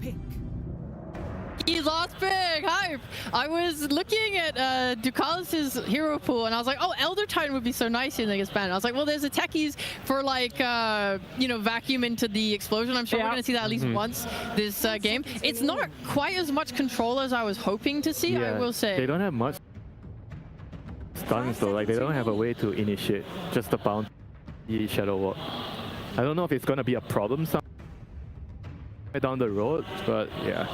pick. He lost big, hype. I was looking at Ducalis' hero pool and I was like, oh, Elder Titan would be so nice here in the expand. I was like, well, there's a techies for like, you know, vacuum into the explosion. I'm sure we're gonna see that at least once this game. It's not quite as much control as I was hoping to see, I will say. They don't have much stuns though, like they don't have a way to initiate just the bounty Shadow Walk. I don't know if it's gonna be a problem down the road, but yeah.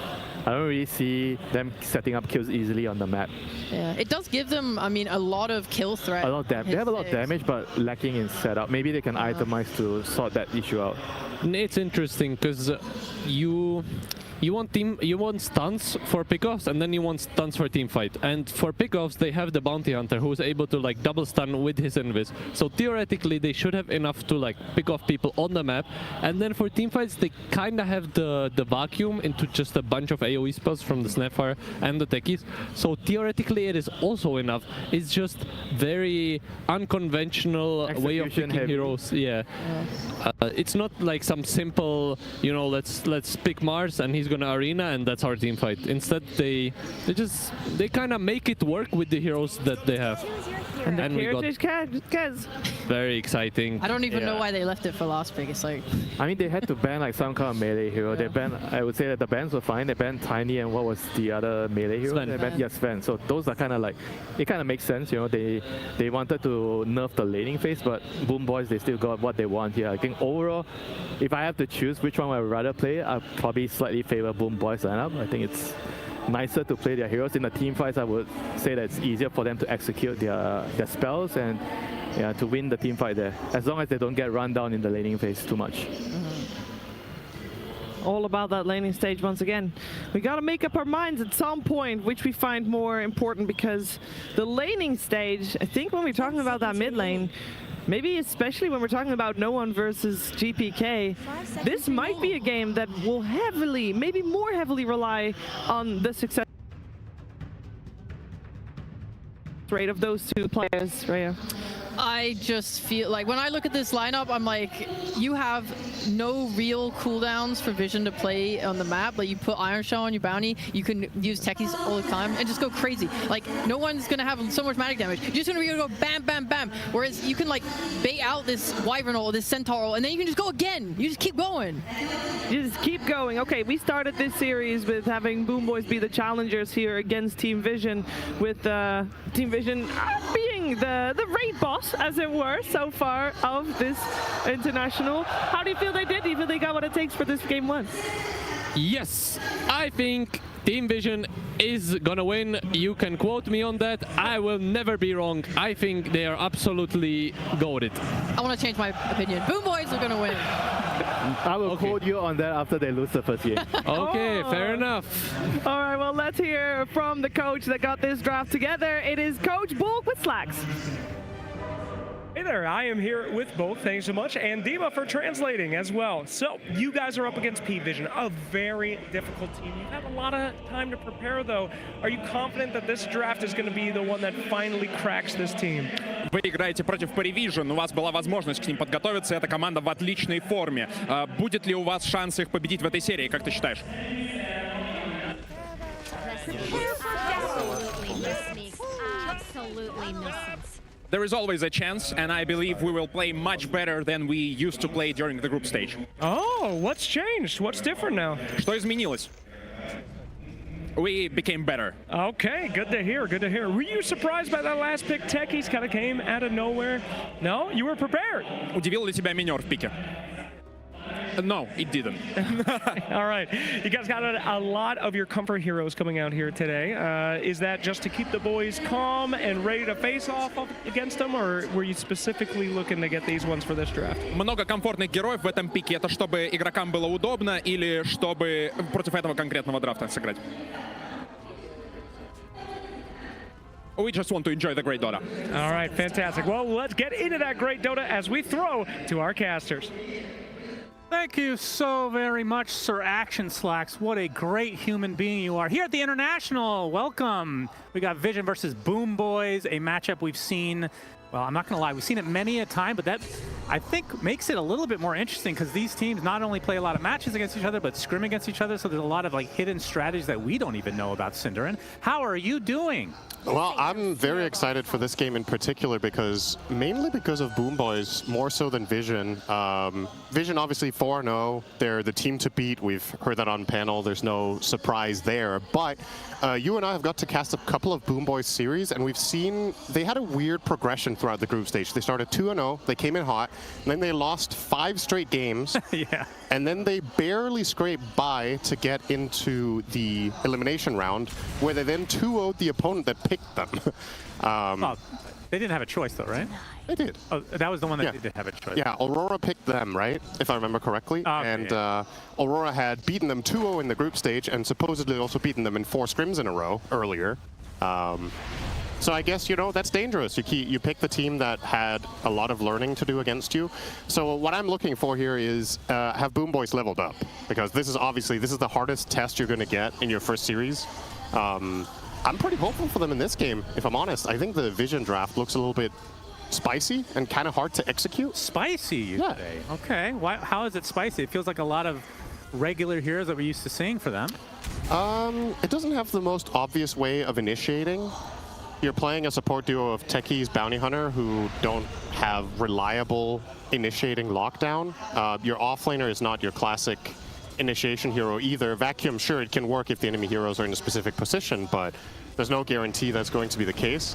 I don't really see them setting up kills easily on the map. Yeah, it does give them, I mean, a lot of kill threat. A lot of damage. They have a lot of damage, but lacking in setup. Maybe they can itemize to sort that issue out. It's interesting because you want stuns for pickoffs and then you want stuns for teamfight. And for pickoffs, they have the bounty hunter who's able to like double stun with his invis. So theoretically, they should have enough to like pick off people on the map. And then for teamfights, they kind of have the vacuum into just a bunch of AoE spells from the Snapfire and the techies. So theoretically, it is also enough. It's just very unconventional way of picking heroes. Yeah, it's not like some simple, you know, let's pick Mars and he's gonna arena and that's our team fight. Instead, they kind of make it work with the heroes that they have. And we got Kez. Very exciting. I don't even know why they left it for last pick. It's like, I mean, they had to ban like some kind of melee hero. They banned, I would say that the bans were fine. They banned Tiny and what was the other melee hero? Sven. They banned, Sven. So those are kind of like, it kind of makes sense, you know. They wanted to nerf the laning phase, but BoomBoys, they still got what they want here. I think overall, if I have to choose which one I would rather play, I'd probably slightly favor BoomBoys lineup. I think it's nicer to play their heroes. In the team fights, I would say that it's easier for them to execute their spells and to win the team fight there, as long as they don't get run down in the laning phase too much. All about that laning stage once again. We gotta make up our minds at some point, which we find more important, because the laning stage, I think when we're talking about that mid lane, maybe especially when we're talking about no one versus GPK, this might be a game that will heavily, maybe more heavily rely on the success rate of those two players, Rhea. I just feel like when I look at this lineup, I'm like, you have no real cooldowns for Vision to play on the map. Like, you put Iron Shell on your bounty, you can use techies all the time and just go crazy. Like, no one's gonna have so much magic damage. You're just gonna be able to go bam, bam, bam. Whereas you can like bait out this Wyvern or this Centaur, and then you can just go again. You just keep going. You just keep going. Okay, we started this series with having BoomBoys be the challengers here against Team Vision, with Team Vision being the raid boss, as it were, so far of this international. How do you feel they did? Do you feel they got what it takes for this game one? Yes, I think Team Vision is gonna win. You can quote me on that. I will never be wrong. I think they are absolutely goated. I want to change my opinion. BoomBoys are gonna win. I will quote you on that after they lose the first game. Okay, fair enough. All right, well, let's hear from the coach that got this draft together. It is Coach Bulk with Slacks. Hey there, I am here with both. Thanks so much, and Dima for translating as well. So, you guys are up against P-Vision, a very difficult team. You've had a lot of time to prepare, though. Are you confident that this draft is going to be the one that finally cracks this team? Вы играете против P-Vision, у вас была возможность к ним подготовиться, эта команда в отличной форме. Будет ли у вас шанс их победить в этой серии, как ты считаешь? Absolutely no sense. There is always a chance, and I believe we will play much better than we used to play during the group stage. Oh, what's changed? What's different now? Что изменилось? We became better. Okay, good to hear, good to hear. Were you surprised by that last pick? Techies kind of came out of nowhere. No, you were prepared. Удивил ли тебя минер в пике? No, it didn't. All right, you guys got a lot of your comfort heroes coming out here today. Is that just to keep the boys calm and ready to face off against them, or were you specifically looking to get these ones for this draft? Много комфортных героев в этом пике. Это чтобы игрокам было удобно или чтобы против этого конкретного драфта сыграть? We just want to enjoy the great Dota. All right, fantastic. Well, let's get into that great Dota as we throw to our casters. Thank you so very much, Sir Action Slacks. What a great human being you are. Here at the International, welcome. We got Vision versus BoomBoys, a matchup we've seen Well, I'm not going to lie. We've seen it many a time, but that, I think, makes it a little bit more interesting because these teams not only play a lot of matches against each other, but scrim against each other. So there's a lot of like hidden strategies that we don't even know about, Cinderin. How are you doing? Well, I'm very excited for this game in particular mainly because of BoomBoys, more so than Vision. Vision obviously 4-0. They're the team to beat. We've heard that on panel. There's no surprise there. But you and I have got to cast a couple of BoomBoys series, and we've seen they had a weird progression throughout the group stage. They started 2-0. They came in hot. And then they lost 5 straight games. Yeah. And then they barely scraped by to get into the elimination round, where they then 2-0'd the opponent that picked them. Well, they didn't have a choice, though, right? They did. Oh, that was the one that did have a choice. Yeah, Aurora picked them, right? If I remember correctly. Okay, and Aurora had beaten them 2-0 in the group stage and supposedly also beaten them in 4 scrims in a row earlier. So I guess, you know, that's dangerous. You pick the team that had a lot of learning to do against you. So what I'm looking for here is have BoomBoys leveled up, because this is the hardest test you're going to get in your first series. I'm pretty hopeful for them in this game, if I'm honest. I think the Vision draft looks a little bit spicy and kind of hard to execute. Spicy, you say? Okay. Why? How is it spicy? It feels like a lot of regular heroes that we're used to seeing for them. It doesn't have the most obvious way of initiating. You're playing a support duo of Techies Bounty Hunter who don't have reliable initiating lockdown. Your offlaner is not your classic initiation hero either. Vacuum, sure, it can work if the enemy heroes are in a specific position, but there's no guarantee that's going to be the case.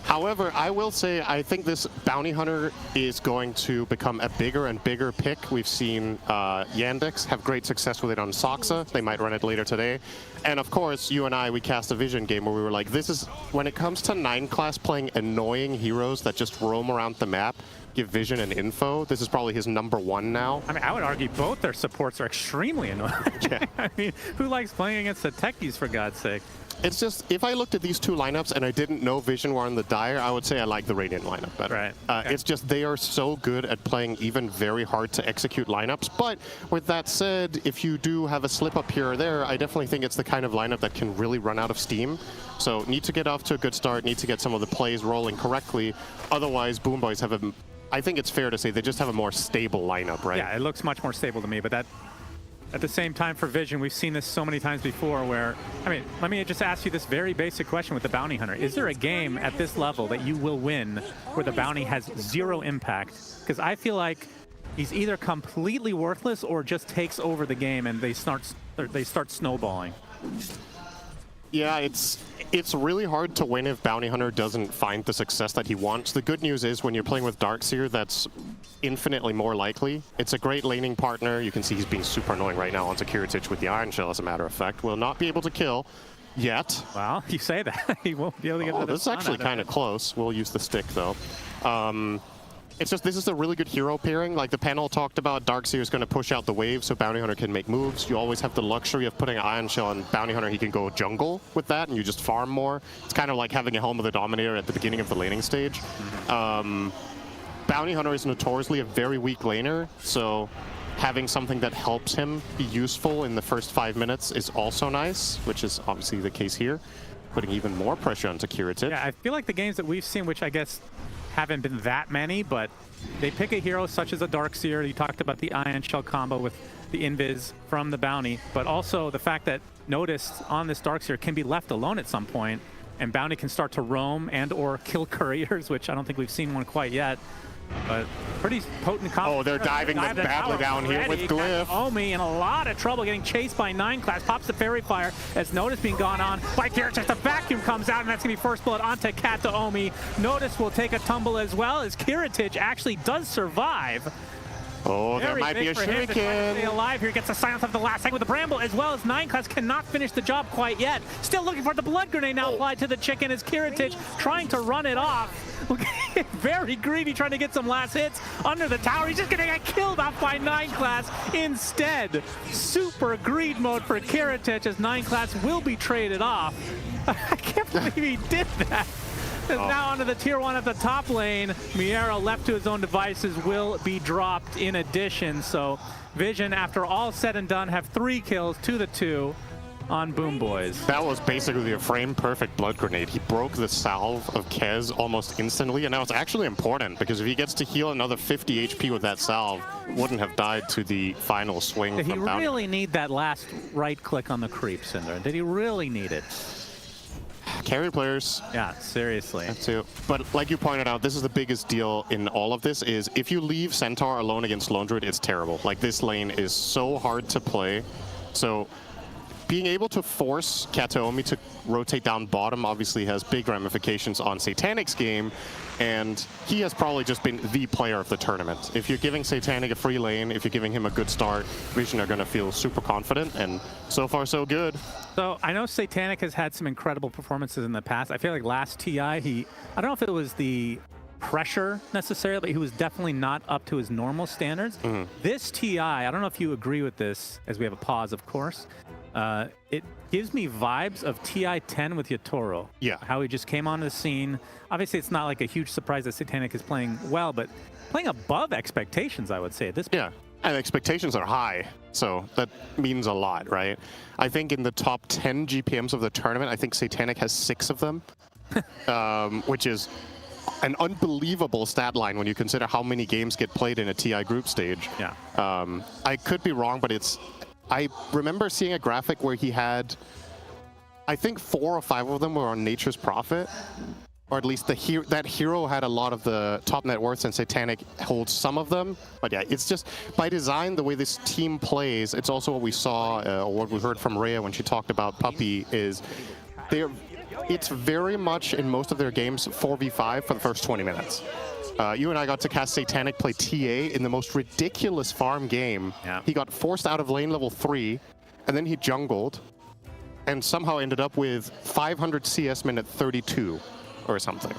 However, I will say I think this Bounty Hunter is going to become a bigger and bigger pick. We've seen Yandex have great success with it on Soxa. They might run it later today. And of course, you and I, we cast a Vision game where we were like, this is, when it comes to 9 class playing annoying heroes that just roam around the map, give Vision and info, this is probably his #1 now. I mean, I would argue both their supports are extremely annoying. Yeah. I mean, who likes playing against the techies, for God's sake? It's just, if I looked at these 2 lineups and I didn't know Vision were on the Dire, I would say I like the Radiant lineup better. Right. Okay. It's just they are so good at playing even very hard to execute lineups. But with that said, if you do have a slip up here or there, I definitely think it's the kind of lineup that can really run out of steam. So need to get off to a good start, need to get some of the plays rolling correctly. Otherwise, BoomBoys have a, I think it's fair to say they just have a more stable lineup, right? Yeah, it looks much more stable to me, but that, at the same time for Vision, we've seen this so many times before where, I mean, let me just ask you this very basic question with the Bounty Hunter. Is there a game at this level that you will win where the Bounty has 0 impact? Because I feel like he's either completely worthless or just takes over the game and they start snowballing. Yeah, it's really hard to win if Bounty Hunter doesn't find the success that he wants. The good news is when you're playing with Darkseer, that's infinitely more likely. It's a great laning partner. You can see he's being super annoying right now onto Kiritich with the Iron Shell, as a matter of fact. Will not be able to kill yet. Well, you say that. He won't be able to get this is actually kind of close. We'll use the stick, though. It's just, this is a really good hero pairing. Like the panel talked about, Darkseer is going to push out the wave so Bounty Hunter can make moves. You always have the luxury of putting an Iron Shell on Bounty Hunter. He can go jungle with that, and you just farm more. It's kind of like having a Helm of the Dominator at the beginning of the laning stage. Bounty Hunter is notoriously a very weak laner, so having something that helps him be useful in the first 5 minutes is also nice, which is obviously the case here. Putting even more pressure onto Kiritich. Yeah, I feel like the games that we've seen, which I guess haven't been that many, but they pick a hero such as a Darkseer. You talked about the Iron Shell combo with the Invis from the Bounty, but also the fact that Notice on this Darkseer can be left alone at some point, and Bounty can start to roam and or kill couriers, which I don't think we've seen one quite yet. But pretty potent combo. Oh, they're diving them badly down here with Glyph. Omi in a lot of trouble, getting chased by 9 class. Pops the Fairy Fire as Notice being gone on by Kiritich. The vacuum comes out, and that's going to be first blood onto Kata Omi. Notice will take a tumble as well, as Kiritich actually does survive. Oh, there Very might be a big for him to try to stay shuriken. alive here. Gets the silence of the last second with the Bramble, as well as 9 class cannot finish the job quite yet. Still looking for the blood grenade now applied to the chicken as Kiritich trying to run it off. Very greedy, trying to get some last hits under the tower. He's just gonna get killed off by 9 class instead. Super greed mode for Kiritich as 9 class will be traded off. I can't believe he did that. Now onto the tier 1 at the top lane. Miera, left to his own devices, will be dropped in addition. So Vision, after all said and done, have 3 kills to the 2. on BoomBoys. That was basically a frame-perfect blood grenade. He broke the salve of Kez almost instantly, and that was actually important, because if he gets to heal another 50 HP with that salve, wouldn't have died to the final swing Did he from Bounty. really need that last right click on the creep, Cinder? Did he really need it? Carry players. Yeah, seriously. Have to. But like you pointed out, this is the biggest deal in all of this, is if you leave Centaur alone against Lone Druid, it's terrible. Like, this lane is so hard to play. So being able to force Kataomi to rotate down bottom obviously has big ramifications on Satanic's game, and he has probably just been the player of the tournament. If you're giving Satanic a free lane, if you're giving him a good start, Vision are going to feel super confident, and so far so good. So I know Satanic has had some incredible performances in the past. I feel like last TI, I don't know if it was the pressure necessarily, but he was definitely not up to his normal standards. This TI, I don't know if you agree with this, as we have a pause, of course. It gives me vibes of TI-10 with Yatoro. Yeah. How he just came onto the scene. Obviously, it's not like a huge surprise that Satanic is playing well, but playing above expectations, I would say, at this point. Yeah, and expectations are high, so that means a lot, right? I think in the top 10 GPMs of the tournament, I think Satanic has 6 of them, which is an unbelievable stat line when you consider how many games get played in a TI group stage. Yeah. I could be wrong, but I remember seeing a graphic where he had, I think 4 or 5 of them were on Nature's Prophet, or at least that hero had a lot of the top net worths, and Satanic holds some of them. But yeah, it's just by design, the way this team plays, it's also what we saw, or what we heard from Rhea when she talked about Puppey, is it's very much in most of their games 4v5 for the first 20 minutes. You and I got to cast Satanic play TA in the most ridiculous farm game. Yeah. He got forced out of lane level 3, and then he jungled, and somehow ended up with 500 CS minute 32 or something.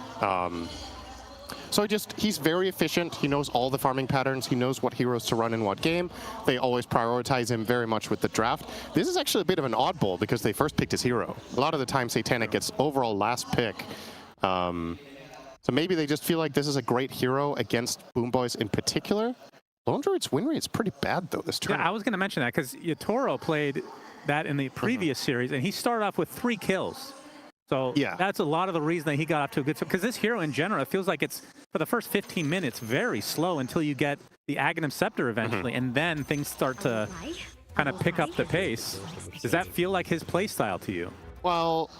So he's very efficient. He knows all the farming patterns. He knows what heroes to run in what game. They always prioritize him very much with the draft. This is actually a bit of an oddball because they first picked his hero. A lot of the time, Satanic gets overall last pick. So maybe they just feel like this is a great hero against BoomBoys in particular. Lone Druid's win rate's pretty bad, though, this tournament. Yeah, I was going to mention that because Yatoro played that in the previous series, and he started off with 3 kills. So yeah, that's a lot of the reason that he got up to a good... Because this hero in general, it feels like it's, for the first 15 minutes, very slow until you get the Aghanim Scepter eventually, and then things start to kind of pick up the pace. Does that feel like his play style to you? Well,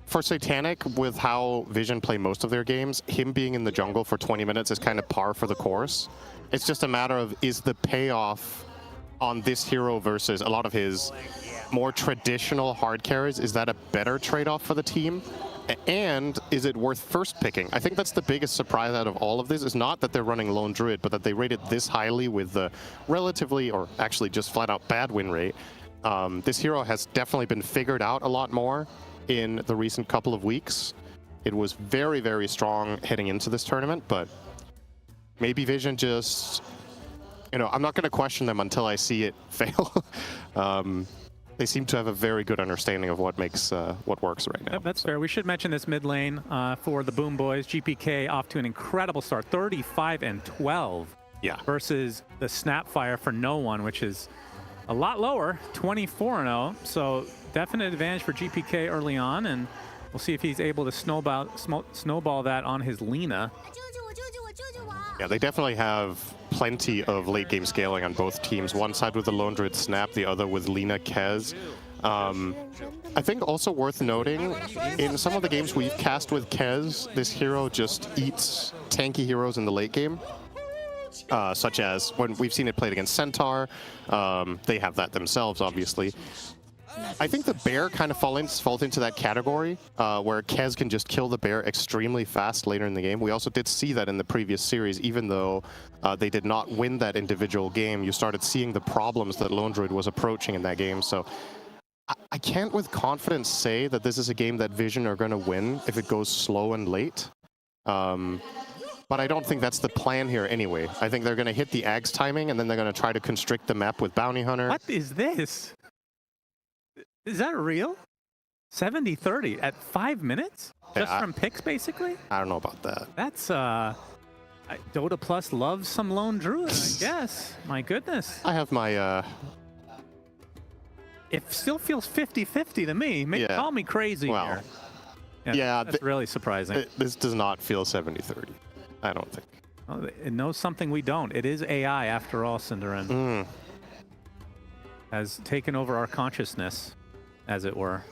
for Satanic, with how Vision play most of their games, him being in the jungle for 20 minutes is kind of par for the course. It's just a matter of, is the payoff on this hero versus a lot of his more traditional hard carries, is that a better trade-off for the team? And is it worth first picking? I think that's the biggest surprise out of all of this, is not that they're running Lone Druid, but that they rated this highly with the relatively, or actually just flat-out bad win rate. This hero has definitely been figured out a lot more in the recent couple of weeks. It was very, very strong heading into this tournament, but maybe Vision just, I'm not going to question them until I see it fail. They seem to have a very good understanding of what works right now. Yep, that's fair. We should mention this mid lane for the BoomBoys. GPK off to an incredible start, 35-12. Yeah. Versus the Snapfire for no one, which is a lot lower, 24-0. So definite advantage for GPK early on, and we'll see if he's able to snowball that on his Lina. Yeah, they definitely have plenty of late game scaling on both teams. One side with the Lone Druid Snap, the other with Lina Kez. I think also worth noting, in some of the games we've cast with Kez, this hero just eats tanky heroes in the late game. Such as when we've seen it played against Centaur. They have that themselves, obviously. I think the bear kind of falls into that category, where Kez can just kill the bear extremely fast later in the game. We also did see that in the previous series, even though they did not win that individual game. You started seeing the problems that Lone Druid was approaching in that game. So I can't with confidence say that this is a game that Vision are going to win if it goes slow and late. But I don't think that's the plan here anyway. I think they're going to hit the Ags timing, and then they're going to try to constrict the map with Bounty Hunter. What is this? Is that real? 70-30 at 5 minutes? Just from picks, basically? I don't know about that. That's, Dota Plus loves some Lone Druid, I guess. My goodness. I have my It still feels 50-50 to me. Yeah. Call me crazy Well, here. yeah, That's really surprising. This does not feel 70-30. I don't think. Well, it knows something we don't. It is AI after all, Cinderin. Has taken over our consciousness, as it were.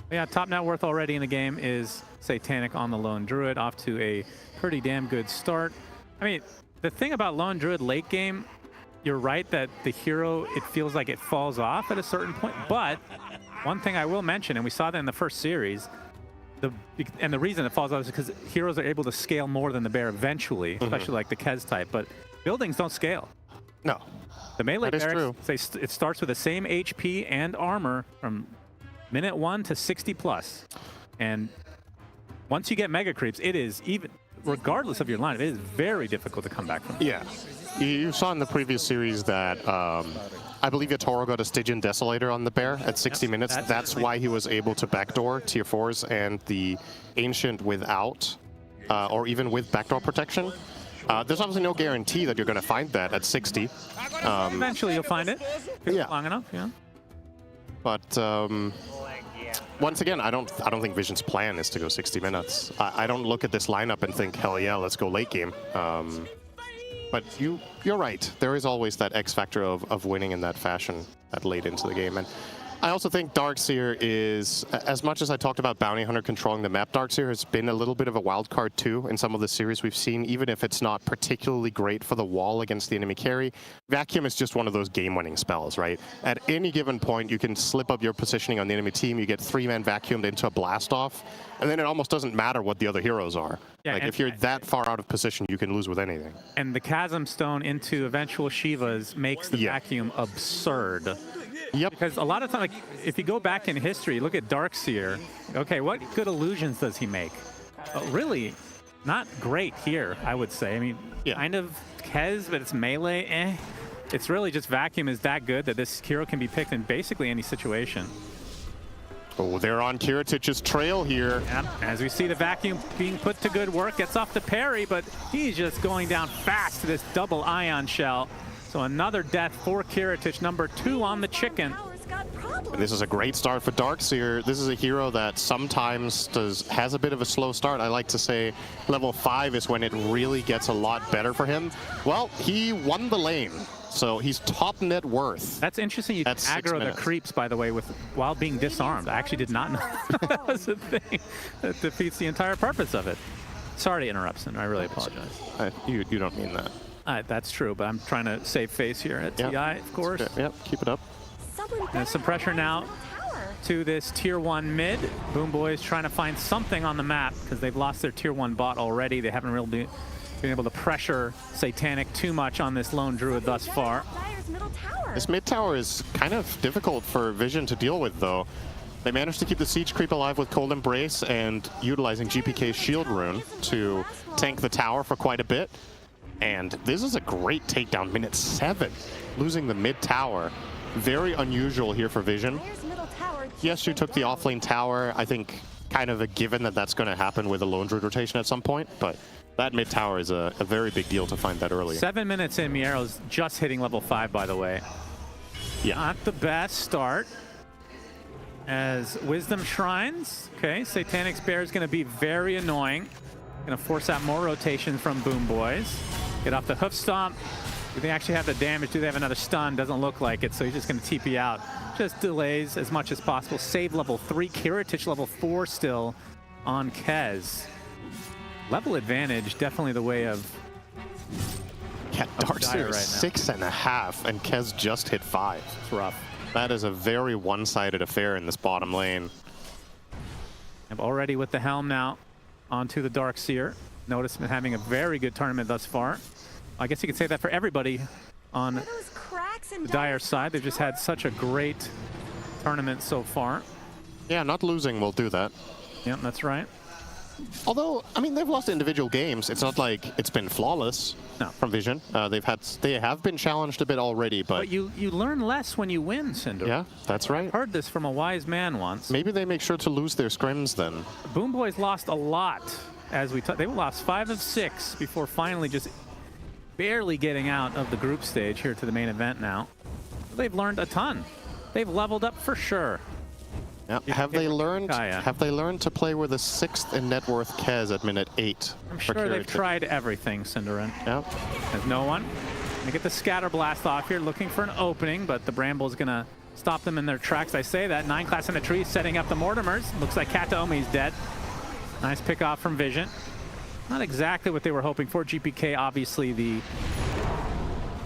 But yeah, top net worth already in the game is Satanic on the Lone Druid, off to a pretty damn good start. I mean, the thing about Lone Druid late game, you're right that the hero, it feels like it falls off at a certain point. But one thing I will mention, and we saw that in the first series, and the reason it falls off is because heroes are able to scale more than the bear eventually, especially like the Kez type, but buildings don't scale. No. The melee That is barracks, it starts with the same HP and armor from minute 1 to 60 plus. And once you get mega creeps, it is, even regardless of your lineup, it is very difficult to come back from. Yeah. You saw in the previous series that I believe Yatoro got a Stygian Desolator on the bear at 60 minutes. That's why he was able to backdoor tier 4s and the Ancient without, or even with backdoor protection. There's obviously no guarantee that you're going to find that at 60. Eventually you'll find it. Yeah. Long enough, yeah. But once again, I don't think Vision's plan is to go 60 minutes. I don't look at this lineup and think, hell yeah, let's go late game. But you're right. There is always that X factor of winning in that fashion that late into the game. And I also think Darkseer is, as much as I talked about Bounty Hunter controlling the map, Darkseer has been a little bit of a wild card too in some of the series we've seen, even if it's not particularly great for the wall against the enemy carry. Vacuum is just one of those game-winning spells, right? At any given point, you can slip up your positioning on the enemy team, you get 3-man vacuumed into a blast-off, and then it almost doesn't matter what the other heroes are. Yeah, like, if you're that far out of position, you can lose with anything. And the Chasm Stone into eventual Shivas makes the vacuum absurd. Yep. Because a lot of times, like, if you go back in history, look at Darkseer. Okay, what good illusions does he make? Really, not great here, I would say. I mean, kind of Kez, but it's melee, It's really just Vacuum is that good that this hero can be picked in basically any situation. Oh, they're on Kiritich's trail here. Yep. As we see the Vacuum being put to good work, gets off the parry, but he's just going down fast to this double Ion Shell. So another death for Kiritich, number 2 on the chicken. And this is a great start for Darkseer. This is a hero that sometimes has a bit of a slow start. I like to say level 5 is when it really gets a lot better for him. Well, he won the lane, so he's top net worth. That's interesting. You can aggro the creeps, by the way, while being disarmed. I actually did not know that was a thing. That defeats the entire purpose of it. Sorry to interrupt, Cinder. I really apologize. You don't mean that. That's true, but I'm trying to save face here at TI, of course. Yep, keep it up. And some pressure now to this tier 1 mid. BoomBoys trying to find something on the map because they've lost their tier 1 bot already. They haven't really been able to pressure Satanic too much on this Lone Druid thus far. This mid tower is kind of difficult for Vision to deal with, though. They managed to keep the siege creep alive with Cold Embrace and utilizing GPK's shield rune to tank the tower for quite a bit. And this is a great takedown, minute 7, losing the mid tower. Very unusual here for Vision. Yes, you took the offlane tower. I think kind of a given that that's going to happen with a Lone Druid rotation at some point, but that mid tower is a very big deal to find that early. 7 minutes in, Miero's just hitting level 5, by the way. Yeah. Not the best start. As Wisdom Shrines, okay, Satanic's Bear is going to be very annoying. Going to force out more rotation from BoomBoys. Get off the hoof stomp. Do they actually have the damage? Do they have another stun? Doesn't look like it, so he's just going to TP out. Just delays as much as possible. Save level 3. Kiritich level 4 still on Kez. Level advantage, definitely the way of... Yeah, Darkseer is 6.5, and Kez just hit 5. It's rough. That is a very one-sided affair in this bottom lane. I'm already with the helm now onto the Darkseer. Notice him having a very good tournament thus far. I guess you could say that for everybody on the Dire side. They've just had such a great tournament so far. Yeah, not losing will do that. Yep, that's right. Although, I mean, they've lost individual games. It's not like it's been flawless from Vision. They have been challenged a bit already, but you learn less when you win, Cinder. Yeah, that's right. I've heard this from a wise man once. Maybe they make sure to lose their scrims then. BoomBoys lost a lot. They lost 5 of 6 before finally just barely getting out of the group stage here to the main event now. They've learned a ton. they've leveled up for sure. Yeah. Have they learned? Kaya. Have they learned to play with the 6th in net worth Kez at minute 8? I'm sure they've tried everything, Cinderin. Yeah. There's no one. They get the scatter blast off here, looking for an opening, but the Bramble's gonna stop them in their tracks. I say that. 9 class in the tree, setting up the Mortimers. Looks like Kataomi's dead. Nice pick off from Vision. Not exactly what they were hoping for. GPK obviously the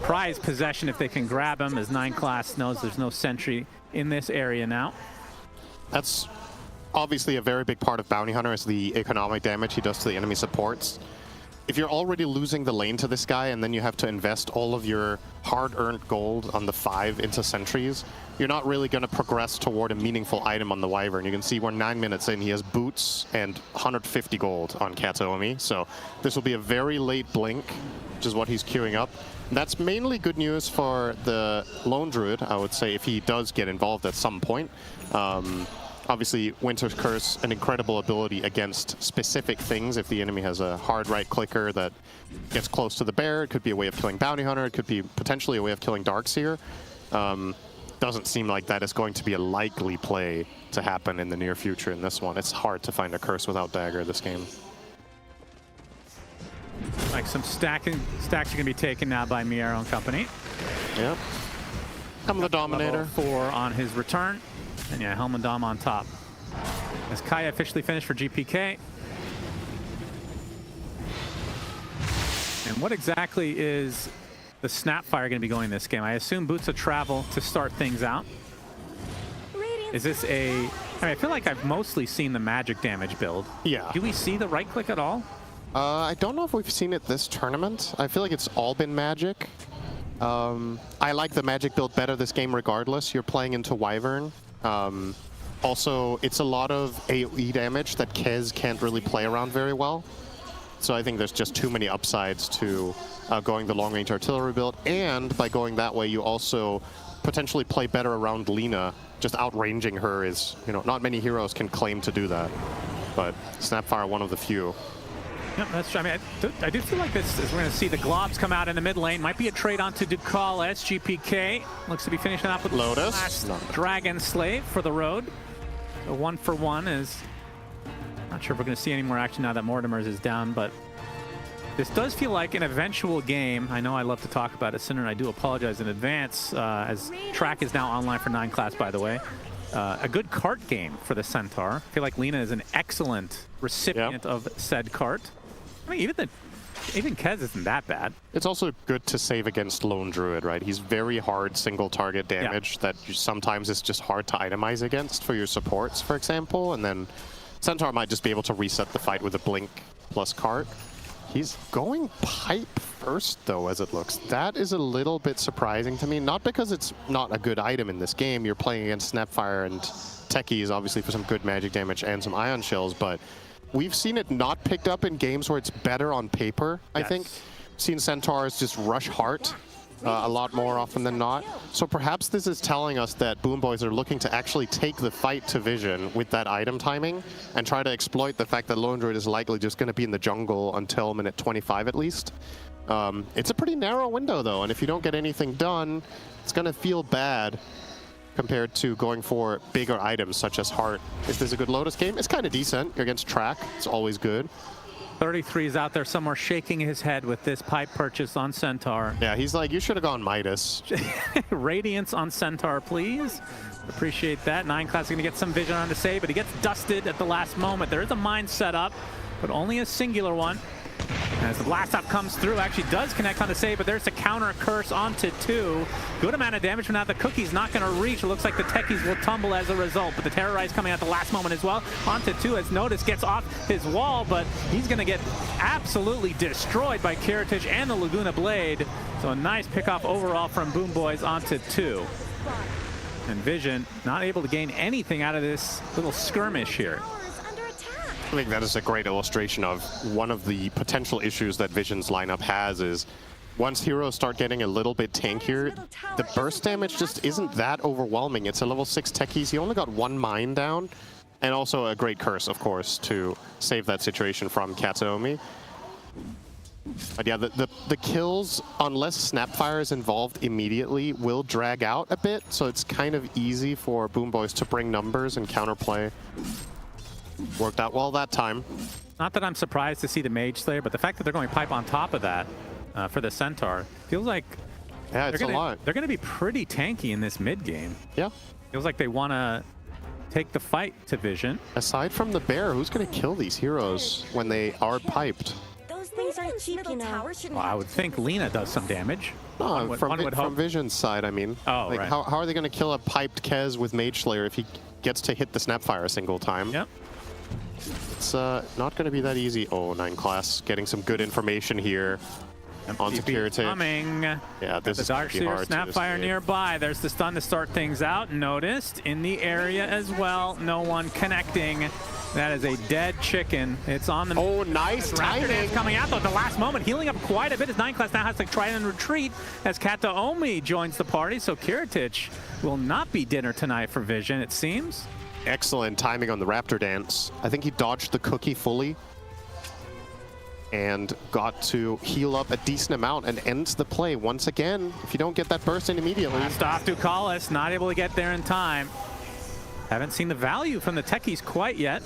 prize possession if they can grab him, as 9 class knows there's no sentry in this area now. That's obviously a very big part of Bounty Hunter, is the economic damage he does to the enemy supports. If you're already losing the lane to this guy and then you have to invest all of your hard-earned gold on the 5 into sentries, you're not really going to progress toward a meaningful item on the Wyvern. You can see we're 9 minutes in, he has boots and 150 gold on Kataomi, so this will be a very late blink, which is what he's queuing up. And that's mainly good news for the Lone Druid, I would say, if he does get involved at some point. Obviously, Winter's Curse, an incredible ability against specific things. If the enemy has a hard right clicker that gets close to the bear, it could be a way of killing Bounty Hunter, it could be potentially a way of killing Darkseer. Doesn't seem like that is going to be a likely play to happen in the near future in this one. It's hard to find a curse without dagger this game. Like some stacks are going to be taken now by Miero and company. Yep. Come the Dominator. Level 4 on his return. And yeah, Helm and Dom on top. As Kaya officially finished for GPK. And what exactly is the Snapfire going to be going this game? I assume Boots of Travel to start things out. Is this a... I mean, I feel like I've mostly seen the magic damage build. Yeah. Do we see the right click at all? I don't know if we've seen it this tournament. I feel like it's all been magic. I like the magic build better this game regardless. You're playing into Wyvern. Also, it's a lot of AoE damage that Kez can't really play around very well. So I think there's just too many upsides to going the long-range artillery build. And by going that way, you also potentially play better around Lina. Just outranging her is, you know, not many heroes can claim to do that. But Snapfire, one of the few. Yep, that's true. I mean, I do feel like this is we're going to see the Globs come out in the mid lane. Might be a trade onto Ducal. SGPK looks to be finishing up with Lotus. Dragon Slave for the road. So 1-for-1 is... Not sure if we're going to see any more action now that Mortimer's is down, but this does feel like an eventual game. I know I love to talk about it, Sinner, and I do apologize in advance, as track is now online for 9 class, by the way. A good cart game for the Centaur. I feel like Lina is an excellent recipient of said cart. I mean, even Kez isn't that bad. It's also good to save against Lone Druid, right? He's very hard single target damage that sometimes is just hard to itemize against for your supports, for example. And then Centaur might just be able to reset the fight with a blink plus cart. He's going pipe first, though, as it looks. That is a little bit surprising to me. Not because it's not a good item in this game. You're playing against Snapfire and Techies, obviously, for some good magic damage and some ion shells, but we've seen it not picked up in games where it's better on paper, I think. Seen Centaurs just rush Heart a lot more often than not. So perhaps this is telling us that BoomBoys are looking to actually take the fight to Vision with that item timing and try to exploit the fact that Lone Druid is likely just going to be in the jungle until minute 25 at least. It's a pretty narrow window, though, and if you don't get anything done, it's going to feel bad compared to going for bigger items such as Heart. Is this a good Lotus game? It's kind of decent. You're against Track. It's always good. 33 is out there somewhere shaking his head with this pipe purchase on Centaur. Yeah, he's like, you should have gone Midas. Radiance on Centaur, please. Appreciate that. 9 class is going to get some vision on to save, but he gets dusted at the last moment. There is a mine set up, but only a singular one. As the blast off comes through, actually does connect on the save, but there's a counter curse onto 2. Good amount of damage, but now the cookie's not going to reach. It looks like the techies will tumble as a result, but the Terrorize coming at the last moment as well. Onto 2 as Notice gets off his wall, but he's going to get absolutely destroyed by Kiritich and the Laguna Blade. So a nice pickoff overall from BoomBoys onto 2. And Vision not able to gain anything out of this little skirmish here. I think that is a great illustration of one of the potential issues that Vision's lineup has is once heroes start getting a little bit tankier, the burst damage just isn't that overwhelming. It's a level 6 techies. He only got 1 mine down, and also a great curse, of course, to save that situation from Kataomi. But yeah, the kills, unless Snapfire is involved immediately, will drag out a bit. So it's kind of easy for BoomBoys to bring numbers and counterplay. Worked out well that time. Not that I'm surprised to see the Mage Slayer, but the fact that they're going pipe on top of that for the Centaur feels like it's a lot. They're going to be pretty tanky in this mid game. Yeah. Feels like they want to take the fight to Vision. Aside from the bear, who's going to kill these heroes when they are piped? Those things aren't cheap, you know. Well, I would think Lina does some damage. No, one would from hope. Vision's side, I mean. Oh, like, right. How are they going to kill a piped Kez with Mage Slayer if he gets to hit the Snapfire a single time? Yep. It's not going to be that easy. Oh, 9 class getting some good information here on security. Coming. Yeah, this the is Dark gonna be Seer hard to Snapfire escape. nearby. There's the stun to start things out. Noticed in the area as well. No one connecting. That is a dead chicken. It's on the... Oh, nice Raptor timing. Dance coming out though at the last moment, healing up quite a bit as 9 class now has to try and retreat as Kataomi joins the party. So Kiritich will not be dinner tonight for Vision, it seems. Excellent timing on the Raptor Dance. I think he dodged the cookie fully and got to heal up a decent amount and ends the play once again. If you don't get that burst in immediately. Last off to Callis, not able to get there in time. Haven't seen the value from the techies quite yet.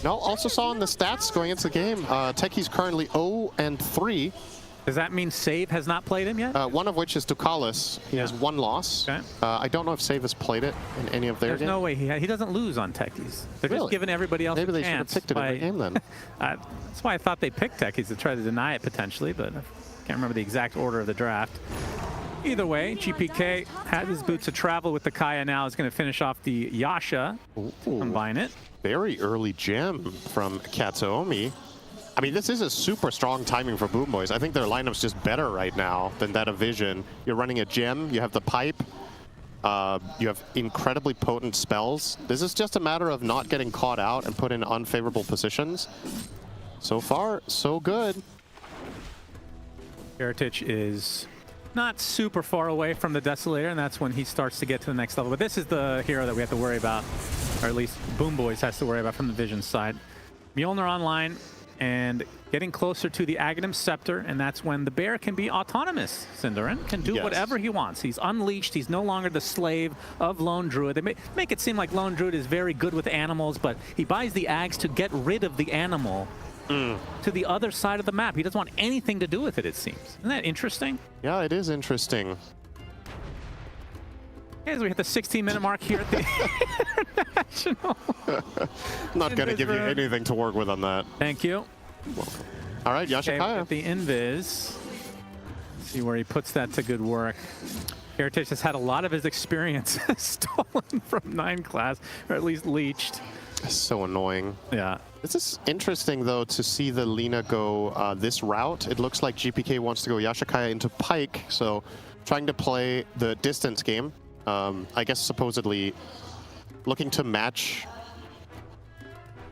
No, also saw in the stats going into the game, Techie's currently 0-3. Does that mean Save has not played him yet? One of which is Ducalis. He has 1 loss. Okay. I don't know if Save has played it in any of their There's games. no way he doesn't lose on techies. They're just giving everybody else Maybe a they should have chance. picked it in the game then. That's why I thought they picked techies to try to deny it potentially, but I can't remember the exact order of the draft. Either way, GPK had his boots of travel with the Kaya now. Is going to finish off the Yasha. Combine it. Very early gem from Kataomi. I mean, this is a super strong timing for BoomBoys. I think their lineup's just better right now than that of Vision. You're running a gem, you have the pipe, you have incredibly potent spells. This is just a matter of not getting caught out and put in unfavorable positions. So far, so good. Heritage is not super far away from the Desolator, and that's when he starts to get to the next level. But this is the hero that we have to worry about, or at least BoomBoys has to worry about from the Vision side. Mjolnir online and getting closer to the Aghanim Scepter, and that's when the bear can be autonomous. Sindarin can do whatever he wants. He's unleashed. He's no longer the slave of Lone Druid. They make it seem like Lone Druid is very good with animals, but he buys the Ags to get rid of the animal to the other side of the map. He doesn't want anything to do with it, it seems. Isn't that interesting? Yeah, it is interesting. As we hit the 16-minute mark here at the International. Not going to give you anything to work with on that. Thank you. All right, Yashikaya. The Invis. See where he puts that to good work. Heritage has had a lot of his experience stolen from 9 class, or at least leached. So annoying. Yeah. This is interesting, though, to see the Lina go this route. It looks like GPK wants to go Yashikaya into Pike, so trying to play the distance game. I guess supposedly looking to match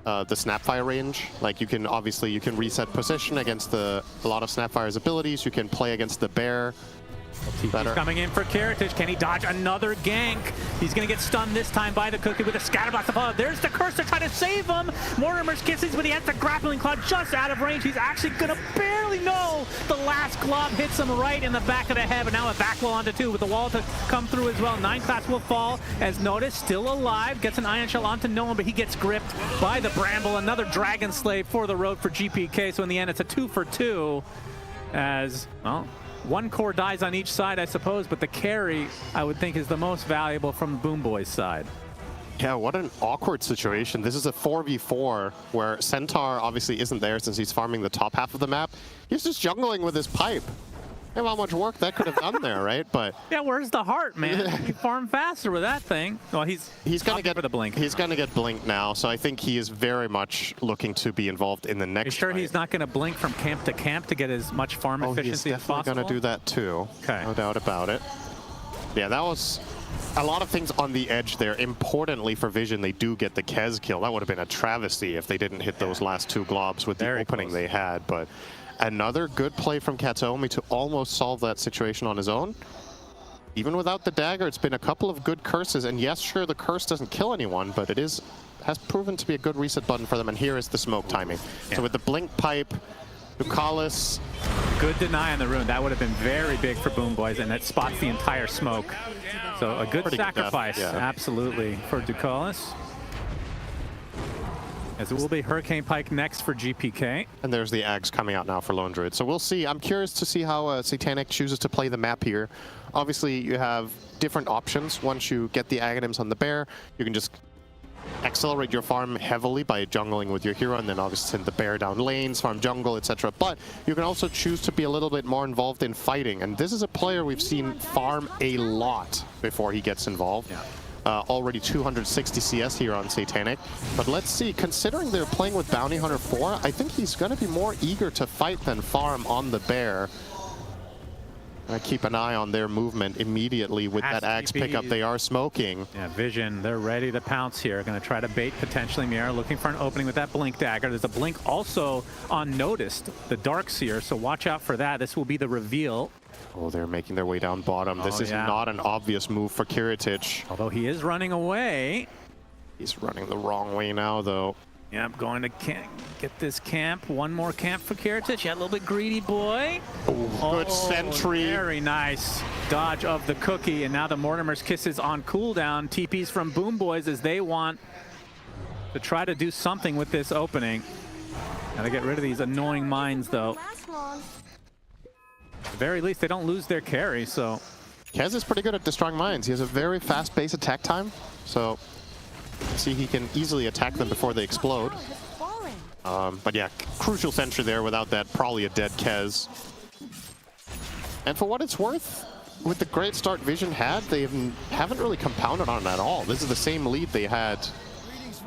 the Snapfire range. Like you can reset position against a lot of Snapfire's abilities. You can play against the bear. He's coming in for Kiritich. Can he dodge another gank? He's going to get stunned this time by the cookie with a scatterbox above. There's the curse to try to save him. Mortimer's kisses, but he has the grappling claw just out of range. He's actually going to barely know. The last glob hits him right in the back of the head, but now a back wall onto 2 with the wall to come through as well. 9 class will fall as Notice still alive. Gets an iron shell onto no one, but he gets gripped by the Bramble. Another Dragon Slave for the road for GPK. So in the end, it's a 2 for 2 as, well, 1 core dies on each side, I suppose, but the carry, I would think, is the most valuable from the BoomBoys side. Yeah, what an awkward situation. This is a 4v4 where Centaur obviously isn't there since he's farming the top half of the map. He's just jungling with his pipe. Think how much work that could have done there, right? But yeah, where's the heart, man? You farm faster with that thing. Well, he's gonna get for the blink. He's gonna get blinked now, so I think he is very much looking to be involved in the next. You sure fight. He's not gonna blink from camp to get as much farm efficiency as possible? He's definitely gonna do that too. Okay, no doubt about it. Yeah, that was a lot of things on the edge there. Importantly for Vision, they do get the Kez kill. That would have been a travesty if they didn't hit those last 2 globs with the opening they had, but. Another good play from Kataomi to almost solve that situation on his own. Even without the dagger, it's been a couple of good curses. And yes, sure, the curse doesn't kill anyone, but it has proven to be a good reset button for them. And here is the smoke timing. Yeah. So with the blink pipe, Ducalis. Good deny on the rune. That would have been very big for BoomBoys, and it spots the entire smoke. So a good Pretty good sacrifice, death, yeah. absolutely, for Ducalis. As it will be Hurricane Pike next for GPK. And there's the Ags coming out now for Lone Druid. So we'll see. I'm curious to see how Satanic chooses to play the map here. Obviously, you have different options. Once you get the Aghanims on the bear, you can just accelerate your farm heavily by jungling with your hero, and then obviously send the bear down lanes, farm jungle, etc. But you can also choose to be a little bit more involved in fighting. And this is a player we've seen farm a lot before he gets involved. Yeah. Already 260 CS here on Satanic. But let's see, considering they're playing with Bounty Hunter 4, I think he's going to be more eager to fight than farm on the bear. I keep an eye on their movement immediately with that Axe pickup. They are smoking. Yeah, Vision, they're ready to pounce here. Going to try to bait potentially Mira, looking for an opening with that Blink Dagger. There's a Blink also unnoticed, the Darkseer, so watch out for that. This will be the reveal. Oh, they're making their way down bottom. This is not an obvious move for Kiritich. Although he is running away. He's running the wrong way now, though. Yep, going to get this camp. One more camp for Kiritich. Yeah, a little bit greedy boy. Good sentry. Very nice dodge of the cookie. And now the Mortimer's Kiss is on cooldown. TPs from BoomBoys as they want to try to do something with this opening. Gotta get rid of these annoying mines, though. At the very least, they don't lose their carry, so... Kez is pretty good at destroying mines. He has a very fast base attack time, so... See, he can easily attack them before they explode. But yeah, crucial sentry there. Without that, probably a dead Kez. And for what it's worth, with the great start Vision had, they haven't really compounded on it at all. This is the same lead they had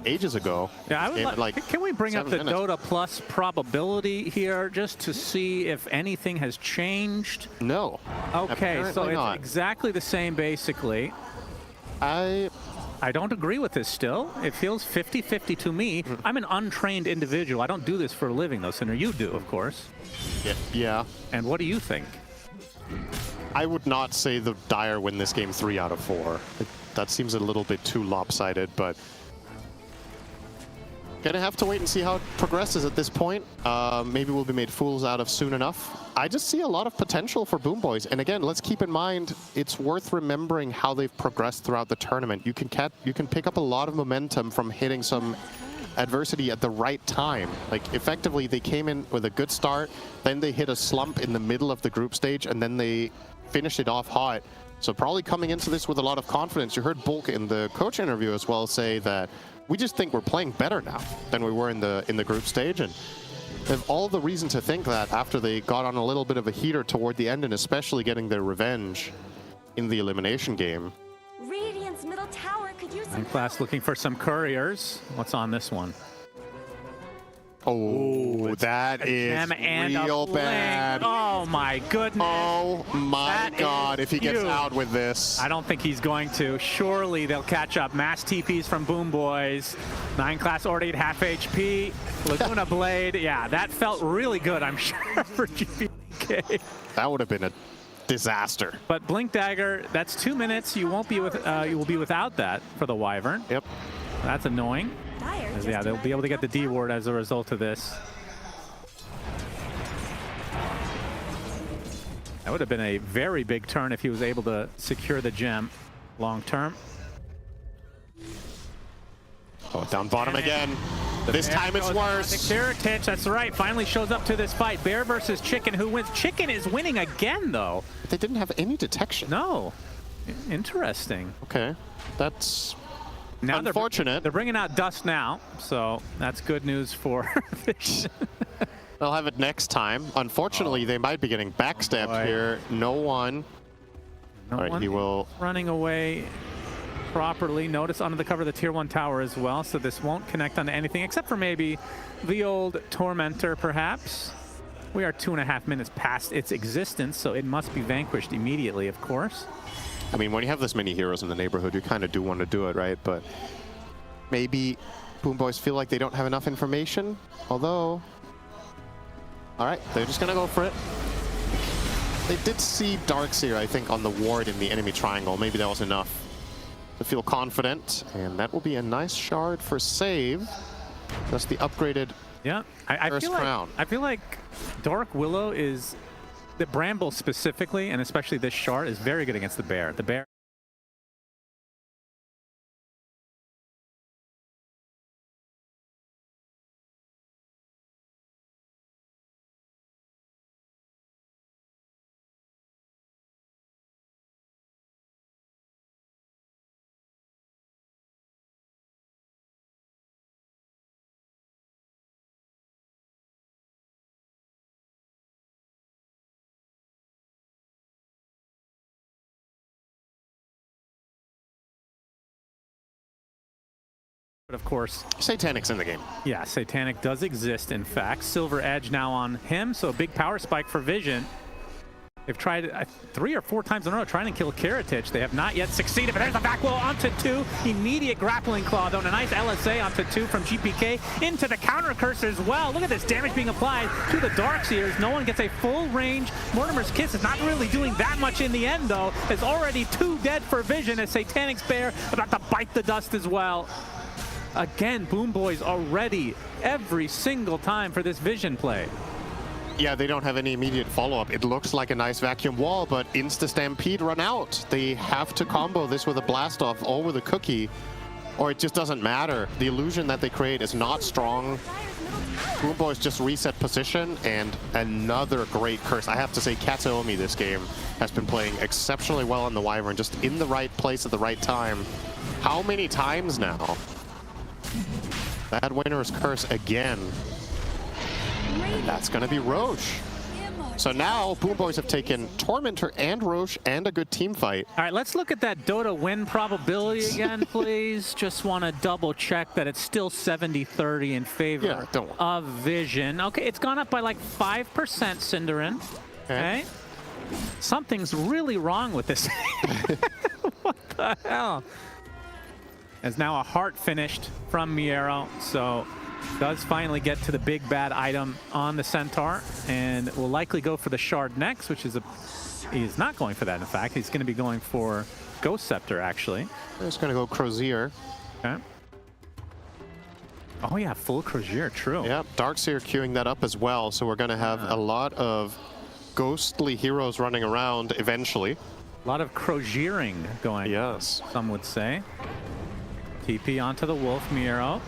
ages ago. Yeah, I would like, can we bring up the Dota Plus probability here just to see if anything has changed? No. Okay, so it's exactly the same basically. I don't agree with this still. It feels 50-50 to me. I'm an untrained individual. I don't do this for a living, though, Sinner. You do, of course. Yeah. And what do you think? I would not say the Dire win this game 3 out of 4. That seems a little bit too lopsided, but... Gonna have to wait and see how it progresses at this point. Maybe we'll be made fools out of soon enough. I just see a lot of potential for BoomBoys. And again, let's keep in mind, it's worth remembering how they've progressed throughout the tournament. You can pick up a lot of momentum from hitting some adversity at the right time. Like, effectively, they came in with a good start, then they hit a slump in the middle of the group stage, and then they finished it off hot. So probably coming into this with a lot of confidence. You heard Bulk in the coach interview as well say that we just think we're playing better now than we were in the group stage, and they have all the reason to think that after they got on a little bit of a heater toward the end, and especially getting their revenge in the elimination game. Radiant's middle tower could use some Class looking for some couriers. What's on this one? Oh, that is real bad. Oh my goodness. Oh my God, if he gets out with this. I don't think he's going to. Surely they'll catch up. Mass TPs from BoomBoys. 9 class already at half HP. Laguna Blade. Yeah, that felt really good, I'm sure, for GPK. That would have been a disaster. But Blink Dagger, that's 2 minutes. You won't be with. You will be without that for the Wyvern. Yep. That's annoying. Yeah, they'll be able to get the D ward as a result of this. That would have been a very big turn if he was able to secure the gem long term. Oh, down bottom again. This time it's worse. Kiritich, that's right, finally shows up to this fight. Bear versus Chicken, who wins? Chicken is winning again, though. They didn't have any detection. No. Interesting. Okay, that's... Now unfortunate. They're bringing out Dust now, so that's good news for Vision. They'll have it next time. Unfortunately, they might be getting backstabbed here. No one. All right, he will... running away properly. Notice under the cover of the tier 1 tower as well, so this won't connect onto anything except for maybe the old Tormentor, perhaps. We are 2.5 minutes past its existence, so it must be vanquished immediately, of course. I mean, when you have this many heroes in the neighborhood, you kind of do want to do it, right? But maybe BoomBoys feel like they don't have enough information, although... All right, they're just going to go for it. They did see Darkseer, I think, on the ward in the enemy triangle. Maybe that was enough to feel confident, and that will be a nice shard for save. That's the upgraded Yeah, I First feel like round. I feel like Dark Willow is the Bramble specifically, and especially this shard is very good against the bear. The bear. But of course, Satanic's in the game. yeah, Satanic does exist, in fact. Silver Edge now on him, so a big power spike for Vision. They've tried 3 or 4 times in a row trying to kill Kiritich. They have not yet succeeded, but there's a back blow onto 2. Immediate grappling claw, though, and a nice LSA onto 2 from GPK into the counter curse as well. Look at this damage being applied to the Darkseers. No one gets a full range. Mortimer's Kiss is not really doing that much in the end, though. It's already 2 dead for Vision as Satanic's Bear about to bite the dust as well. Again, BoomBoys are ready every single time for this Vision play. Yeah, they don't have any immediate follow-up. It looks like a nice vacuum wall, but Insta-Stampede run out. They have to combo this with a blast-off over the cookie, or it just doesn't matter. The illusion that they create is not strong. BoomBoys just reset position, and another great curse. I have to say, Kataomi this game has been playing exceptionally well on the Wyvern, just in the right place at the right time. How many times now? That winner's curse again. That's going to be Roche. So now BoomBoys have taken Tormentor and Roche and a good team fight. All right, let's look at that Dota win probability again, please. Just want to double check that it's still 70-30 in favor of Vision. Okay, it's gone up by like 5%, Cinderin. Okay. Something's really wrong with this. What the hell? As now a heart finished from Miero, so does finally get to the big bad item on the Centaur, and will likely go for the shard next, which is he's not going for that, in fact. He's going to be going for Ghost Scepter, actually. He's going to go Crozier. Okay. Oh yeah, full Crozier, true. Yeah, Darkseer queuing that up as well, so we're going to have a lot of ghostly heroes running around eventually. A lot of Croziering going on, some would say. TP onto the Wolf, Miero.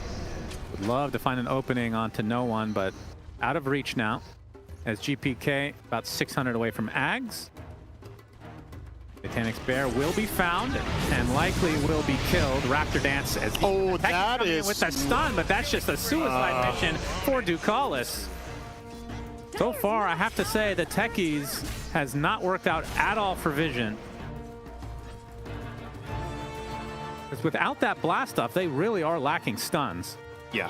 Would love to find an opening onto no one, but out of reach now. As GPK about 600 away from Ags. Satanic's Bear will be found and likely will be killed. Raptor Dance as that is with the stun, but that's just a suicide mission for Ducalis. So far, I have to say the Techies has not worked out at all for Vision. Because without that blast off, they really are lacking stuns. Yeah.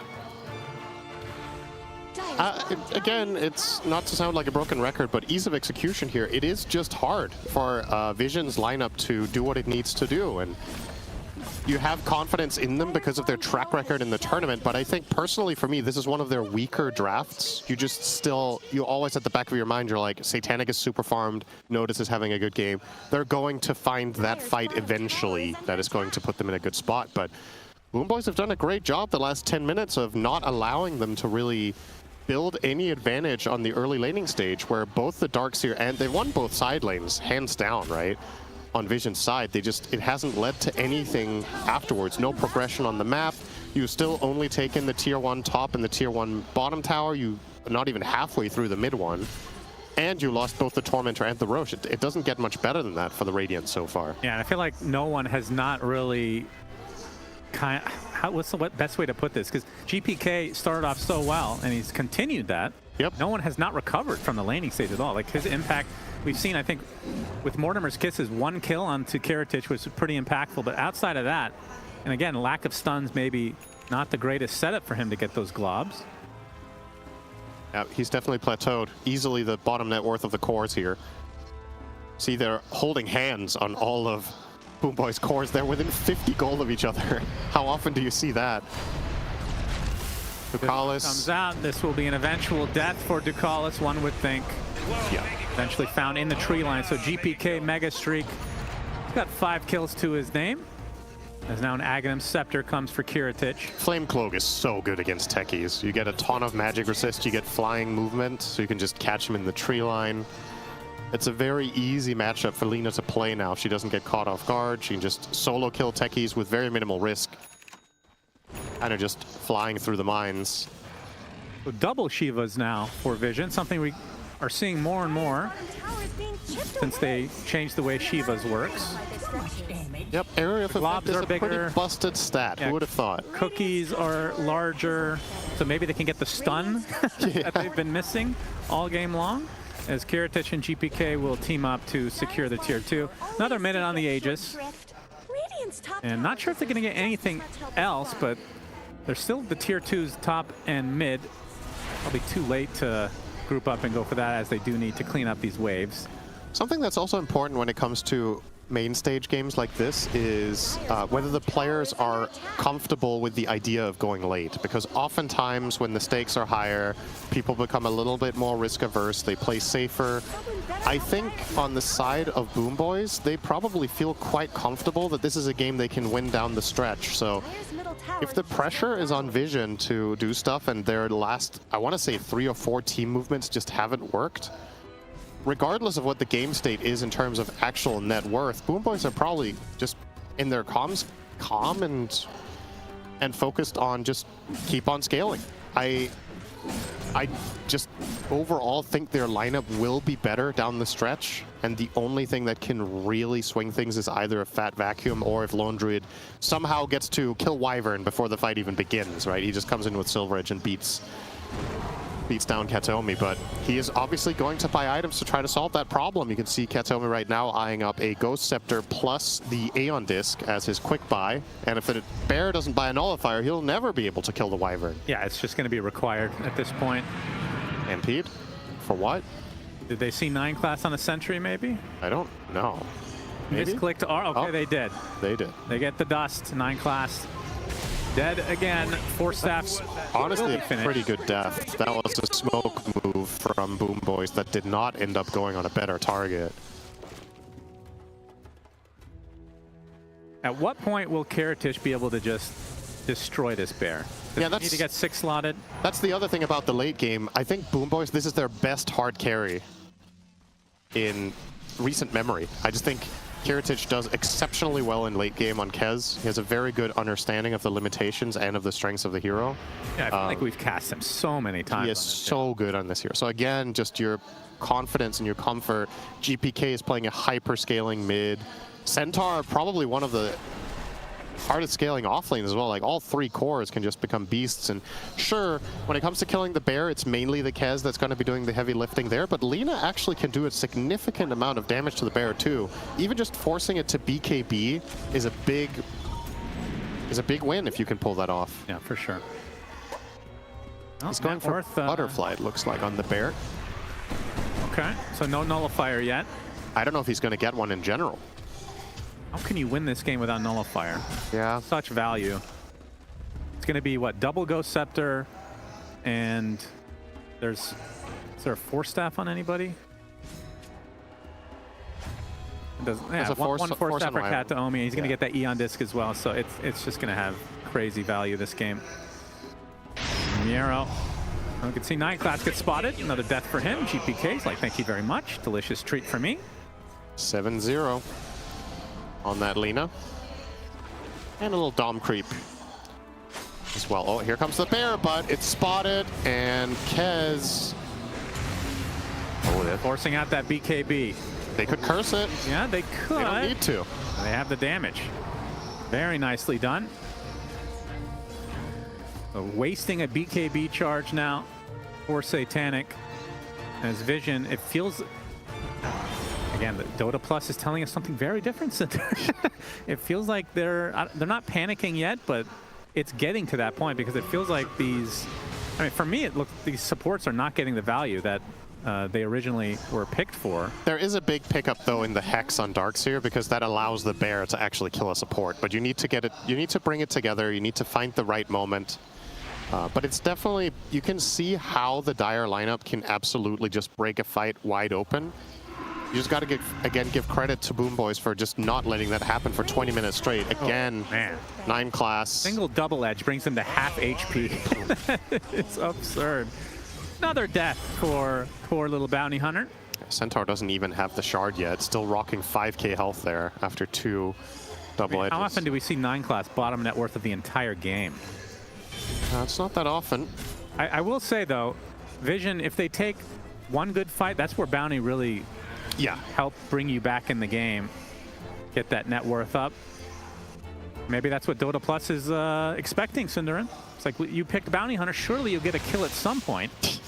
Again, it's not to sound like a broken record, but ease of execution here, it is just hard for Vision's lineup to do what it needs to do. And you have confidence in them because of their track record in the tournament, but I think personally for me, this is one of their weaker drafts. You always at the back of your mind, you're like, Satanic is super farmed, Notice is having a good game. They're going to find that fight eventually that is going to put them in a good spot, but BoomBoys have done a great job the last 10 minutes of not allowing them to really build any advantage on the early laning stage, where both the Darkseer and they won both side lanes, hands down, right? On Vision's side, it hasn't led to anything afterwards. No progression on the map. You still only taken the tier 1 top and the tier 1 bottom tower. You not even halfway through the mid one. And you lost both the Tormentor and the Roche. It doesn't get much better than that for the Radiant so far. Yeah, and I feel like no one has not really what's the best way to put this? Because GPK started off so well, and he's continued that. Yep. No one has not recovered from the laning stage at all. Like his impact, we've seen, I think, with Mortimer's Kisses, 1 kill onto Kiritich was pretty impactful. But outside of that, and again, lack of stuns, maybe not the greatest setup for him to get those globs. Yeah, he's definitely plateaued. Easily the bottom net worth of the cores here. See, they're holding hands on all of BoomBoys' cores. They're within 50 gold of each other. How often do you see that? Ducalis comes out. This will be an eventual death for Ducalis, one would think. Yeah. Eventually found in the tree line. So GPK mega streak. He's got 5 kills to his name. As now an Aghanim Scepter comes for Kiritich. Flame Cloak is so good against techies. You get a ton of magic resist, you get flying movement, so you can just catch them in the tree line. It's a very easy matchup for Lina to play now. If she doesn't get caught off guard, she can just solo kill techies with very minimal risk. Kind of just flying through the mines. So double Shivas now for Vision, something we are seeing more and more since they changed the way Shivas works. Yep, area of Globs effect is are a bigger. pretty busted stat. Yeah. Who would have thought? Cookies are larger, so maybe they can get the stun that they've been missing all game long. As Kiritich and GPK will team up to secure the tier 2. Another minute on the Aegis. And not sure if they're going to get anything else, but they're still the tier 2's top and mid. Probably too late to group up and go for that, as they do need to clean up these waves. Something that's also important when it comes to main stage games like this is whether the players are comfortable with the idea of going late, because oftentimes when the stakes are higher, people become a little bit more risk averse, they play safer. I think on the side of BoomBoys, they probably feel quite comfortable that this is a game they can win down the stretch. So if the pressure is on Vision to do stuff and their last, I want to say 3 or 4 team movements just haven't worked, regardless of what the game state is in terms of actual net worth, BoomBoys are probably just in their calm and focused on just keep on scaling. I just overall think their lineup will be better down the stretch, and the only thing that can really swing things is either a fat vacuum or if Lone Druid somehow gets to kill Wyvern before the fight even begins, right? He just comes in with Silver Edge and beats down Kataomi, but he is obviously going to buy items to try to solve that problem. You can see Kataomi right now eyeing up a Ghost Scepter plus the Aeon Disc as his quick buy, and if the bear doesn't buy a Nullifier, he'll never be able to kill the Wyvern. Yeah, it's just going to be required at this point. And Pete, for what? Did they see 9 class on a Sentry, maybe? I don't know. Maybe? Misclicked R. Okay, they did. They did. They get the dust. 9 class. Dead again. 4 staffs. Honestly, a pretty good death. That was a smoke move from BoomBoys that did not end up going on a better target. At what point will Kiritich be able to just destroy this bear? Does he need to get 6 slotted? That's the other thing about the late game. I think BoomBoys, this is their best hard carry in recent memory. I just think Kiritich does exceptionally well in late game on Kez. He has a very good understanding of the limitations and of the strengths of the hero. Yeah, I feel like we've cast him so many times. He is so good on this hero. So again, just your confidence and your comfort. GPK is playing a hyper-scaling mid. Centaur, probably one of the hardest scaling off lanes as well. Like all 3 cores can just become beasts. And sure, when it comes to killing the bear, it's mainly the Kez that's going to be doing the heavy lifting there. But Lina actually can do a significant amount of damage to the bear too. Even just forcing it to BKB is a big win if you can pull that off. Yeah, for sure. He's going for Butterfly, it looks like, on the bear. Okay, so no Nullifier yet. I don't know if he's going to get one in general. How can you win this game without Nullifier? Yeah. Such value. It's going to be, what, double Ghost Scepter, and is there a 4 staff on anybody? It doesn't, yeah, one 4 staff for Kataomi. He's going to get that Aeon Disc as well, so it's just going to have crazy value this game. Miero. We can see 9 class get spotted. Another death for him. GPK's like, thank you very much. Delicious treat for me. 7-0 on that Lina. And a little Dom creep as well. Oh, here comes the bear, but it's spotted, and Kez. Oh, they're forcing out that BKB. They could curse it. Yeah, they could. They don't need to. They have the damage. Very nicely done. So wasting a BKB charge now for Satanic. As Vision, it feels... Again, the Dota Plus is telling us something very different. It feels like they're not panicking yet, but it's getting to that point because it feels like these... I mean, for me, it looks these supports are not getting the value that they originally were picked for. There is a big pickup though in the Hex on Darkseer because that allows the bear to actually kill a support. But you need to get it. You need to bring it together. You need to find the right moment. But it's definitely, you can see how the Dire lineup can absolutely just break a fight wide open. You just got to give credit to BoomBoys for just not letting that happen for 20 minutes straight. Again, Man. 9 class. Single double edge brings him to half HP. It's absurd. Another death for poor little bounty hunter. Centaur doesn't even have the shard yet. Still rocking 5k health there after 2 double edges. How often do we see 9 class bottom net worth of the entire game? It's not that often. I will say, though, Vision, if they take one good fight, that's where bounty really help bring you back in the game. Get that net worth up. Maybe that's what Dota Plus is expecting, Cinderin. It's like you picked bounty hunter, surely you'll get a kill at some point.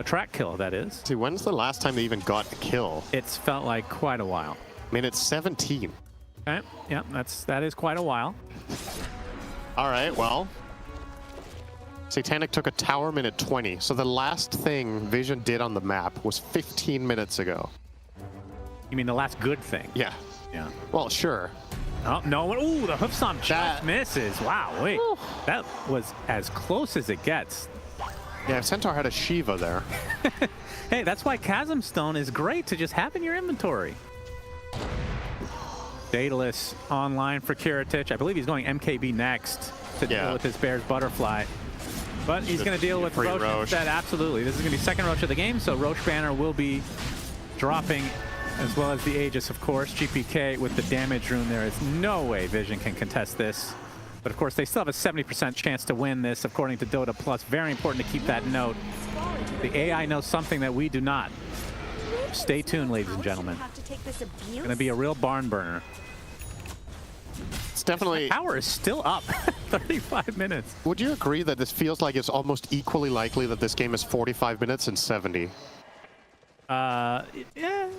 A track kill, that is. See, when's the last time they even got a kill? It's felt like quite a while. I mean, it's 17. Okay, yeah, that is quite a while. All right, well. Satanic took a tower minute 20, so the last thing Vision did on the map was 15 minutes ago. You mean the last good thing? Yeah. Yeah. Well, sure. Oh, no. Ooh, the hoof stomp just misses. Wow, wait. That was as close as it gets. Yeah, Centaur had a Shiva there. Hey, that's why Chasm Stone is great to just have in your inventory. Daedalus online for Kiritich. I believe he's going MKB next to deal with his Bear's Butterfly. But he's going to deal with Roche instead. Absolutely. This is going to be second Roche of the game, so Roche Banner will be dropping, as well as the Aegis, of course. GPK with the damage rune. There is no way Vision can contest this. But of course, they still have a 70% chance to win this, according to Dota Plus. Very important to keep that note. The AI knows something that we do not. Stay tuned, ladies and gentlemen. It's going to be a real barn burner. It's definitely... The power is still up. 35 minutes. Would you agree that this feels like it's almost equally likely that this game is 45 minutes and 70? Yeah.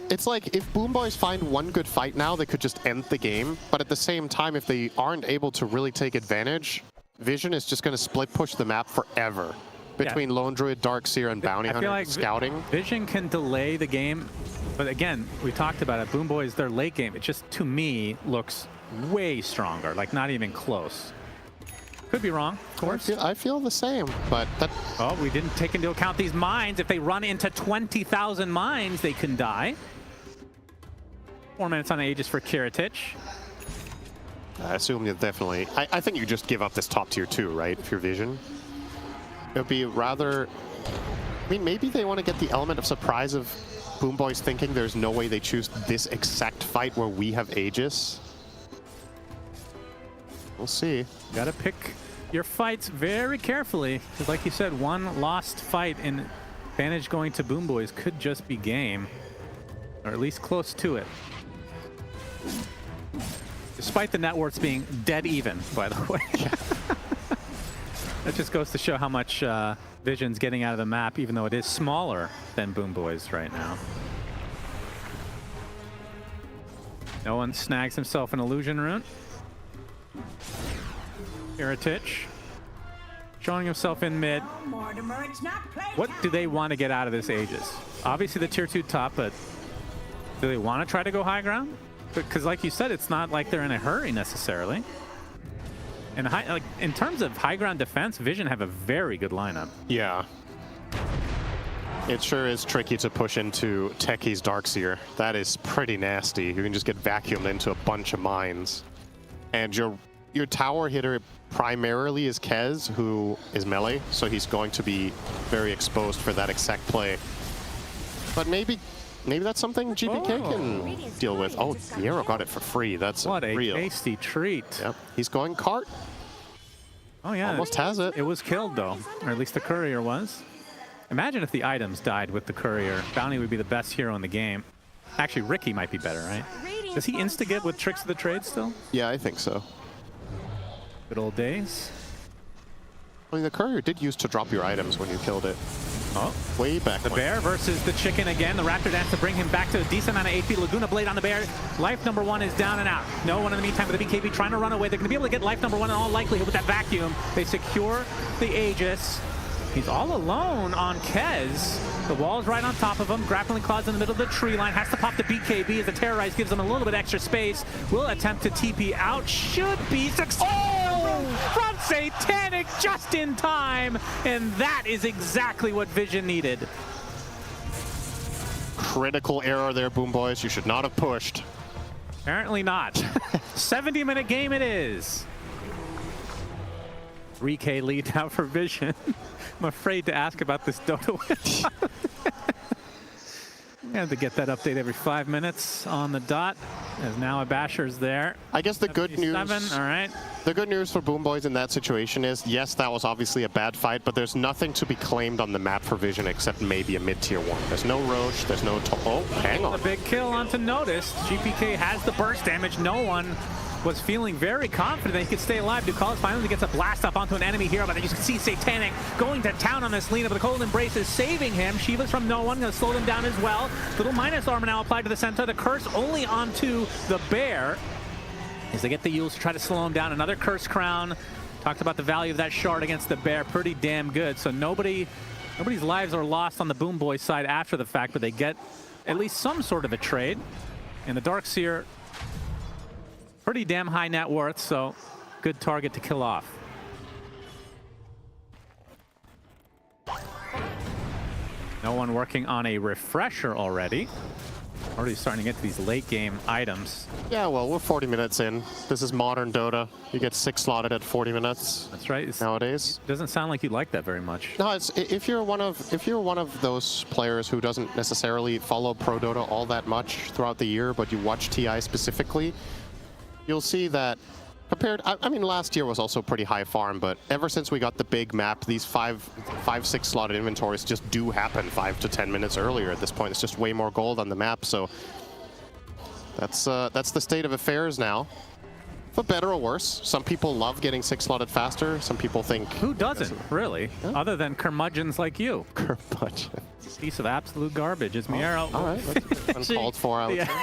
It's like if BoomBoys find one good fight now, they could just end the game. But at the same time, if they aren't able to really take advantage, Vision is just going to split push the map forever between Lone Druid, Darkseer, and Bounty Hunter like scouting. Vision can delay the game, but again, we talked about it. BoomBoys, their late game, it just to me looks way stronger. Like not even close. Could be wrong, of course. I feel the same, but that... Oh, we didn't take into account these mines. If they run into 20,000 mines, they can die. 4 minutes on Aegis for Kiritich. I assume you definitely... I think you just give up this top tier 2, right? If you're Vision. It would be rather... I mean, maybe they want to get the element of surprise of BoomBoys thinking there's no way they choose this exact fight where we have Aegis. We'll see. Gotta pick your fights very carefully, because like you said, one lost fight in advantage going to BoomBoys could just be game, or at least close to it. Despite the net worths being dead even, by the way. That just goes to show how much Vision's getting out of the map, even though it is smaller than BoomBoys right now. No one snags himself an illusion rune. Kiritich showing himself in mid. What do they want to get out of this Aegis? Obviously the tier 2 top, but do they want to try to go high ground? Because like you said, it's not like they're in a hurry necessarily. And in terms of high ground defense, Vision have a very good lineup. Yeah. It sure is tricky to push into Techie's Darkseer. That is pretty nasty. You can just get vacuumed into a bunch of mines. And your tower hitter primarily is Kez, who is melee, so he's going to be very exposed for that exact play. But maybe that's something GPK can deal with. Oh, Niero got it for free. That's what a real tasty treat. Yep, he's going cart. Oh yeah, almost has it. It was killed though, or at least the courier was. Imagine if the items died with the courier. Bounty would be the best hero in the game. Actually, Ricky might be better, right? Does he insta-get with Tricks of the Trade still? Yeah, I think so. Good old days. I mean, the courier did use to drop your items when you killed it. Oh, way back. The bear versus the chicken again. The raptor dance to bring him back to a decent amount of HP. Laguna Blade on the bear. Life number 1 is down and out. No one in the meantime with the BKB trying to run away. They're going to be able to get life number 1 in all likelihood with that vacuum. They secure the Aegis. He's all alone on Kez. The wall's right on top of him. Grappling claws in the middle of the tree line. Has to pop the BKB as the Terrorize gives him a little bit extra space. Will attempt to TP out. Should be successful. Oh! From Satanic just in time. And that is exactly what Vision needed. critical error there, BoomBoys. You should not have pushed. Apparently not. 70-minute game it is. 3K lead now for Vision. I'm afraid to ask about this Dota win. We have to get that update every 5 minutes on the dot. As now a Basher's there. I guess the good news. All right. The good news for BoomBoys in that situation is, yes, that was obviously a bad fight, but there's nothing to be claimed on the map for Vision except maybe a mid-tier one. There's no Roche, there's no... Oh, hang on. A big kill onto Notice. GPK has the burst damage. No one was feeling very confident that he could stay alive. Ducalis finally gets a blast up onto an enemy hero, but then you can see Satanic going to town on this Lina, but the Cold Embrace is saving him. Shiva's from no one, going to slow them down as well. Little minus armor now applied to the center. The curse only onto the bear as they get the Yules to try to slow him down. Another curse crown. Talked about the value of that shard against the bear. Pretty damn good. So nobody's lives are lost on the BoomBoys side after the fact, but they get at least some sort of a trade. And the Darkseer, pretty damn high net worth, so good target to kill off. No one working on a refresher already. Already starting to get to these late game items. Yeah, well, we're 40 minutes in. This is modern Dota. You get 6 slotted at 40 minutes. That's right. Nowadays. It doesn't sound like you like that very much. No, it's if you're one of those players who doesn't necessarily follow Pro Dota all that much throughout the year, but you watch TI specifically, you'll see that compared, I mean, last year was also pretty high farm, but ever since we got the big map, these 5-6 slotted inventories just do happen 5 to 10 minutes earlier. At this point, it's just way more gold on the map, so that's the state of affairs now. For better or worse, some people love getting 6 slotted faster. Some people think... Who doesn't, really? Yeah. Other than curmudgeons like you. Curmudgeon. Piece of absolute garbage is Miero. All right, that's uncalled for, I would say.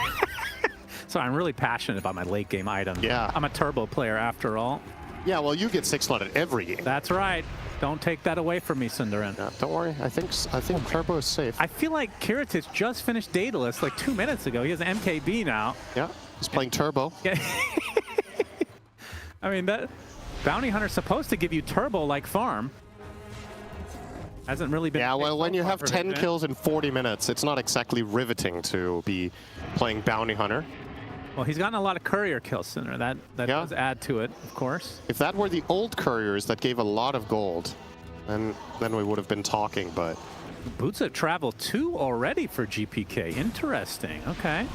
So I'm really passionate about my late game item. Yeah. I'm a turbo player after all. Yeah, well, you get 6 slotted every game. That's right. Don't take that away from me, Sundaran. Yeah, don't worry. I think turbo is safe. I feel like Kiritich just finished Daedalus like 2 minutes ago. He has an MKB now. Yeah, he's playing turbo. Yeah. I mean, that Bounty Hunter's supposed to give you turbo like farm. Hasn't really been. Yeah, well, when you have 10 kills in 40 minutes, it's not exactly riveting to be playing Bounty Hunter. Well, he's gotten a lot of courier kills sooner. That does add to it, of course. If that were the old couriers that gave a lot of gold, then we would have been talking, but... Boots of Travel 2 already for GPK. Interesting. Okay.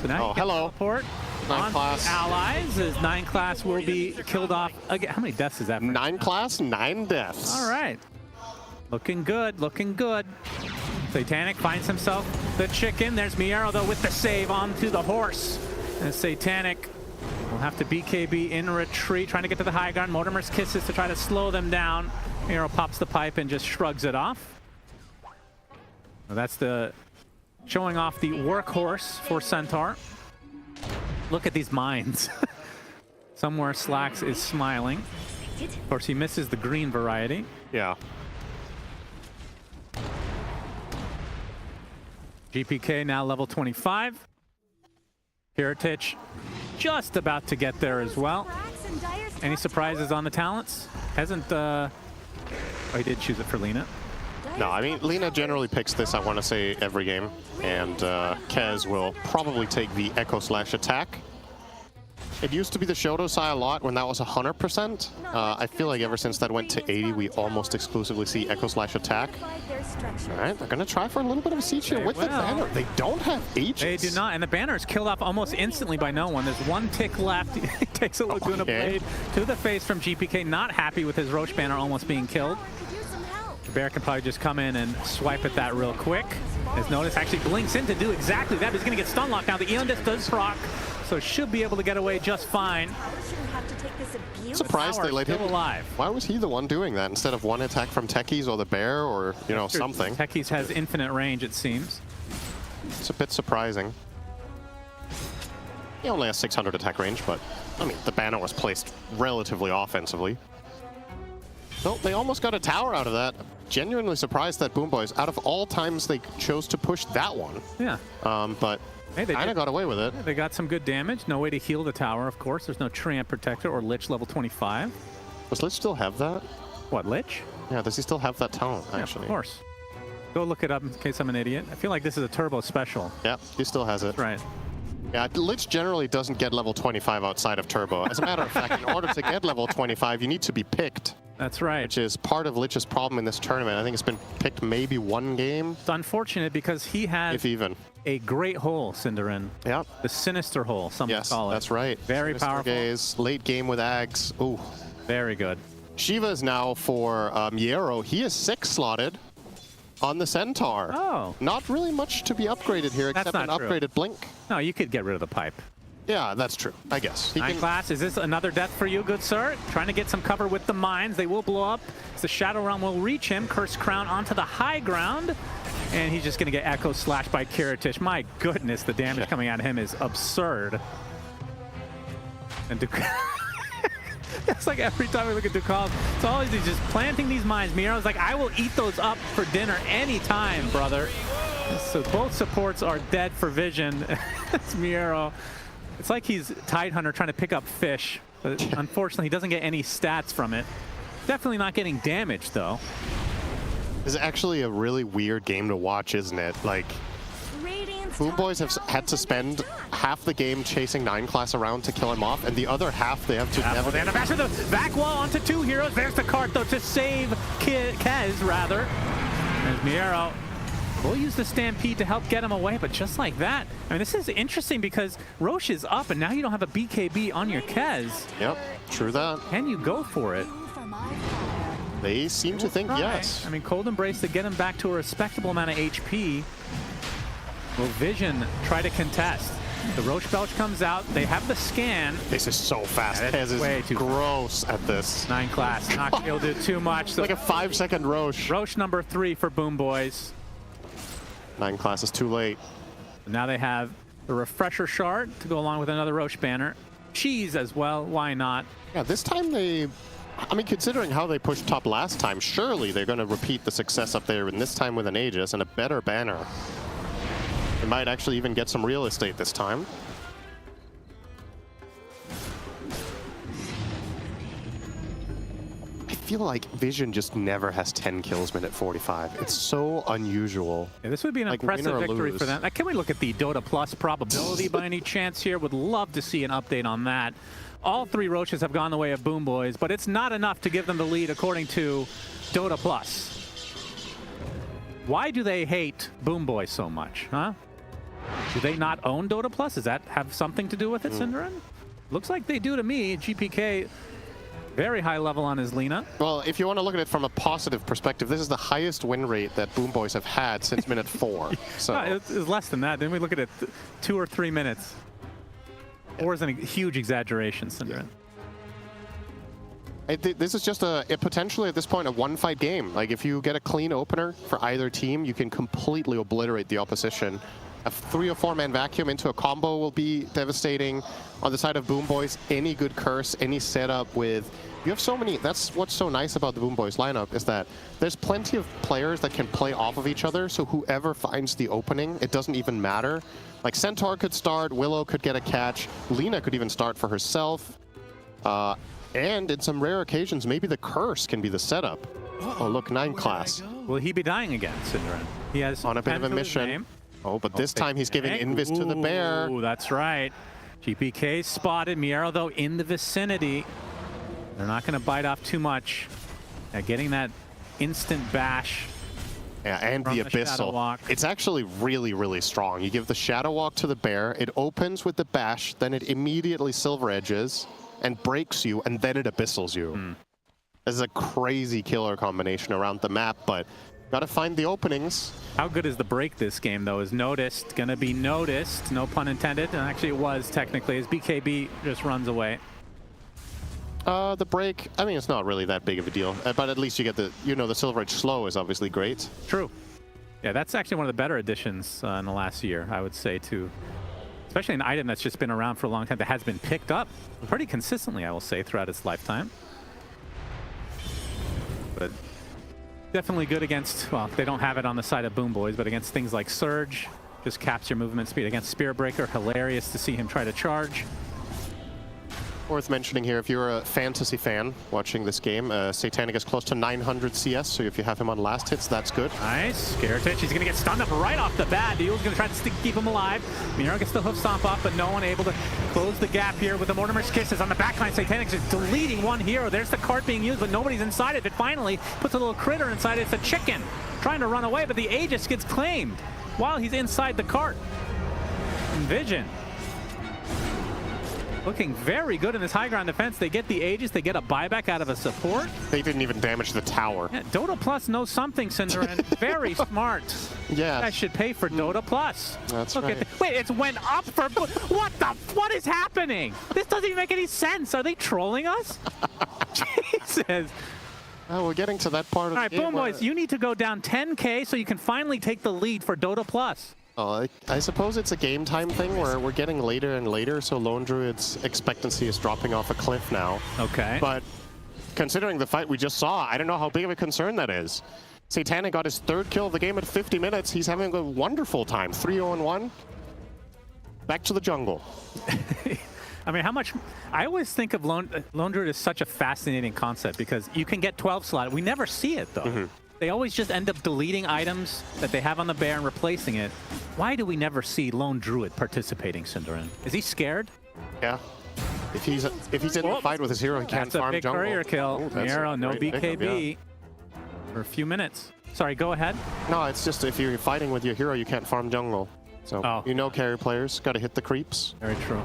So now you can teleport 9 class. Allies, as 9 class will be killed off again. How many deaths is that? 9 class, 9 deaths. All right. Looking good, looking good. Satanic finds himself the chicken. There's Miero, though, with the save onto the horse. And Satanic will have to BKB in retreat, trying to get to the high ground. Mortimer's kisses to try to slow them down. Miero pops the pipe and just shrugs it off. Well, that's the showing off the workhorse for Centaur. Look at these mines. Somewhere Slacks is smiling. Of course, he misses the green variety. Yeah. GPK now level 25. Kiritich just about to get there as well. Any surprises on the talents? Hasn't, oh, he did choose it for Lina. No, I mean, Lina generally picks this, I want to say, every game. And Kez will probably take the Echo/attack. It used to be the Shodosai a lot when that was 100%. I feel like ever since that went to 80, we almost exclusively see Echo/attack. All right, they're going to try for a little bit of a siege here with the banner. They don't have agents. They do not, and the banner is killed off almost instantly by no one. There's 1 tick left. He takes a Laguna Blade to the face from GPK, not happy with his Roche banner almost being killed. The bear can probably just come in and swipe at that real quick. As Notice actually blinks in to do exactly that. He's going to get stun locked now. The Eon Disc does proc, so should be able to get away just fine. Surprised they let him alive. Why was he the one doing that instead of 1 attack from Techies or the bear or, you know, something? Techies has infinite range, it seems. It's a bit surprising. He only has 600 attack range, but, I mean, the banner was placed relatively offensively. No, they almost got a tower out of that. Genuinely surprised that BoomBoys, out of all times, they chose to push that one. Yeah. But hey, they kind of got away with it. Yeah, they got some good damage. No way to heal the tower, of course. There's no Treant Protector or Lich level 25. Does Lich still have that? What, Lich? Yeah, does he still have that talent, actually? Yeah, of course. Go look it up in case I'm an idiot. I feel like this is a turbo special. Yeah, he still has it. Right. Yeah, Lich generally doesn't get level 25 outside of turbo. As a matter of fact, in order to get level 25, you need to be picked. That's right. Which is part of Lich's problem in this tournament. I think it's been picked maybe one game. It's unfortunate because he has if even. A great hole, Cinderin. Yeah. The sinister hole, some would call it. That's right. Very sinister powerful. Gaze, late game with Ags. Ooh. Very good. Shiva is now for Miero. He is 6 slotted on the Centaur. Oh. Not really much to be upgraded here except an upgraded Blink. No, you could get rid of the pipe. Yeah, that's true, I guess. Nine class, is this another death for you, good sir? Trying to get some cover with the mines. They will blow up. The Shadow Realm will reach him. Curse Crown onto the high ground. And he's just going to get Echo Slashed by Kiritich. My goodness, the damage coming at him is absurd. And it's like every time we look at Ducal, it's always he's just planting these mines. Miero's like, I will eat those up for dinner anytime, brother. So both supports are dead for vision. It's Miero. It's like he's Tidehunter trying to pick up fish, but unfortunately he doesn't get any stats from it. Definitely not getting damage though. It's actually a really weird game to watch, isn't it? Like, BoomBoys have had to spend half the game chasing 9 class around to kill him off, and the other half they have to navigate. And the bash of the back wall onto 2 heroes. There's the cart though to save Kez rather. There's Miero. We'll use the Stampede to help get him away, but just like that. I mean, this is interesting because Roche is up, and now you don't have a BKB on your Kez. Yep, true that. Can you go for it? They seem to think yes. I mean, Cold Embrace to get him back to a respectable amount of HP. Will Vision try to contest? The Roche Belch comes out. They have the scan. This is so fast. Yeah, Kez is way too gross at this. 9 class. Not going to be able to do too much. So like a 5-second Roche. Roche number 3 for BoomBoys. 9 class is too late. Now they have the Refresher Shard to go along with another Roche banner. Cheese as well, why not? Yeah, this time they... I mean, considering how they pushed top last time, surely they're going to repeat the success up there, and this time with an Aegis and a better banner. They might actually even get some real estate this time. I feel like Vision just never has 10 kills minute 45. It's so unusual. Yeah, this would be an impressive victory for them. Can we look at the Dota Plus probability by any chance here? Would love to see an update on that. All 3 Roaches have gone the way of BoomBoys, but it's not enough to give them the lead according to Dota Plus. Why do they hate BoomBoys so much, huh? Do they not own Dota Plus? Does that have something to do with it, Cinderin? Looks like they do to me. GPK, very high level on his Lina. Well, if you want to look at it from a positive perspective, this is the highest win rate that BoomBoys have had since minute 4. So no, it's less than that. Then we look at it 2 or 3 minutes. 4 is a huge exaggeration, Cinderin. This is just a potentially at this point a 1-fight game. Like if you get a clean opener for either team, you can completely obliterate the opposition. A 3 or 4 man vacuum into a combo will be devastating. On the side of BoomBoys, any good curse, any setup with... You have so many... That's what's so nice about the BoomBoys lineup, is that there's plenty of players that can play off of each other, so whoever finds the opening, it doesn't even matter. Like Centaur could start, Willow could get a catch, Lina could even start for herself. And in some rare occasions, maybe the curse can be the setup. Oh, look, 9 class. Will he be dying again, Cinderin? He has on a bit of a mission. Oh, but this time he's giving Invis to the bear. Oh, that's right. GPK spotted. Miero, though, in the vicinity. They're not going to bite off too much. Getting that instant bash. Yeah, and the Abyssal. It's actually really, really strong. You give the Shadow Walk to the bear, it opens with the bash, then it immediately Silver Edges and breaks you, and then it Abyssals you. This is a crazy killer combination around the map, but gotta find the openings. How good is the break this game, though? Is noticed, gonna be noticed, no pun intended. And actually it was technically, as BKB just runs away. The break, I mean, it's not really that big of a deal, but at least you get the, the Silver Edge slow is obviously great. True. Yeah, that's actually one of the better additions in the last year, I would say, too. Especially an item that's just been around for a long time that has been picked up pretty consistently, I will say, throughout its lifetime. But definitely good against, well, they don't have it on the side of BoomBoys, but against things like Surge, just caps your movement speed. Against Spear Breaker, hilarious to see him try to charge. Worth mentioning here, if you're a fantasy fan watching this game, Satanic is close to 900 CS, so if you have him on last hits, that's good. Nice. Kiritich, he's going to get stunned up right off the bat. Deal's going to try to keep him alive. Miro gets the hoof stomp up, but no one able to close the gap here with the Mortimer's Kisses on the backline. Satanic's just deleting one hero. There's the cart being used, but nobody's inside of it. Finally, puts a little critter inside it. It's a chicken trying to run away, but the Aegis gets claimed while he's inside the cart. And Vision looking very good in this high ground defense. They get the Aegis, they get a buyback out of a support. They didn't even damage the tower. Yeah, Dota Plus knows something, Cinderin. Very smart. Yeah. You guys should pay for Dota Plus. That's Look right. at wait, it's went up for what is happening? This doesn't even make any sense. Are they trolling us? Jesus. Oh, we're getting to that part of All right, the game. BoomBoys, you need to go down 10K so you can finally take the lead for Dota Plus. Oh, I suppose it's a game time thing where we're getting later and later, so Lone Druid's expectancy is dropping off a cliff now. Okay. But considering the fight we just saw, I don't know how big of a concern that is. Satanic got his 3rd kill of the game at 50 minutes. He's having a wonderful time. 3-0-1. Back to the jungle. I mean, how much... I always think of Lone Druid as such a fascinating concept because you can get 12 slot. We never see it, though. Mm-hmm. They always just end up deleting items that they have on the bear and replacing it. Why do we never see Lone Druid participating, Cinderin? Is he scared? Yeah. If he's in a fight with his hero, he can't That's a farm big jungle. courier kill. Oh, that's a Miro, no great pickup, BKB yeah. for a few minutes. Sorry, go ahead. No, it's just if you're fighting with your hero, you can't farm jungle. So, you know carry players, got to hit the creeps. Very true.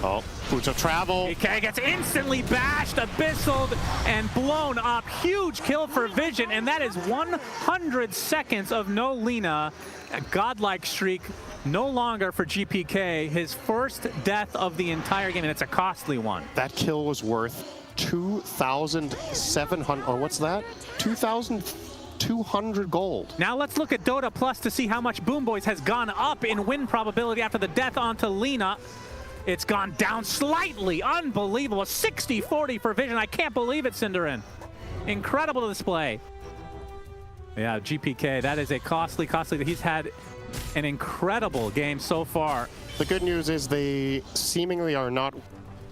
Oh, Boots of Travel. BK gets instantly bashed, abyssal, and blown up. Huge kill for Vision, and that is 100 seconds of no Lina. A godlike streak, no longer for GPK. His first death of the entire game, and it's a costly one. That kill was worth 2,700, or what's that? 2,200 gold. Now let's look at Dota Plus to see how much BoomBoys has gone up in win probability after the death onto Lina. It's gone down slightly. Unbelievable. 60-40 for Vision. I can't believe it, Cinderin. Incredible display. Yeah, GPK, that is a costly. He's had an incredible game so far. The good news is they seemingly are not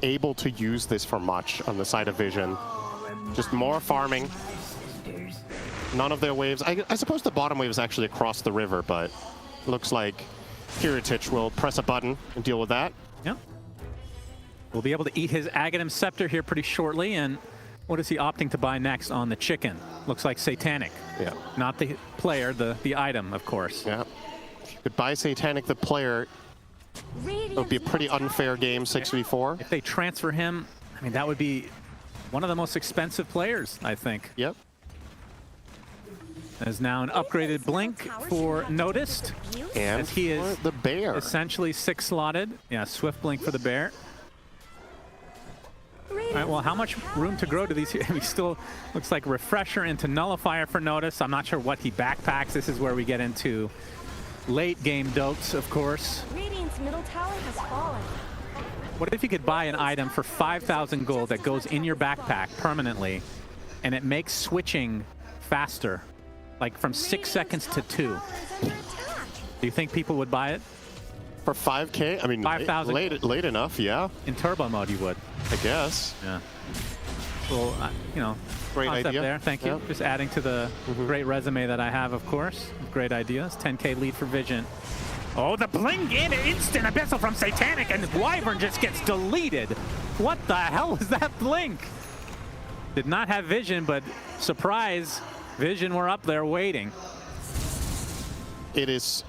able to use this for much on the side of Vision. Just more farming. None of their waves. I suppose the bottom wave is actually across the river, but looks like Kiritich will press a button and deal with that. Yep. We'll be able to eat his Aghanim Scepter here pretty shortly, and what is he opting to buy next on the chicken? Looks like Satanic. Yeah. Not the player, the item, of course. Yeah. If you could buy Satanic, the player, it would be a pretty unfair game, 6v4. If they transfer him, I mean, that would be one of the most expensive players, I think. Yep. There's now an upgraded Blink for Noticed. And as he is for the bear. Essentially 6-slotted. Yeah, Swift Blink for the bear. All right, well, how much room to grow do these? He still looks like Refresher into Nullifier for Notice. I'm not sure what he backpacks. This is where we get into late game dotes, of course. Radiant's middle tower has fallen. What if you could buy an item for 5,000 gold that goes in your backpack permanently, and it makes switching faster, like from 6 seconds to 2? Do you think people would buy it? For 5K? I mean, 5,000 late enough, yeah. In turbo mode, you would. I guess. Yeah. Well, you know, Great concept idea. there. Thank you. Yeah. Just adding to the great resume that I have, of course. Great ideas. 10K lead for Vision. Oh, the blink in instant abyssal from Satanic, and Wyvern just gets deleted. What the hell was that blink? Did not have Vision, but surprise, Vision were up there waiting. It is,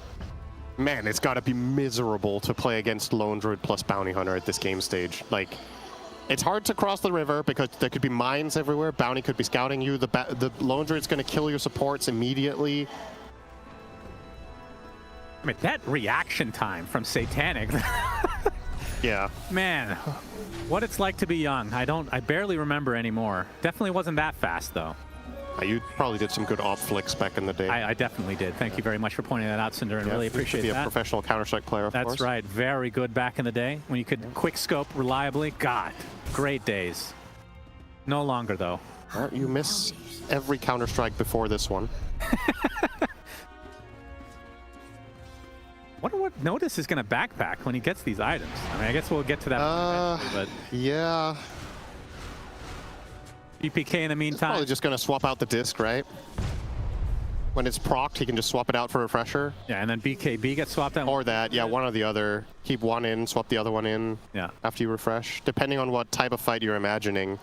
man, it's got to be miserable to play against Lone Druid plus Bounty Hunter at this game stage. Like, it's hard to cross the river because there could be mines everywhere. Bounty could be scouting you. The Lone Druid's going to kill your supports immediately. I mean, that reaction time from Satanic. Yeah. Man, what it's like to be young. I barely remember anymore. Definitely wasn't that fast, though. You probably did some good op flicks back in the day. I definitely did. Thank you very much for pointing that out, Cinder, and really appreciate be that. a professional Counter-Strike player, of course. That's right. Very good back in the day when you could quick scope reliably. God, great days. No longer, though. Well, you miss every Counter-Strike before this one. Wonder what Notice is going to backpack when he gets these items. I mean, I guess we'll get to that eventually, but yeah. GPK in the meantime. Probably just going to swap out the disc, right? When it's procced, he can just swap it out for refresher. Yeah, and then BKB gets swapped out. Or that, yeah, one or the other. Keep one in, swap the other one in. Yeah. After you refresh, depending on what type of fight you're imagining.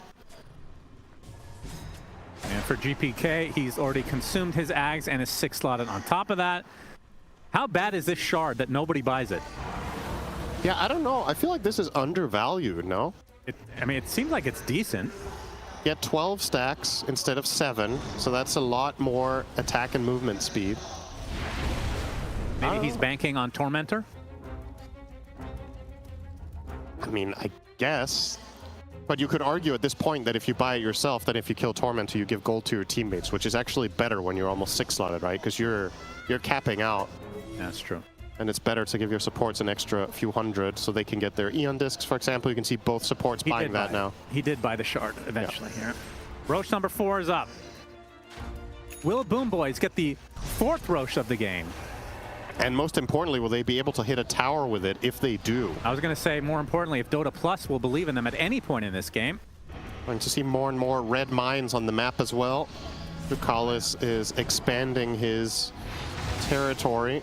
And for GPK, he's already consumed his Ags and is 6 slotted on top of that. How bad is this shard that nobody buys it? Yeah, I don't know. I feel like this is undervalued, no? I mean, it seems like it's decent. Get 12 stacks instead of 7, so that's a lot more attack and movement speed. Maybe he's banking on Tormentor? I mean, I guess. But you could argue at this point that if you buy it yourself, then if you kill Tormentor, you give gold to your teammates, which is actually better when you're almost 6 slotted, right? Because you're capping out. That's true. And it's better to give your supports an extra few hundred so they can get their Eon discs, for example. You can see both supports buying that now. He did buy the shard eventually here. Roche number 4 is up. Will BoomBoys get the 4th Roche of the game? And most importantly, will they be able to hit a tower with it if they do? I was going to say, more importantly, if Dota Plus will believe in them at any point in this game. Going to see more and more red mines on the map as well. Ducalis is expanding his territory.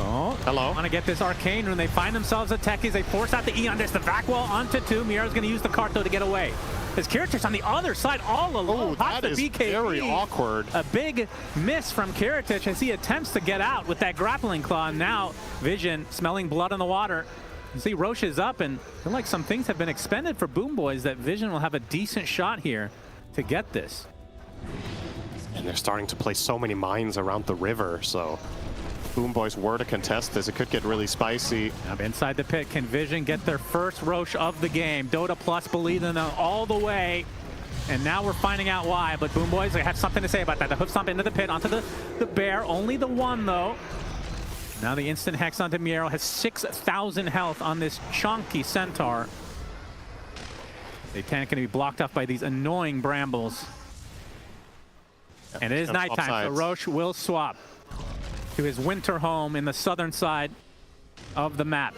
Oh, hello. Want to get this arcane rune. They find themselves at techies. They force out the Eon disc. The vac wall onto 2. Miero's going to use the cart, though, to get away. His Kiritich on the other side all alone. Oh, that is very awkward. A big miss from Kiritich as he attempts to get out with that grappling claw. And now Vision smelling blood in the water. You see Roche is up, and I feel like some things have been expended for BoomBoys that Vision will have a decent shot here to get this. And they're starting to place so many mines around the river, so BoomBoys were to contest this, it could get really spicy. Up inside the pit, can Vision get their first Roche of the game? Dota Plus believe in them all the way. And now we're finding out why, but BoomBoys, they have something to say about that. The hoof stomp into the pit, onto the bear, only the one though. Now the instant hex onto Miero, has 6,000 health on this chunky centaur. Satanic going to be blocked off by these annoying brambles. And it is nighttime, so Roche will swap to his winter home in the southern side of the map.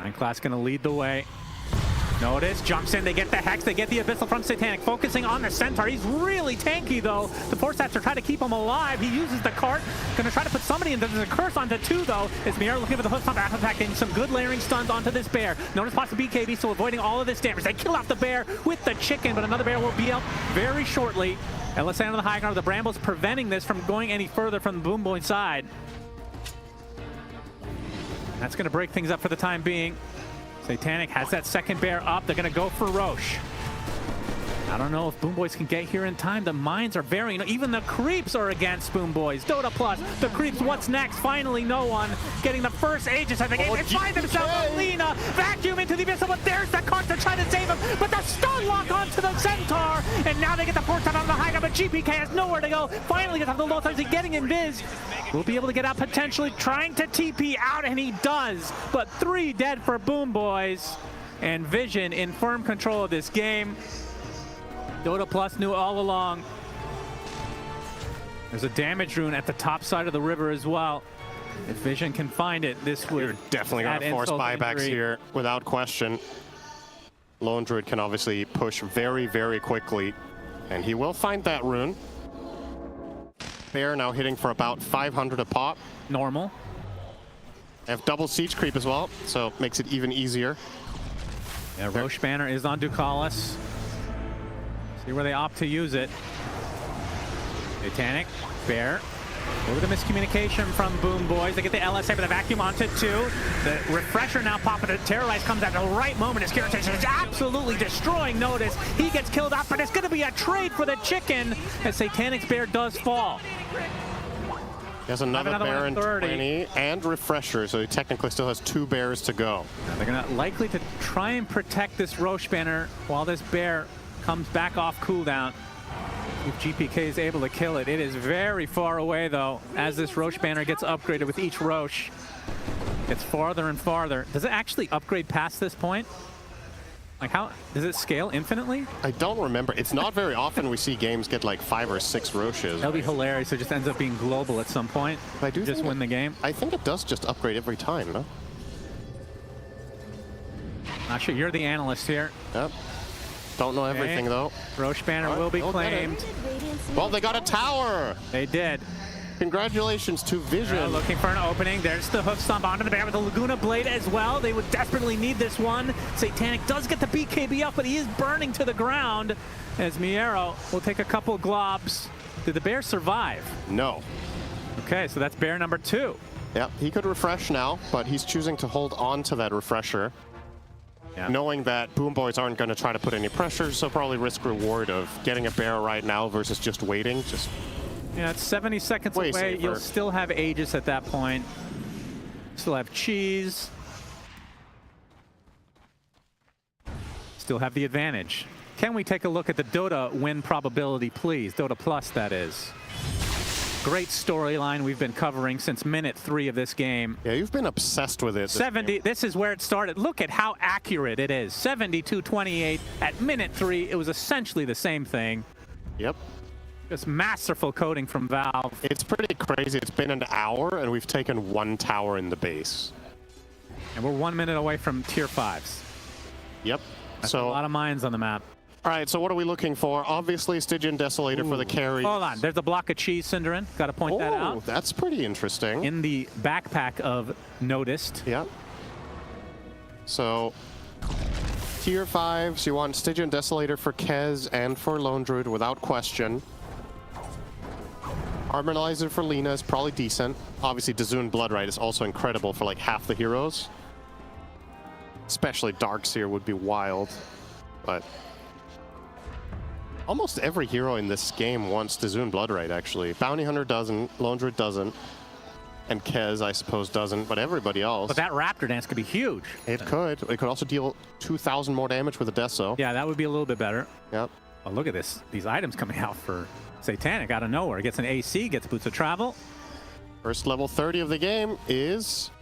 Nine Class going to lead the way. Notice, jumps in, they get the Hex, they get the Abyssal from Satanic, focusing on the Centaur. He's really tanky, though. The Force Stats are trying to keep him alive. He uses the cart, going to try to put somebody in. There's a curse onto 2, though. Is Miero looking for the hook stomp, attacking some good layering stuns onto this bear. Notice possible BKB, so avoiding all of this damage. They kill off the bear with the chicken, but another bear will be out very shortly. And let's say on the high ground, the Brambles preventing this from going any further from the BoomBoy side. That's going to break things up for the time being. Satanic has that second bear up. They're going to go for Roche. I don't know if BoomBoys can get here in time. The mines are very, even the creeps are against BoomBoys. Dota Plus, the creeps, what's next? Finally, no one getting the first Aegis of the game. They find themselves Alina, vacuum into the Abyssal, but there's the cart to try to save him. But the stun lock onto the Centaur, and now they get the force out on the high ground, but GPK has nowhere to go. Finally gets off the low times, he's getting invis. Will be able to get out, potentially trying to TP out, and he does. But 3 dead for BoomBoys, and Vision in firm control of this game. Dota Plus knew all along. There's a damage rune at the top side of the river as well. If Vision can find it, this would You're definitely going to force buybacks here, without question. Lone Druid can obviously push very, very quickly, and he will find that rune. Bear now hitting for about 500 a pop. Normal. They have double siege creep as well, so makes it even easier. Yeah, Roche banner is on Ducalis. See where they opt to use it. Satanic, Bear. Over the miscommunication from BoomBoys. They get the LSA, but the vacuum onto 2. The refresher now popping. The Terrorize comes at the right moment as Kiritich is absolutely destroying Notice. He gets killed off, but it's going to be a trade for the chicken as Satanic's Bear does fall. He has another bear in 20 and refresher, so he technically still has 2 bears to go. Now they're going to likely to try and protect this Roche banner while this bear comes back off cooldown. If GPK is able to kill it. It is very far away, though, as this Roche banner gets upgraded with each Roche. It's farther and farther. Does it actually upgrade past this point? Like how does it scale infinitely? I don't remember. It's not very often we see games get like 5 or 6 Roches. That'll be hilarious. It just ends up being global at some point. I do just think win the game. I think it does just upgrade every time, no? Not sure. You're the analyst here. Yep. Don't know everything though. Roche banner will be claimed. Well, they got a tower. They did. Congratulations to Vision. Looking for an opening. There's the hoof stomp onto the bear with the Laguna Blade as well. They would desperately need this one. Satanic does get the BKB up, but he is burning to the ground as Miero will take a couple globs. Did the bear survive? No. Okay, so that's bear number 2. Yep, he could refresh now, but he's choosing to hold on to that refresher. Yeah. Knowing that BoomBoys aren't going to try to put any pressure, so probably risk reward of getting a bear right now versus just waiting. Yeah, it's 70 seconds away. Safer. You'll still have Aegis at that point. Still have Cheese. Still have the advantage. Can we take a look at the Dota win probability, please? Dota Plus, that is. Great storyline we've been covering since minute 3 of this game. Yeah, you've been obsessed with it. 70, this is where it started. Look at how accurate it is. 72-28 at minute 3. It was essentially the same thing. Yep. Just masterful coding from Valve. It's pretty crazy. It's been an hour, and we've taken 1 tower in the base. And we're 1 minute away from tier 5s. Yep. That's a lot of mines on the map. All right, so what are we looking for? Obviously, Stygian Desolator for the carry. Hold on. There's a block of cheese, Cinderin. Got to point that out. Oh, that's pretty interesting. In the backpack of Noticed. Yep. So, tier 5s, you want Stygian Desolator for Kez and for Lone Druid without question. Harmonizer for Lina is probably decent. Obviously, Dazoon Bloodrite is also incredible for like half the heroes. Especially Darkseer would be wild. But almost every hero in this game wants Dazoon Bloodrite, actually. Bounty Hunter doesn't, Lone Druid doesn't, and Kez, I suppose, doesn't, but everybody else. But that Raptor Dance could be huge. It could. It could also deal 2,000 more damage with a Deso. Yeah, that would be a little bit better. Yep. Oh, look at this. These items coming out for Satanic out of nowhere. Gets an AC, gets Boots of Travel. First level 30 of the game is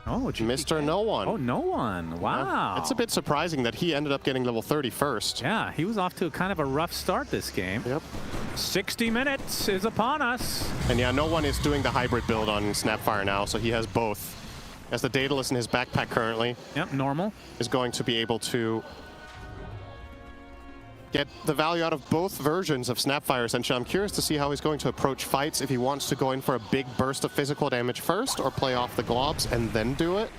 Mr. No One. Oh, No One. Wow. It's a bit surprising that he ended up getting level 30 first. Yeah, he was off to kind of a rough start this game. Yep. 60 minutes is upon us. And yeah, No One is doing the hybrid build on Snapfire now, so he has both. As the Daedalus in his backpack currently. Yep, normal. Is going to be able to get the value out of both versions of Snapfire, essentially. I'm curious to see how he's going to approach fights, if he wants to go in for a big burst of physical damage first, or play off the globs and then do it.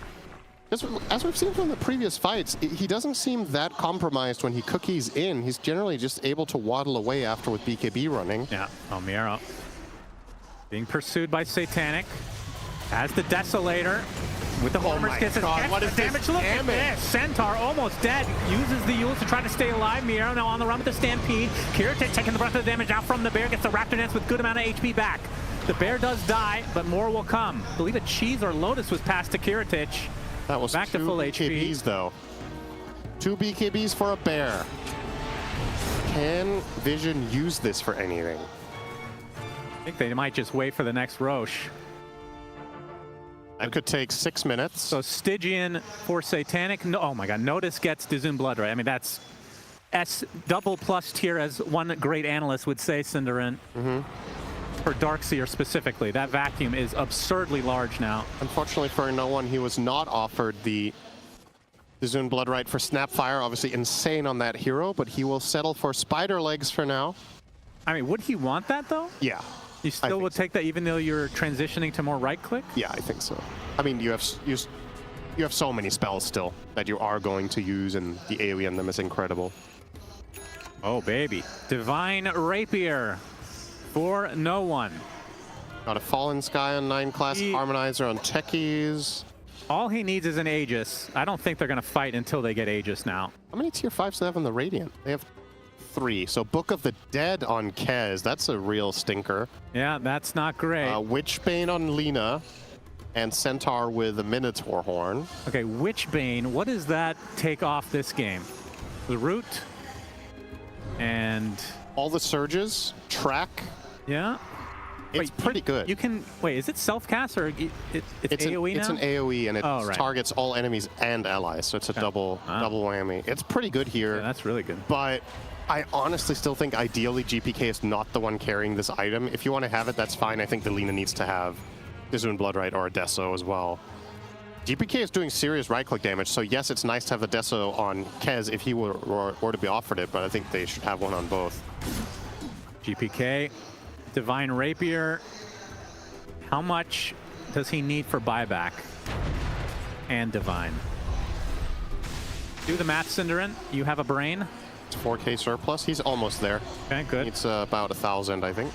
As we've seen from the previous fights, he doesn't seem that compromised when he cookies in. He's generally just able to waddle away after with BKB running. Yeah, Miero being pursued by Satanic. As the Desolator with the Homer's Kisses. What is damage? Look at this. Centaur almost dead. Uses the Yules to try to stay alive. Miero now on the run with the Stampede. Kiratic taking the brunt of the damage out from the bear. Gets the Raptor Dance with good amount of HP back. The bear does die, but more will come. I believe a Cheese or Lotus was passed to Kiratic. That was back to full BKBs, HP. though. 2 BKBs for a bear. Can Vision use this for anything? I think they might just wait for the next Roche. That could take 6 minutes. So Stygian for Satanic. No, oh my God, Notice gets Dazoon Bloodrite. I mean, that's S double plus tier, as one great analyst would say, Cinderin. For Darkseer specifically. That vacuum is absurdly large now. Unfortunately for No One, he was not offered the Dazoon Bloodrite for Snapfire. Obviously insane on that hero, but he will settle for Spider Legs for now. I mean, would he want that though? Yeah. You still would take that even though you're transitioning to more right click? Yeah, I think so. I mean, you have so many spells still that you are going to use, and the AoE on them is incredible. Oh, baby. Divine Rapier for No One. Got a Fallen Sky on 9 class, Harmonizer on Techies. All he needs is an Aegis. I don't think they're going to fight until they get Aegis now. How many tier 5s do they have on the Radiant? They have 3. So Book of the Dead on Kez, that's a real stinker. Yeah, that's not great. Witchbane on Lina, and Centaur with a Minotaur Horn. Okay, Witchbane, what does that take off this game? The Root and... all the surges, track. Yeah. It's pretty good. You can wait. Is it self-cast or it's AOE now? It's an AOE and it right. targets all enemies and allies, so it's a double whammy. It's pretty good here. Yeah, that's really good. But I honestly still think ideally GPK is not the one carrying this item. If you want to have it, that's fine. I think the Lina needs to have Dizun Bloodright or a Deso as well. GPK is doing serious right-click damage, so yes, it's nice to have the Deso on Kez if he were to be offered it, but I think they should have one on both. GPK, Divine Rapier. How much does he need for buyback and Divine? Do the math, Cinderin. You have a brain. It's 4K surplus. He's almost there. Okay, good. It's about 1,000, I think.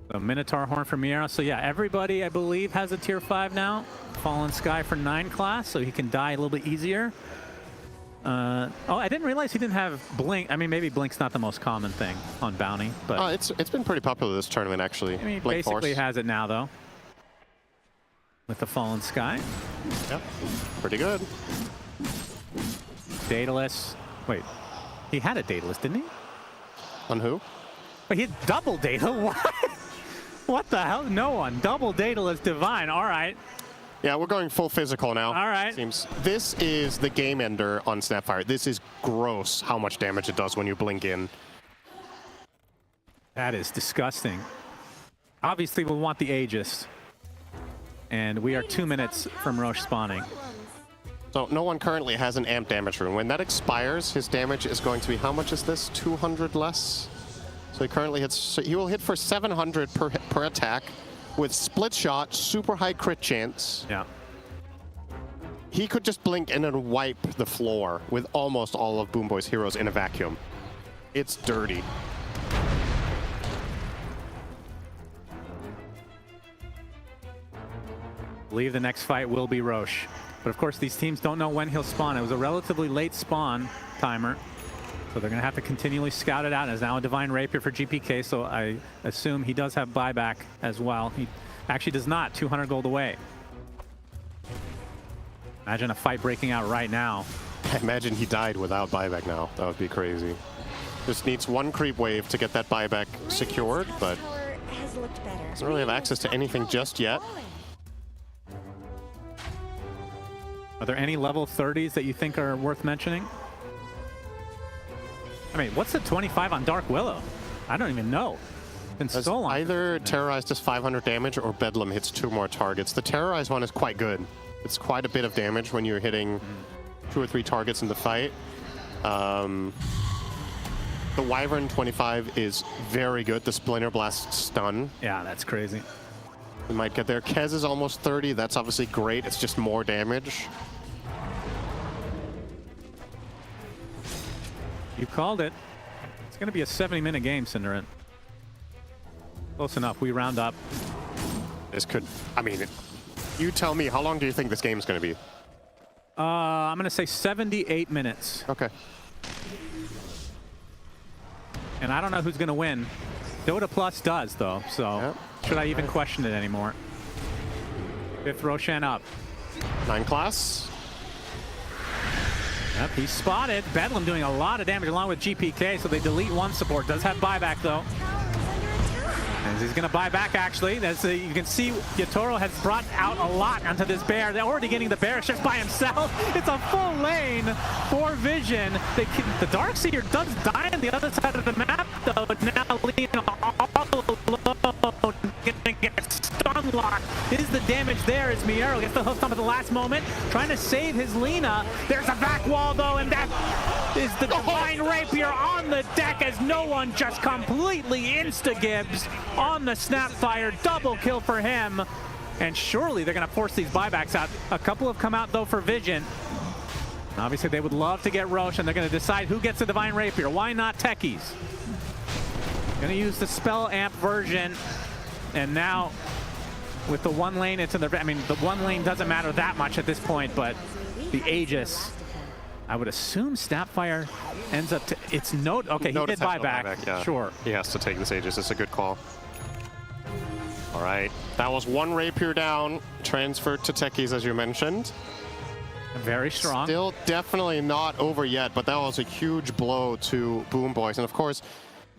The Minotaur Horn for Miera. So yeah, everybody, I believe, has a tier 5 now. Fallen Sky for 9 class, so he can die a little bit easier. Oh, I didn't realize he didn't have Blink. I mean, maybe Blink's not the most common thing on Bounty, but it's been pretty popular this tournament, actually. I mean, Blink basically Force. has it now, though, with the Fallen Sky. Yep, pretty good. Daedalus. Wait, he had a Daedalus, didn't he? On who? But he had double Data. What? What the hell? No one. Double Daedalus Divine. All right. Yeah, we're going full physical now. All right. Seems this is the game ender on Snapfire. This is gross how much damage it does when you blink in. That is disgusting. Obviously, we'll want the Aegis. And we are 2 minutes from Roche spawning. So no one currently has an amp damage rune. When that expires, his damage is going to be, how much is this? 200 less? So he currently hits, so he will hit for 700 per attack with split shot, super high crit chance. Yeah. He could just blink and then wipe the floor with almost all of BoomBoys' heroes in a vacuum. It's dirty. I believe the next fight will be Roche. But of course, these teams don't know when he'll spawn. It was a relatively late spawn timer. So they're going to have to continually scout it out. There's now a Divine Rapier for GPK, so I assume he does have buyback as well. He actually does not, 200 gold away. Imagine a fight breaking out right now. I imagine he died without buyback now. That would be crazy. Just needs one creep wave to get that buyback secured, but doesn't really have access to anything just yet. Are there any level 30s that you think are worth mentioning? I mean, what's the 25 on Dark Willow? I don't even know. Been so long. Either Terrorize does 500 damage or Bedlam hits 2 more targets. The Terrorize one is quite good. It's quite a bit of damage when you're hitting 2 or 3 targets in the fight. The Wyvern 25 is very good. The Splinter Blast stun. Yeah, that's crazy. We might get there. Kez is almost 30. That's obviously great. It's just more damage. You called it. It's going to be a 70-minute game, Cinderin. Close enough. We round up. This could, I mean, you tell me, how long do you think this game is going to be? I'm going to say 78 minutes. Okay. And I don't know who's going to win. Dota Plus does, though, so should I even question it anymore? 5th Roshan up. 9 class. Yep, he's spotted. Bedlam doing a lot of damage along with GPK, so they delete one support. Does have buyback, though. And he's going to buy back, actually. As you can see, Yatoro has brought out a lot onto this bear. They're already getting the bear shift by himself. It's a full lane for Vision. The Darkseer does die on the other side of the map, though. Now Lina all alone. Gonna get stun locked. Is the damage there as Miero gets the hook up at the last moment, trying to save his Lina. There's a back wall, though, and that is the Divine Rapier on the deck as no one just completely insta-gibs on the Snapfire. Double kill for him. And surely they're going to force these buybacks out. A couple have come out, though, for Vision. Obviously, they would love to get Roche, and they're going to decide who gets the Divine Rapier. Why not Techies? Going to use the Spell Amp version. And now, with the one lane, it's in the... I mean, the one lane doesn't matter that much at this point, but the Aegis... I would assume Snapfire ends up to... It's note... Okay, he did buyback. Yeah. Sure. He has to take this Aegis. It's a good call. All right. That was one Rapier down. Transferred to Techies, as you mentioned. Very strong. Still definitely not over yet, but that was a huge blow to BoomBoys. And of course,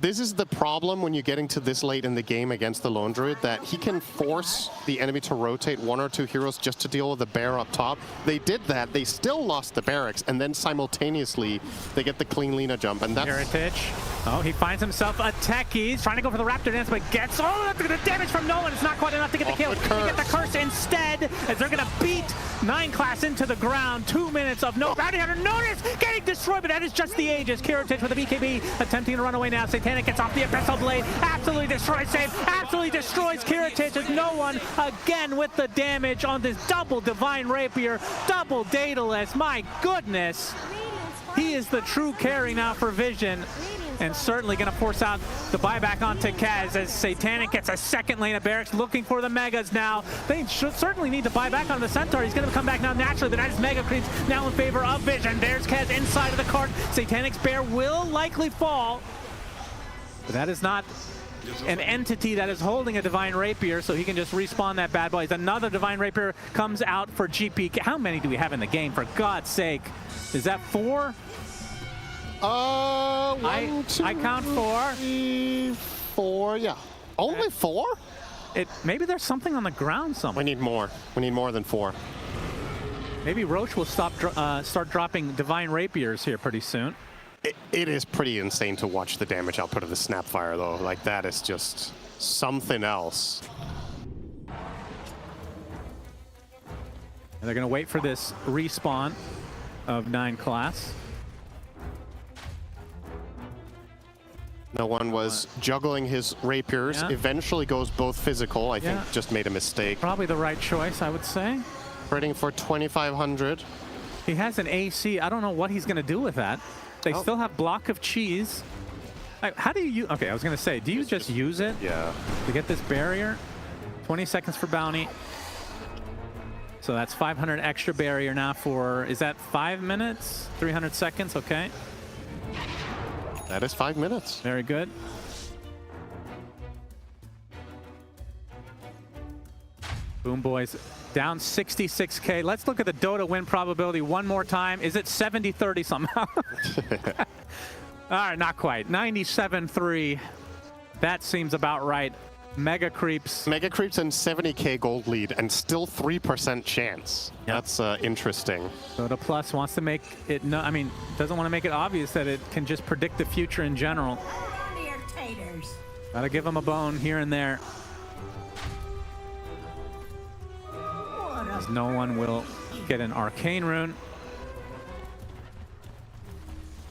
This is the problem when you're getting to this late in the game against the Lone Druid, that he can force the enemy to rotate 1 or 2 heroes just to deal with the bear up top. They did that, they still lost the barracks, and then simultaneously they get the clean Lina jump, and that's... Heritage. Oh, he finds himself a techie. He's trying to go for the Raptor dance, but gets... Oh, the damage from Nolan. It's not quite enough to get the kill. They get the curse instead, as they're going to beat 9 class into the ground. 2 minutes of no bounty hunter. Notice getting destroyed, but that is just the Aegis. Heritage with a BKB, attempting to run away now. Satanic gets off the Abyssal Blade, absolutely destroys save, absolutely destroys Heritage, as no one again with the damage on this double Divine Rapier, double Daedalus. My goodness, he is the true carry now for Vision, and certainly going to force out the buyback onto Kaz, as Satanic gets a second lane of barracks, looking for the Megas now. They should certainly need to buy back on the Centaur. He's going to come back now naturally, but that is Mega Creeps now in favor of Vision. There's Kaz inside of the cart. Satanic's bear will likely fall, but that is not an entity that is holding a Divine Rapier, so he can just respawn that bad boy. Another Divine Rapier comes out for GP. How many do we have in the game, for God's sake? Is that 4? One, two, I count 4. 3, 4, yeah. Only 4? Maybe there's something on the ground somewhere. We need more. We need more than 4. Maybe Roche will start dropping Divine Rapiers here pretty soon. It is pretty insane to watch the damage output of the Snapfire, though. Like, that is just something else. And they're going to wait for this respawn of 9 class. No one was juggling his rapiers. Yeah. Eventually goes both physical. I think just made a mistake. Probably the right choice, I would say. Trading for 2,500. He has an AC. I don't know what he's going to do with that. They still have block of cheese. How do you... Okay, I was going to say, do you just use it? Yeah. To get this barrier? 20 seconds for bounty. So that's 500 extra barrier now for... Is that 5 minutes? 300 seconds? Okay. That is 5 minutes. Very good. BoomBoys down 66K. Let's look at the Dota win probability one more time. Is it 70-30 somehow? All right, not quite. 97-3. That seems about right. Mega Creeps. Mega Creeps and 70K gold lead and still 3% chance. Yep. That's interesting. Dota Plus wants to make it, no, I mean, doesn't want to make it obvious that it can just predict the future in general. Gotta give them a bone here and there. As no one will get an Arcane Rune.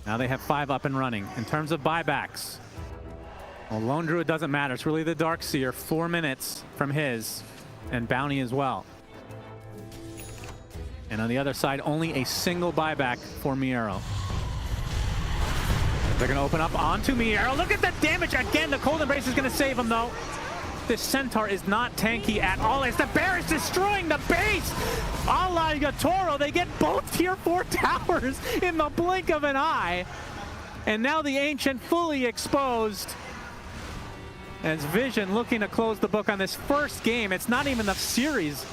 Now they have 5 up and running. In terms of buybacks, well, Lone Druid doesn't matter. It's really the Darkseer. 4 minutes from his, and Bounty as well. And on the other side, only a single buyback for Miero. They're going to open up onto Miero. Look at the damage again. The Cold Embrace is going to save him, though. This Centaur is not tanky at all, as the bear is destroying the base. A la Yatoro, they get both tier 4 towers in the blink of an eye. And now the Ancient fully exposed. As Vision looking to close the book on this first game. It's not even the series.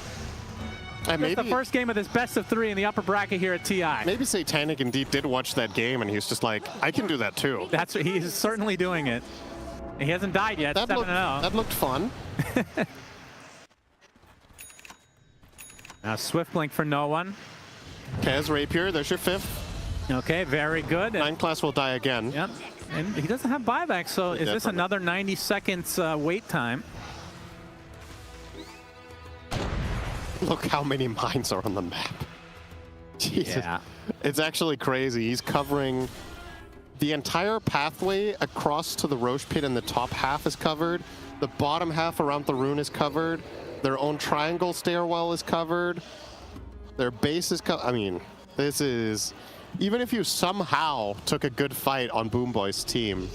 It's the first game of this best of 3 in the upper bracket here at TI. Maybe Satanic indeed did watch that game and he was just like, I can do that too. That's what he's certainly doing it. He hasn't died yet. That looked fun. Now Swift Blink for no one. Kaz Rapier, there's your 5th. Okay, very good. 9 class will die again. Yep. And he doesn't have buyback, so is this another 90 seconds wait time? Look how many mines are on the map. Jesus. Yeah. It's actually crazy. He's covering the entire pathway across to the Roche pit, and the top half is covered. The bottom half around the rune is covered. Their own triangle stairwell is covered. Their base is covered. I mean, this is... Even if you somehow took a good fight on BoomBoys' team,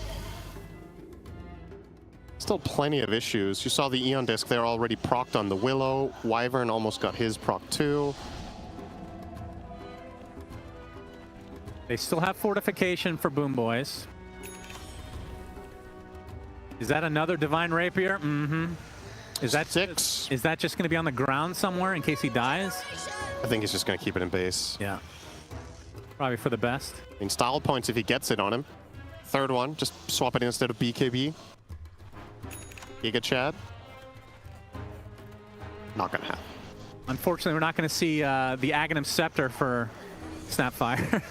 still plenty of issues. You saw the Eon Disc there already procced on the Willow. Wyvern almost got his proc too. They still have fortification for BoomBoys. Is that another Divine Rapier? Mm-hmm. Is that 6? Is that just going to be on the ground somewhere in case he dies? I think he's just going to keep it in base. Yeah. Probably for the best. I mean, style points if he gets it on him. third one. Just swap it instead of BKB. Giga Chad. Not gonna happen. Unfortunately, we're not going to see the Aghanim Scepter for Snapfire.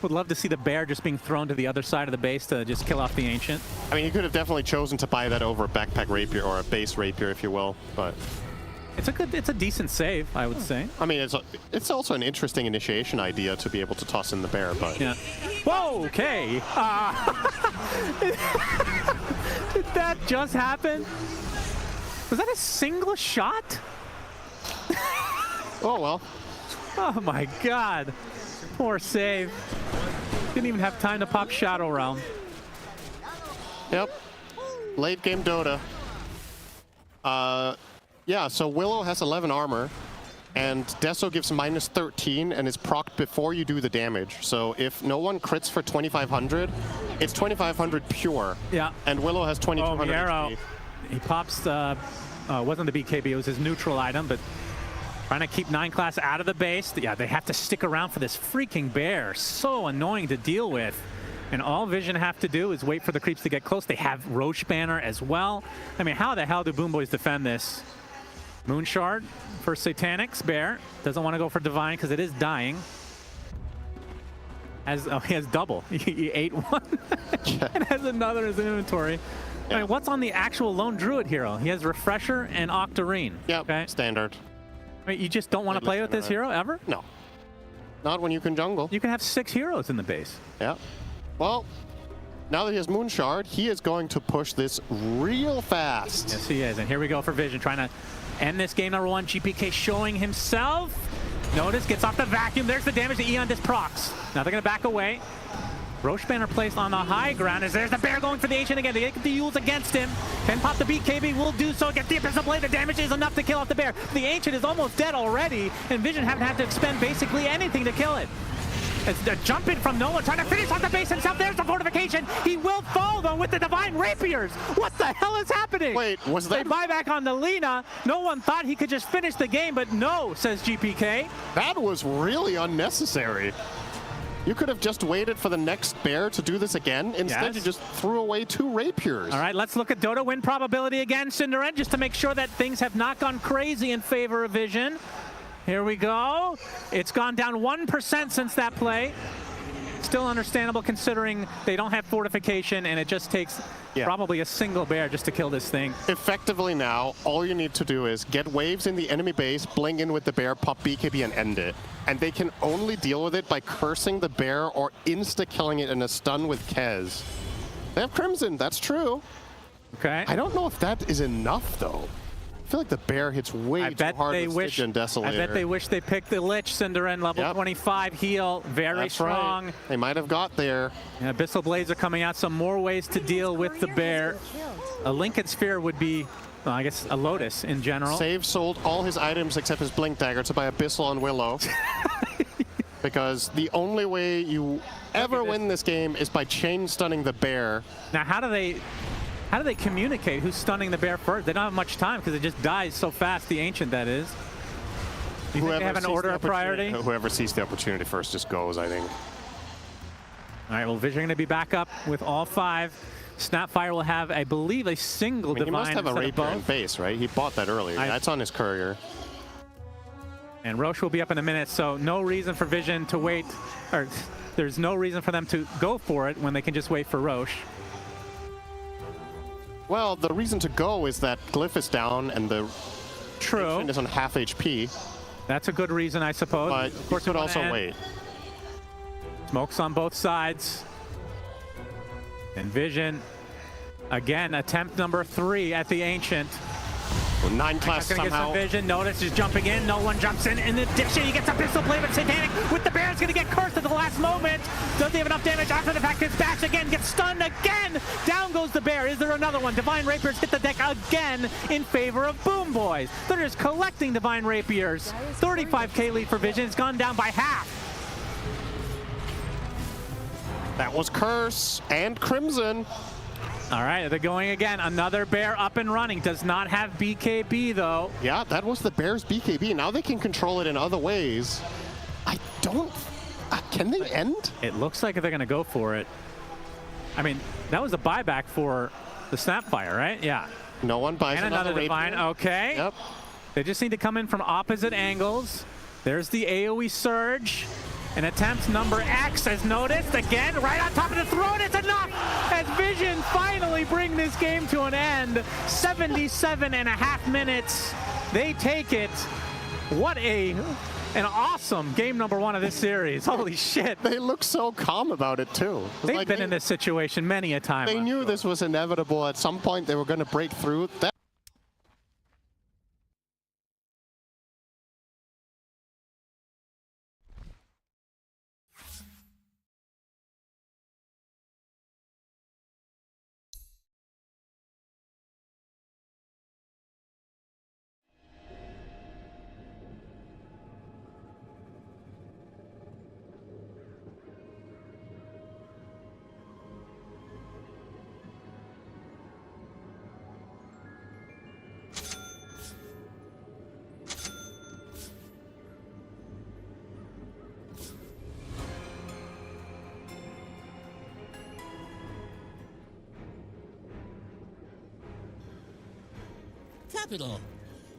Would love to see the bear just being thrown to the other side of the base to just kill off the Ancient. I mean, you could have definitely chosen to buy that over a backpack rapier or a base rapier, if you will, but it's a decent save, I would say. I mean, it's also an interesting initiation idea to be able to toss in the bear, but Yeah. Whoa, okay. Did that just happen? Was that a single shot? oh well. Oh my god. Poor save. Didn't even have time to pop Shadow Realm. Yep. Late game Dota. Yeah, so Willow has 11 armor, and Deso gives minus 13 and is procced before you do the damage. So if no one crits for 2,500, it's 2,500 pure. Yeah. And Willow has 2,200 Miero. HP. He pops wasn't the BKB, it was his neutral item, but trying to keep 9 class out of the base. Yeah, they have to stick around for this freaking bear. So annoying to deal with. And all Vision have to do is wait for the creeps to get close. They have Roche Banner as well. I mean, how the hell do BoomBoys defend this? Moonshard for Satanic's bear. Doesn't want to go for Divine because it is dying. He has double. He ate one and has another in his inventory. Yeah. I mean, what's on the actual lone druid hero? He has Refresher and Octarine. Yep, okay? standard. I mean, you just don't want to play with this hero ever? No. Not when you can jungle. You can have 6 heroes in the base. Yeah. Well, now that he has Moonshard, he is going to push this real fast. Yes, he is. And here we go for Vision, trying to end this game number 1. GPK showing himself. Notice, gets off the vacuum. There's the damage to Eon just procs. Now they're going to back away. Roche Banner placed on the high ground as there's the bear going for the Ancient again. They get the Yules against him. Can pop the BKB, will do so. Get the Abyssal Blade. The damage is enough to kill off the bear. The Ancient is almost dead already, and Vision haven't had to expend basically anything to kill it. It's a jump in from no one, trying to finish off the base himself. There's the fortification. He will fall, though, with the Divine Rapiers. What the hell is happening? Wait, was that... They buyback on the Lina. No one thought he could just finish the game, but no, says GPK. That was really unnecessary. You could have just waited for the next bear to do this again. Instead, you just threw away 2 rapiers. All right, let's look at Dota win probability again, Cinderette, just to make sure that things have not gone crazy in favor of Vision. Here we go. It's gone down 1% since that play. Still understandable considering they don't have fortification and it just takes probably a single bear just to kill this thing. Effectively now, all you need to do is get waves in the enemy base, blink in with the bear, pop BKB and end it. And they can only deal with it by cursing the bear or insta-killing it in a stun with Kez. They have Crimson, that's true. Okay. I don't know if that is enough though. I feel like the bear hits way too hard with Stygian and Desolator. I bet they wish they picked the Lich, Cinderette, level 25 heal, very strong. Right. They might have got there. Yeah, Abyssal Blades are coming out, some more ways to deal with the bear. A Lincoln Sphere would be, well, I guess, a Lotus in general. Save sold all his items except his Blink Dagger to buy Abyssal on Willow. Because the only way you ever win this game is by chain stunning the bear. Now, how do they communicate who's stunning the bear first? They don't have much time because it just dies so fast, the Ancient, that is. Do you think they have an order of priority? Whoever sees the opportunity first just goes, I think. All right, well, Vision going to be back up with all 5. Snapfire will have, I believe, a single Divine. He must have a rapier in base, right? He bought that earlier. That's on his courier. And Roche will be up in a minute, so no reason for Vision to wait, or there's no reason for them to go for it when they can just wait for Roche. Well, the reason to go is that Glyph is down and the Ancient is on half HP. That's a good reason, I suppose. But of course, you could also wait. Smokes on both sides. And Vision, again, attempt number 3 at the Ancient. Well, 9 class somehow. Get some Vision. Notice is jumping in. No one jumps in. In addition, he gets a Abyssal Blade, but Satanic with the bear is going to get cursed at the last moment. Doesn't have enough damage after the fact. Gets bashed again. Gets stunned again. Down goes the bear. Is there another one? Divine Rapiers hit the deck again in favor of BoomBoys. They're just collecting Divine Rapiers. 35k lead for Vision. It's gone down by half. That was Curse and Crimson. All right, they're going again. Another bear up and running. Does not have BKB, though. Yeah, that was the bear's BKB. Now they can control it in other ways. I don't... can they end? It looks like they're going to go for it. I mean, that was a buyback for the Snapfire, right? Yeah. No one buys And another Divine. Rapier. Okay. Yep. They just need to come in from opposite angles. There's the AoE surge. And attempt number X as noticed. Again, right on top of the throne. It's enough as Vision finally bring this game to an end. 77.5 minutes. They take it. What an awesome game number 1 of this series. Holy shit. They look so calm about it too. They've been in this situation many a time. They knew this was inevitable. At some point they were going to break through. Capital.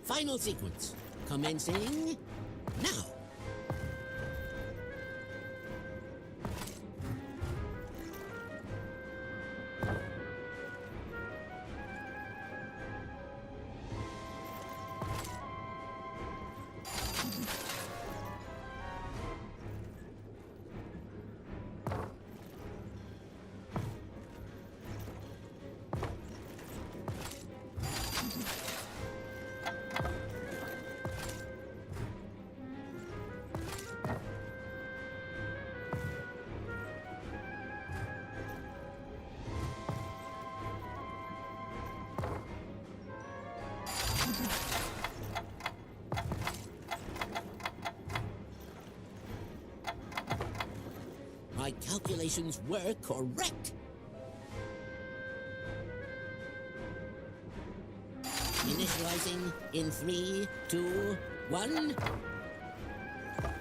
Final sequence. Commencing now. My calculations were correct. Initializing in 3, 2, 1.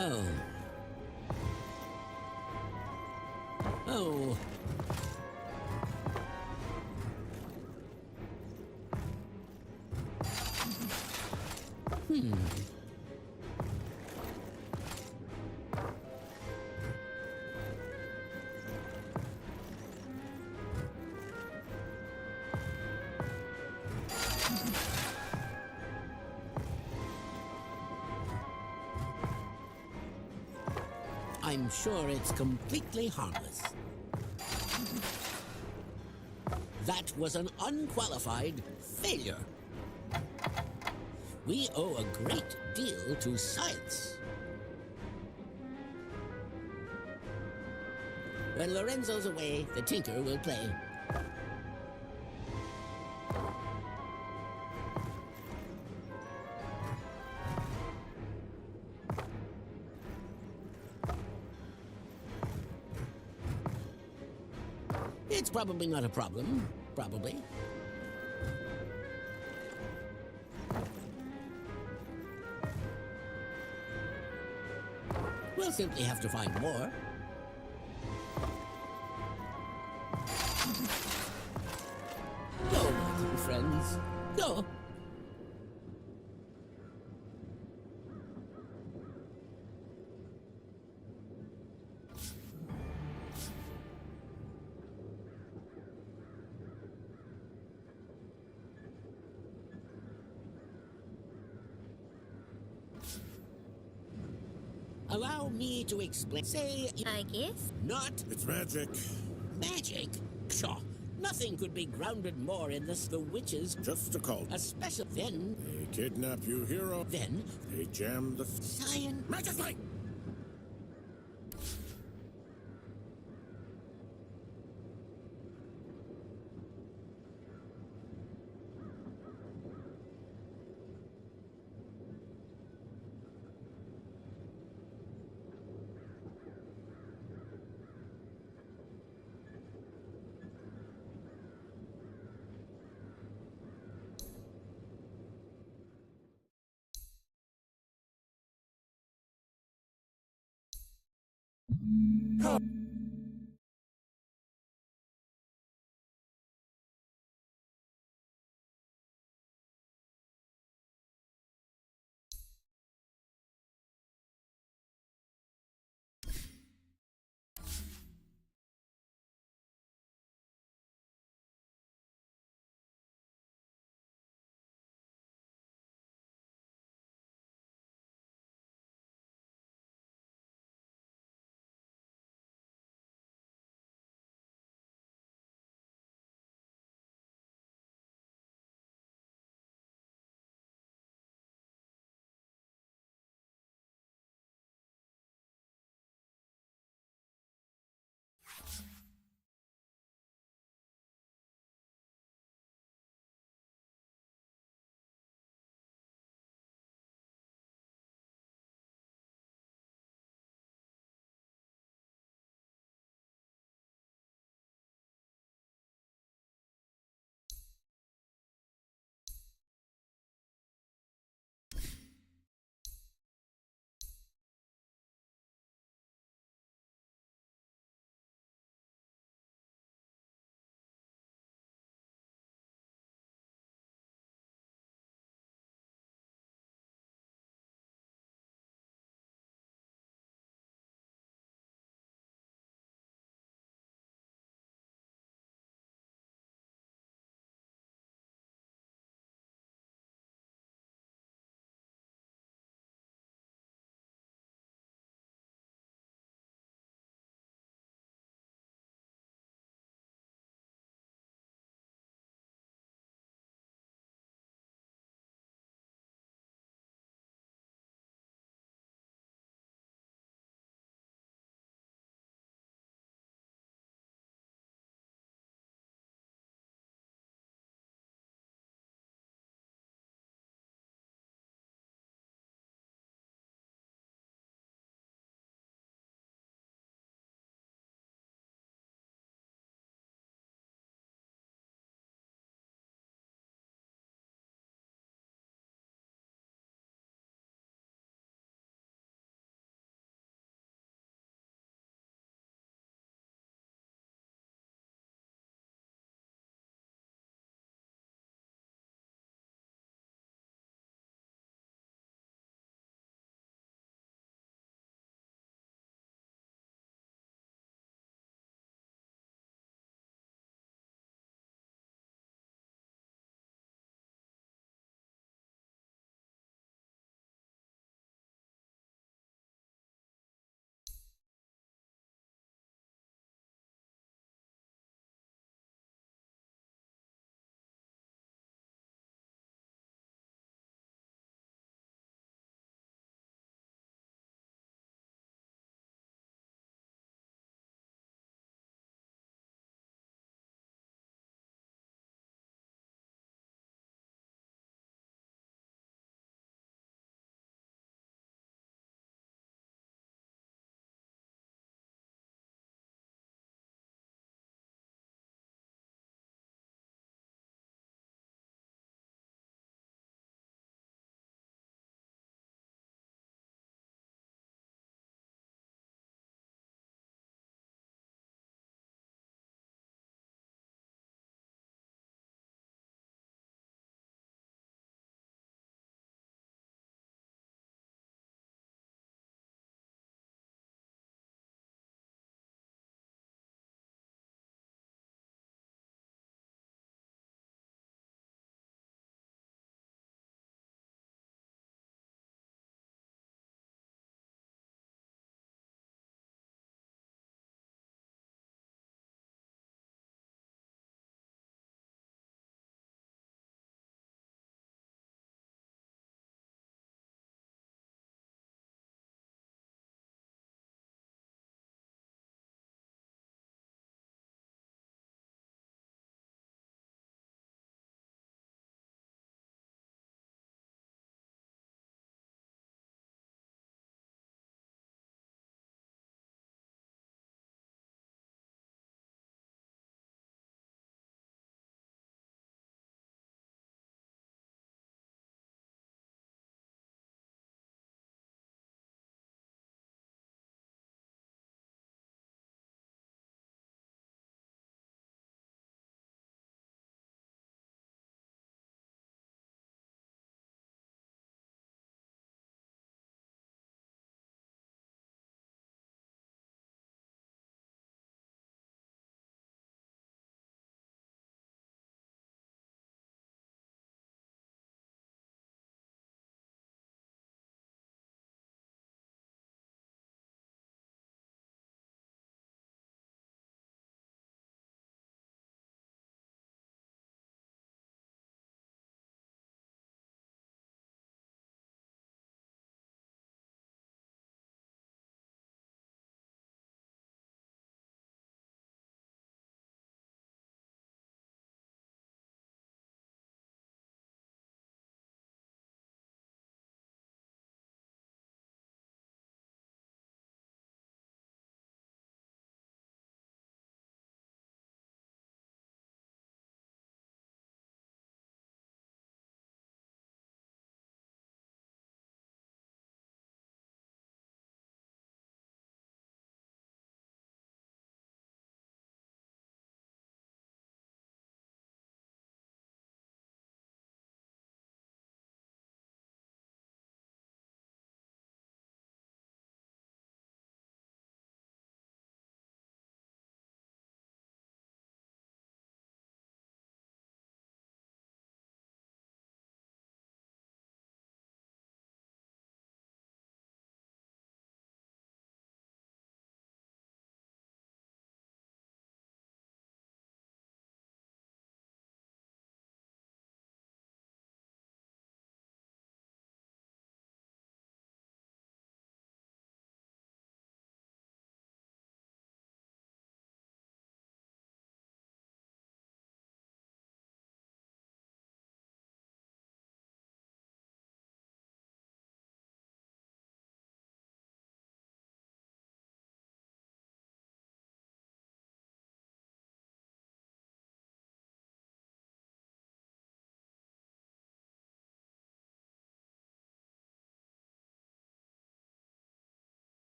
Oh. Oh. I'm sure it's completely harmless. That was an unqualified failure. We owe a great deal to science. When Lorenzo's away, the Tinker will play. It's probably not a problem. Probably. We'll simply have to find more. Go, my little friends. Go. Allow me to explain. Say, I guess. not It's magic. magic. Pshaw. Nothing could be grounded more in this. The witches, Just a cult. a special. Then, They kidnap you, hero. then, They jam the science. magically.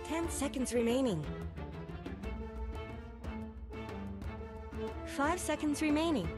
10 seconds remaining. 5 seconds remaining.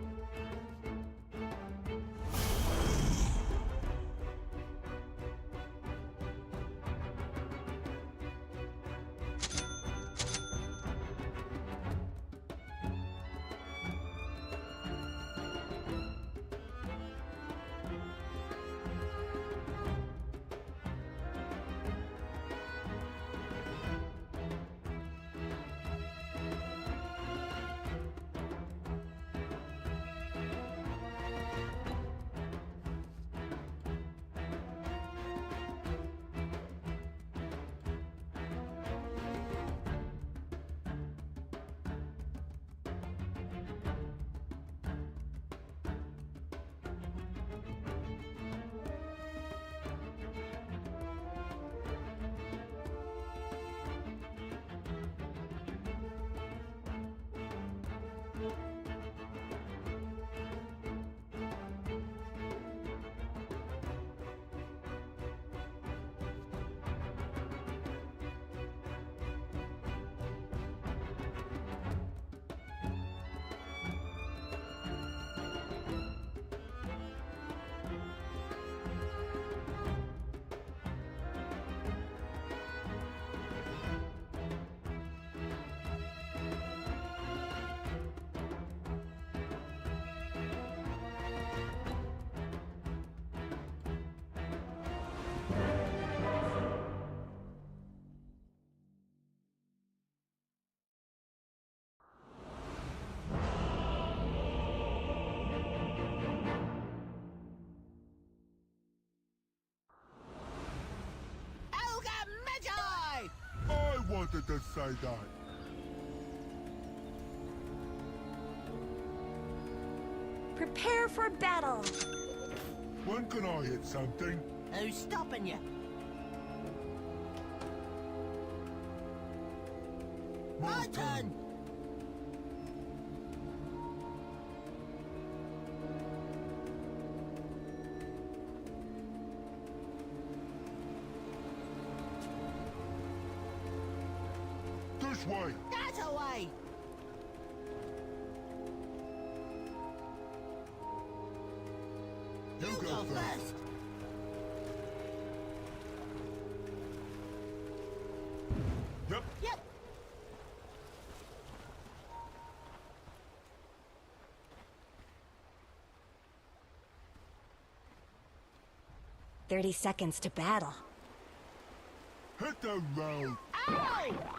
I wanted to say that. Prepare for battle. When can I hit something? Who's stopping you? My turn! This way. That away! You go first. Yep. Yep. "30 seconds to battle." Hit the road. Ow!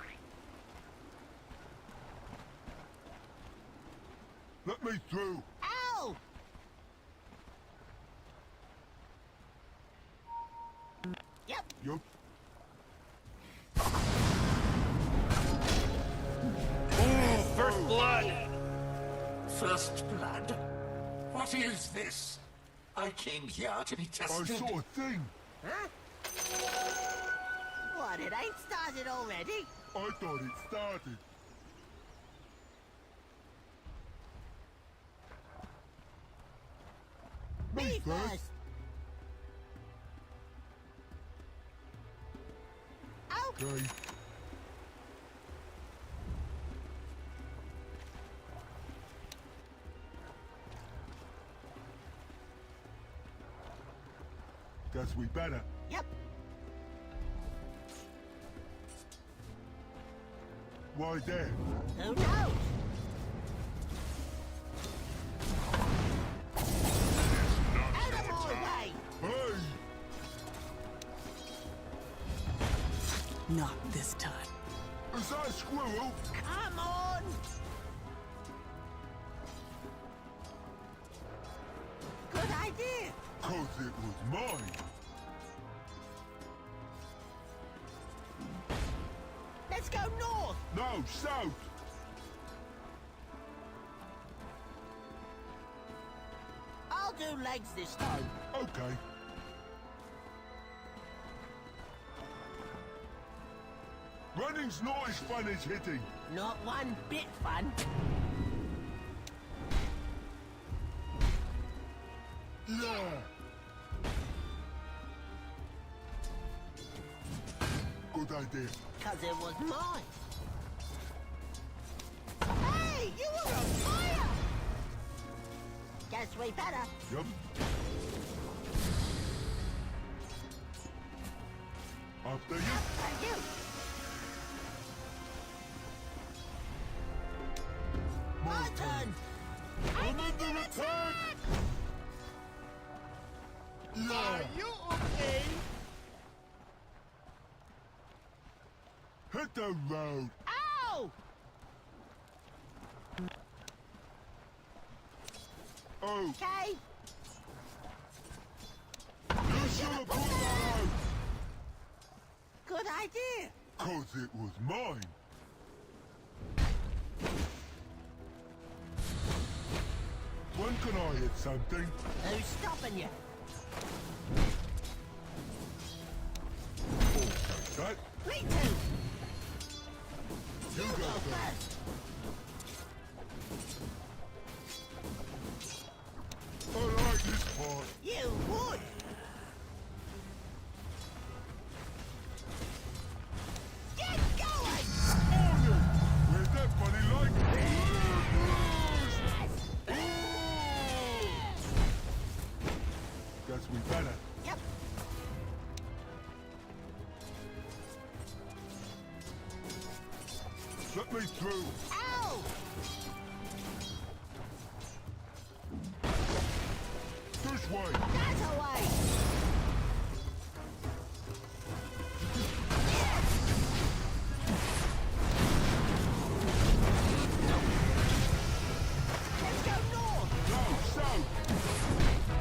Let me through. Ow! Yep. Yup. First blood! First blood? What is this? I came here to be I tested. saw a thing. Huh? What, it ain't started already? I thought it started. Me first! Ow! Okay. Guess we better. Yep. Why there? Who knows? Out of my way! Hey! Not this time. Is that a squirrel? Come on! Good idea! 'Cause it was mine. Let's go north! No, south. I'll do legs this time. Okay. Running's not as fun as hitting. Not one bit fun. Yeah. Good idea. Cause it was mine. Hey, you were on fire! Guess we better. Yep. After you. After you. My turn. I'm under attack! Are you okay? Hit the road. Ow! Oh, Okay. you should have pulled that out! Good idea. Cause it was mine. When can I hit something? Who's stopping you? Okay, that. Me too. You Go got that. first. I like this part. You would. Get going! Morning! Where's that funny light? Guess we better. Yep. Let me through. Ow! This way. That away! Let's go north! No, south.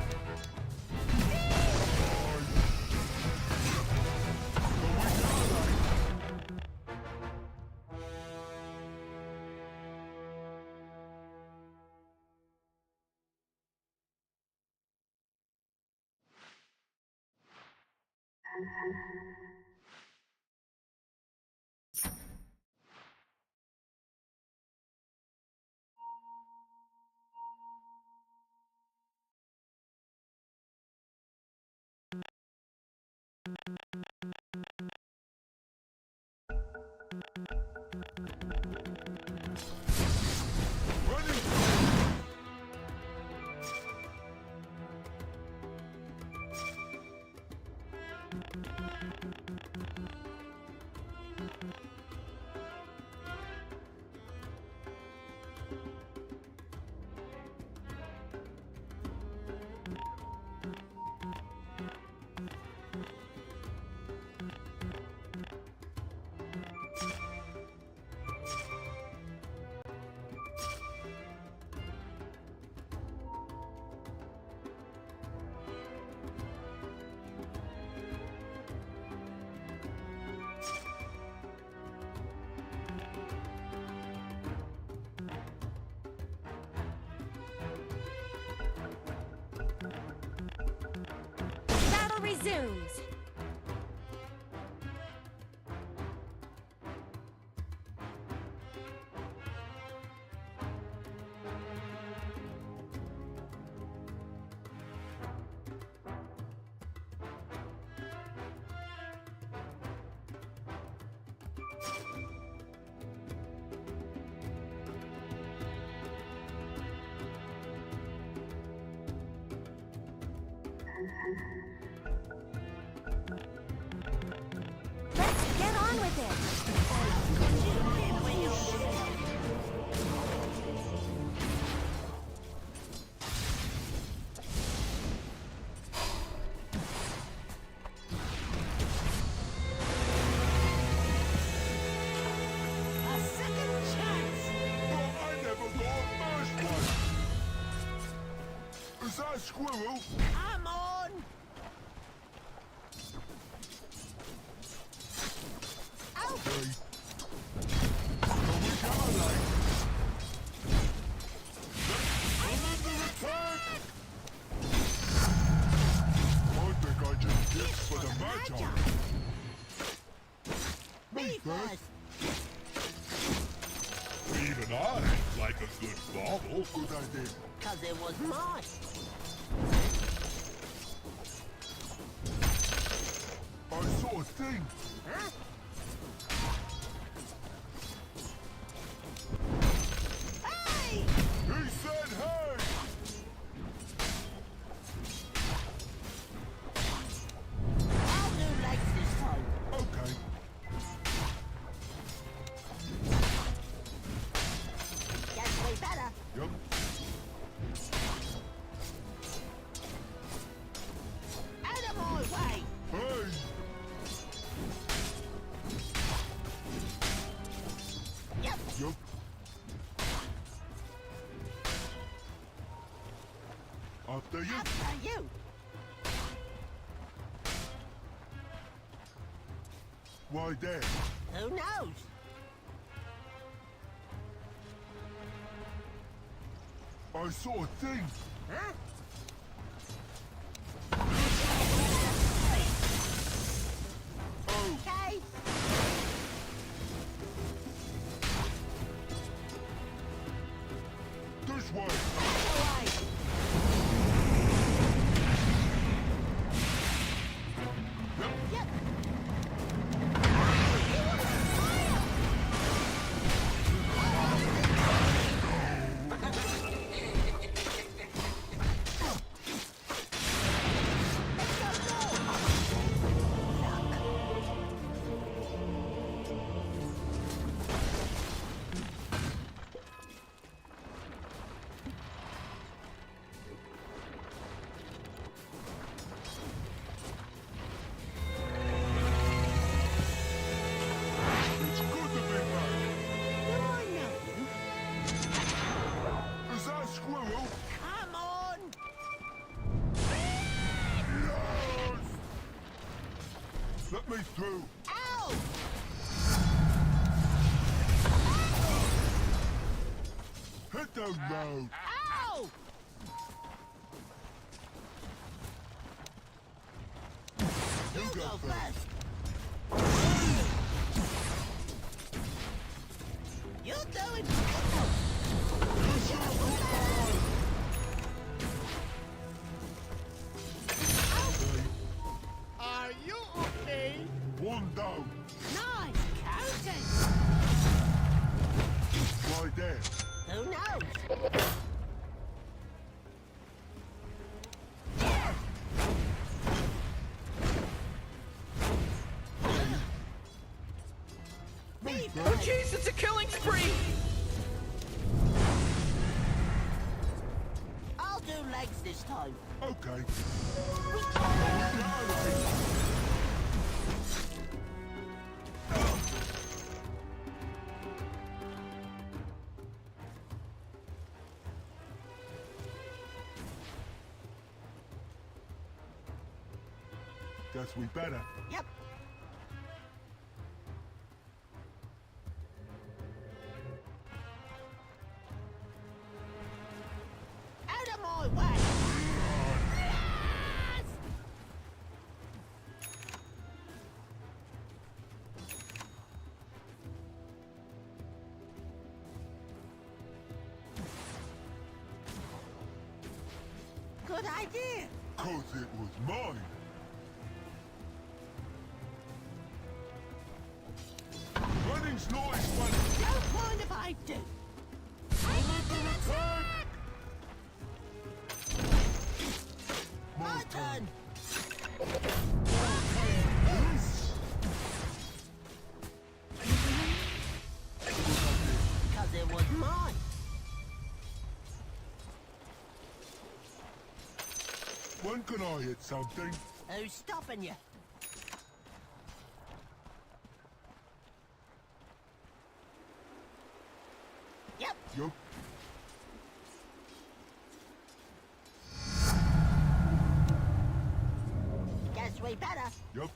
Battle resumes. Let's get on with it. A second chance! But I never got first one. Is that a squirrel? I'm on! Out! Okay. Can we get a light? I'm under attack! I think I just dipped for the magi. Me first. Even I like a good bobble. Good idea. Cause it was mine. I saw a thing. Huh? After you. After you. Why there? Who knows? I saw a thing. Huh? Okay. This way. Yep. It's good to be back. Do I know you? Is that a squirrel? Come on. Yes! Let me through. Ow! Hit the road. Ow! You go first. You're doing. Are you okay? One down. Nice counting. Why there? Who knows? Oh jeez, it's a killing spree! I'll do legs this time. Okay. Guess we better. Yep. Out of my way! Yes! Good idea. 'Cause it was mine. Running's not as funny. Don't mind if I do. I'm under attack! My turn. Because it was mine. When can I hit something? Who's stopping you? Yep. Yup. Guess we better. Yup.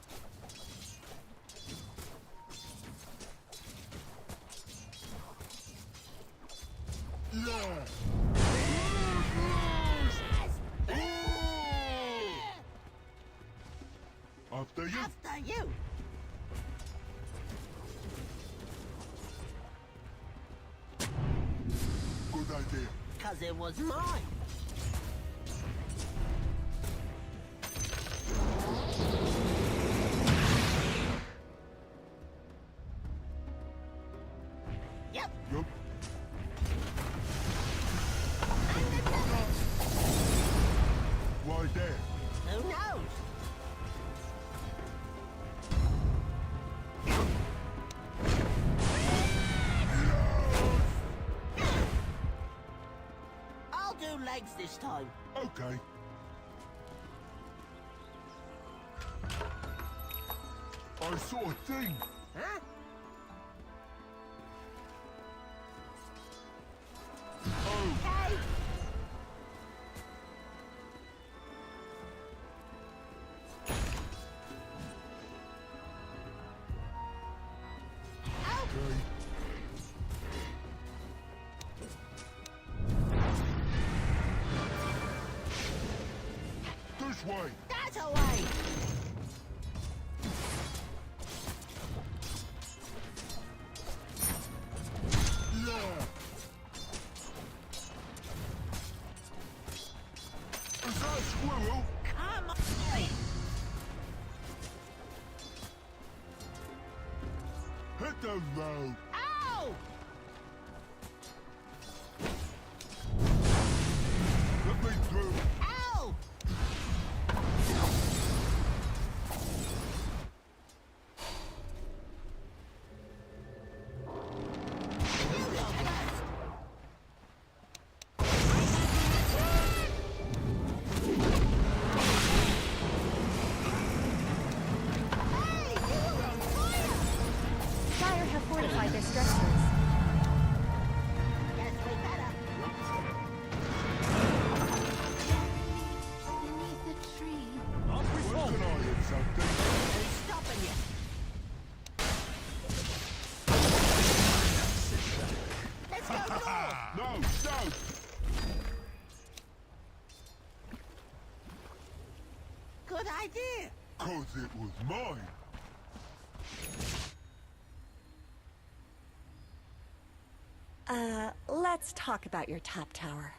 Yeah. After you. After you. Good idea. Because it was mine. Yep. Yup. Why there? Who knows? I'll do legs this time. Okay. I saw a thing. Huh? Okay. This way. That's a way. Yeah. Is that a squirrel? Come on. Hit the road. Ow! Let me through. Ow! Fire have fortified their structures. Yes, we better. Beneath the tree. Can I hit something? Who's stopping you? Let's go north. No, south. Good idea. 'Cause it was mine. Let's talk about your top tower.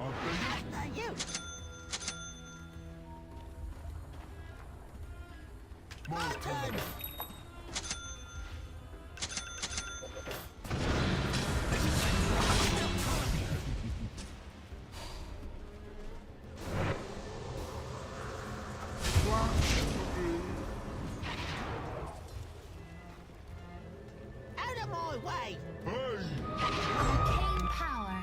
I'll be After you. my turn. Out of my way. Hey. Arcane power.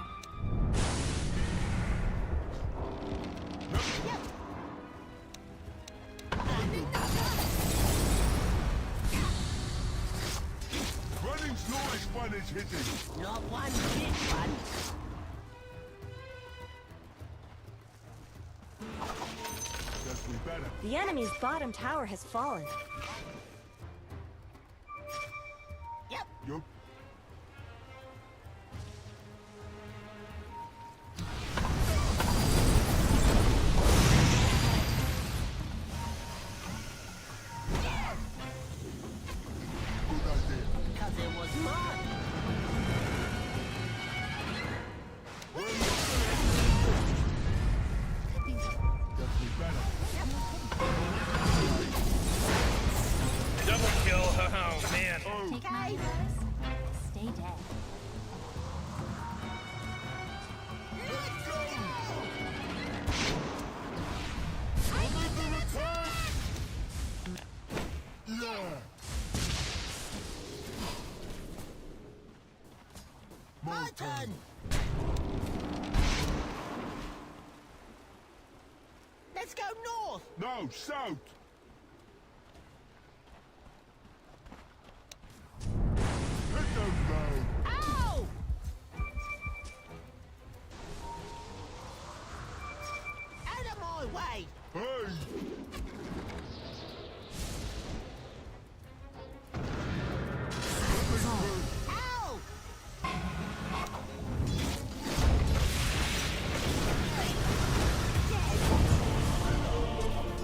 Running's not as fun as hitting. Not one bit fun. Guess we better. The enemy's bottom tower has fallen. Yep. Yup. Good idea. Because it was mine. Guess we better. Double kill. Oh, man. Take my advice. Stay dead. Let's go! Remember attack! Yeah! My turn. Let's go north. No, south! Hit the road! Ow! Out of my way. Hey! Ow!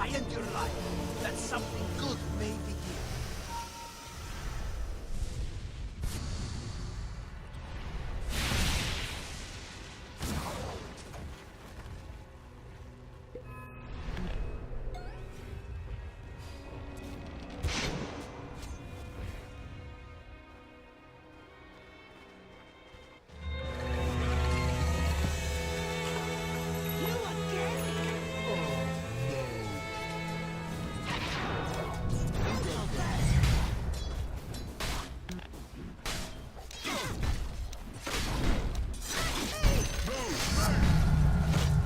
I end your life, that something good may begin. You again?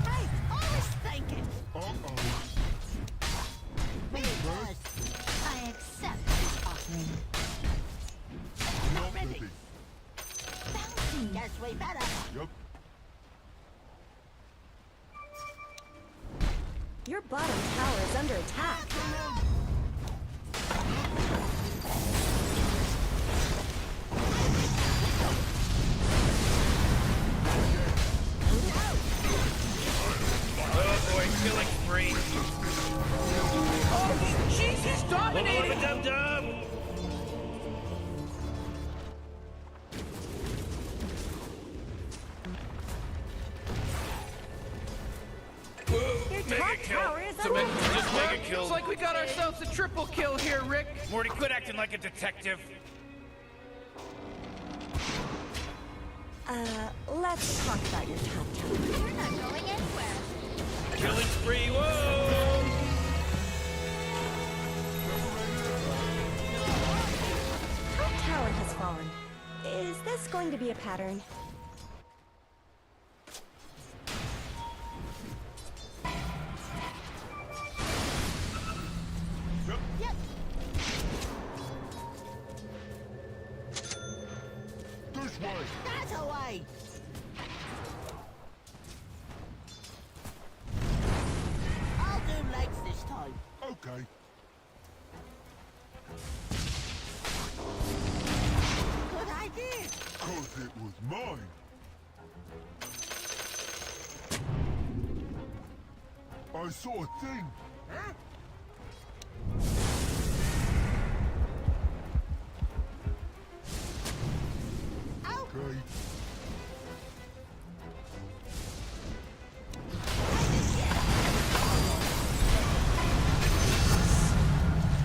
Hey, I was thinking. Uh-oh. Me first. I accept this offering. Not ready. ready. Bounty. Guess we better. Yup. Your bottom tower is under attack. kill. tower is So under just mega kill. Looks like we got ourselves a triple kill here, Rick. Morty, quit acting like a detective. Let's talk about your top tower. You're not going anywhere. Killing spree, whoa! Top tower has fallen. Is this going to be a pattern? Yep. This way. That away! I'll do legs this time. Okay. Good idea. 'Cause it was mine. I saw a thing. Huh? Okay.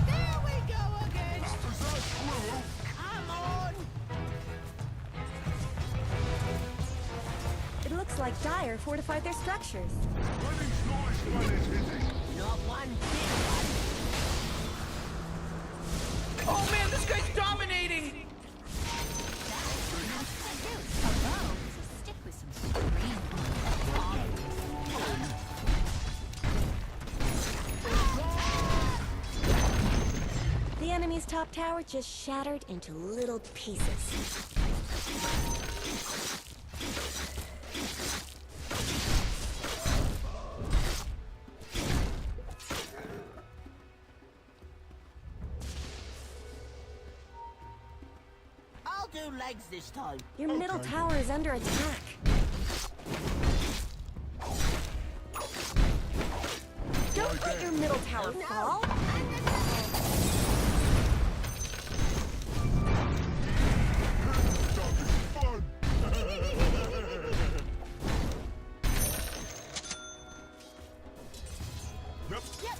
There we go again. Is that squirrel? Come on. It looks like Dire fortified their structures. Running's noise when it's hitting. Not one bit. Oh man, this guy's dominating. Hello. So stick with some scream. The enemy's top tower just shattered into little pieces. I'll do legs this time. Your middle tower is under attack. Don't let your middle tower fall. Stuff is fun. Yep.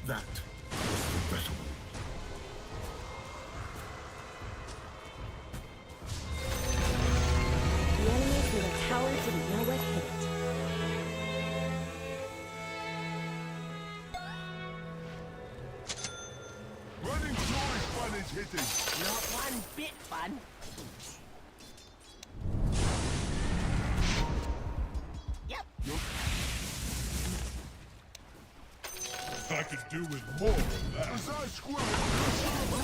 That was the vessel. The enemy's middle tower didn't know what hit it. Running noise when it's hitting. Not one bit fun. Yep. I could do with more of that. Is that squirrel?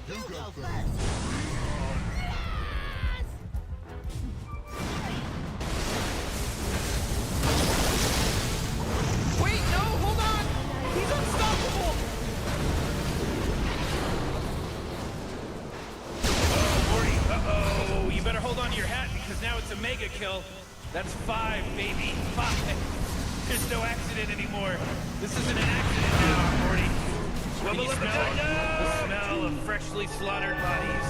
You go first. Wait, no, hold on. He's unstoppable. Morty, uh-oh. You better hold on to your hat because now it's a mega kill. That's 5, baby. 5. There's no accident anymore. This isn't an accident now, Morty. Can you smell the smell of freshly slaughtered bodies?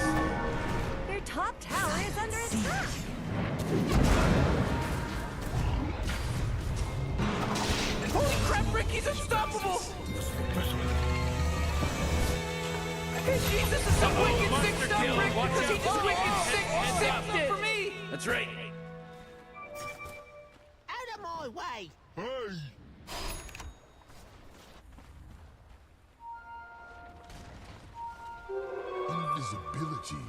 Your top tower is under attack. Holy crap, Rick, he's unstoppable. Hey, Jesus, this is some wicked monster sick stuff, kill. Rick, Watch because he out. just wicked Heads sick up. stuff for me. That's right. Out of my way. Hey! Invisibility.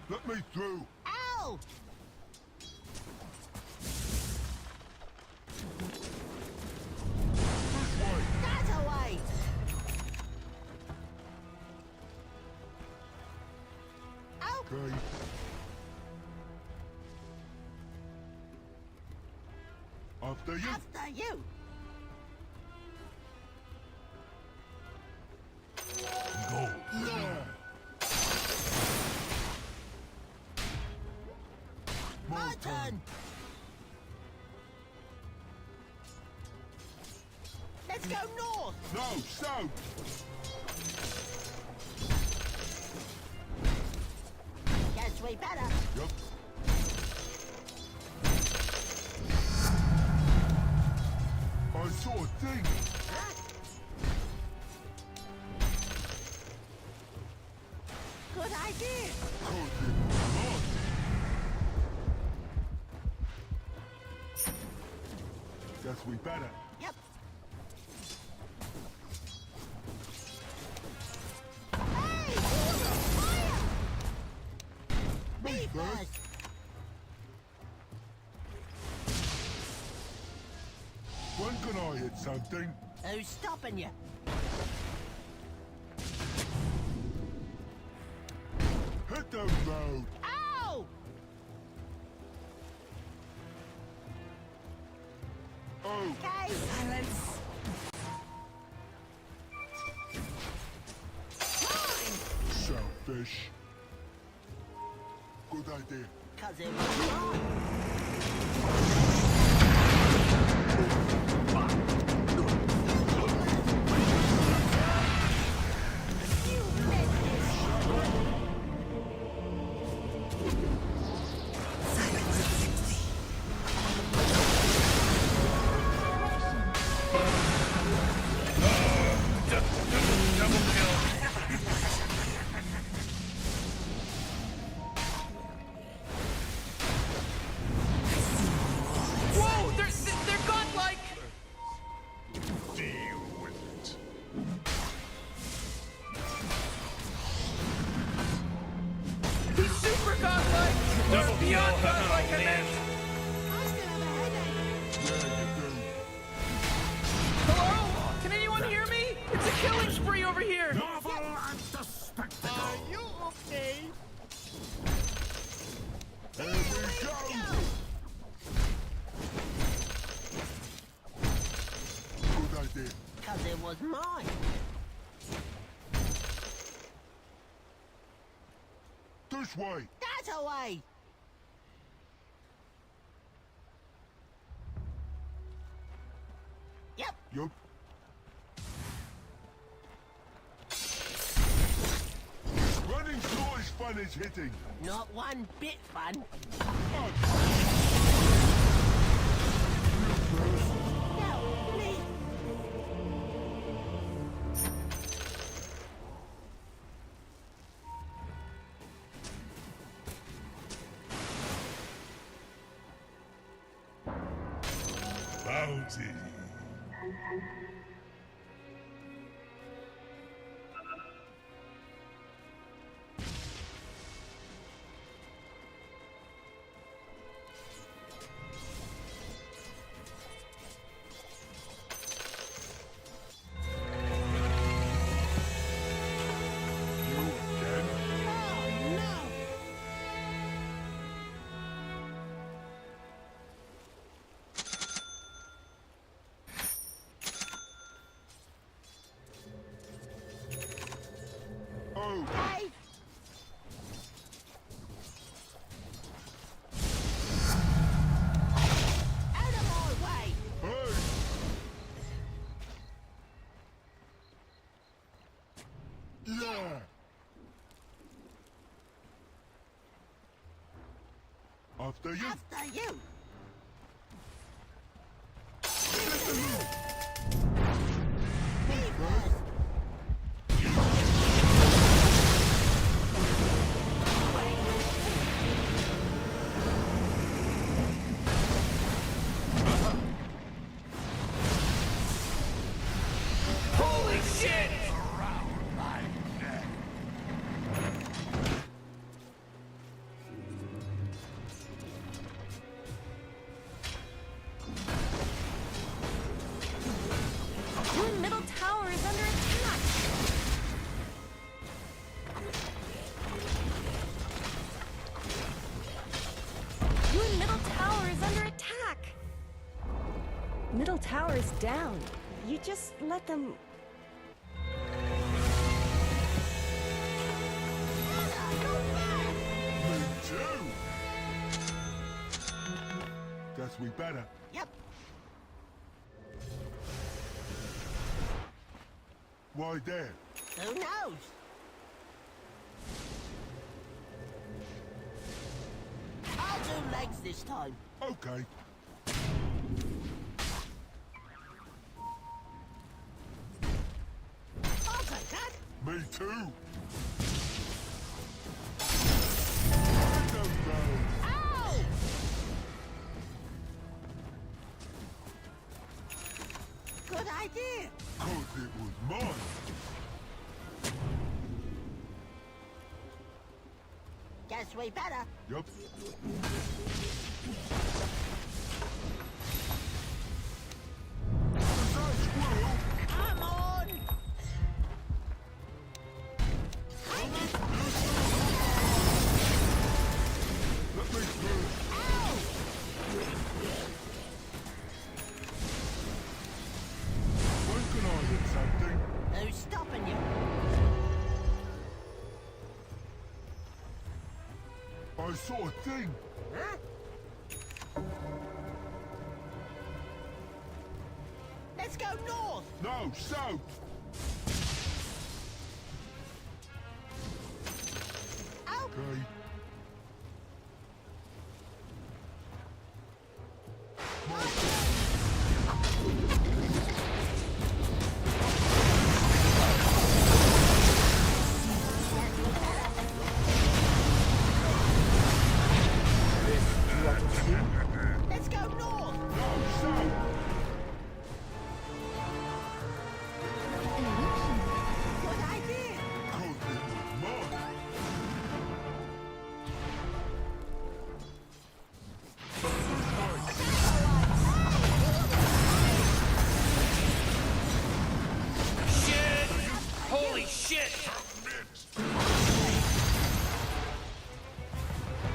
Let me through. Ow! This way. That away. After you. After you. Go. My turn. Let's go north. No, south. Guess we better. Yep. I saw a thing. Good idea. Guess we better. Yep. Me first. When can I hit something? Who's stopping you? Hit the road. Ow! Oh. Okay, silence. Selfish. Good idea. 'Cause it was mine. Whoa, they're godlike. Deal with it. He's super godlike. Double Or beyond kill. godlike, Oh, I meant. Hello? Can anyone hear me? It's a killing spree over here. Novel and the spectacle. Are you okay? Here we go. Good idea. 'Cause it was mine. This way. That away. Yep. Yup. Running through as fun as hitting. Not one bit fun. No, me. Bounty. You again? Oh, no. Oh. Hey. Out of my way. Hey. Yeah. After you. After you. Me first. Holy shit! Around my neck. Middle tower is down. You just let them... Me too. Guess we better. Yep. Why there? Who knows? I'll do legs this time. Okay. I'll take that. Me too. Ow! Good idea. Cause it was mine. Guess we better. Yup. Come on! Let me through. Ow! When can I hit something? Who's stopping you? I saw a thing. Huh? Let's go north! No, south. Ow! Okay. Let's go north! No, south. Good idea! Cause it was mine. Shit! Holy shit!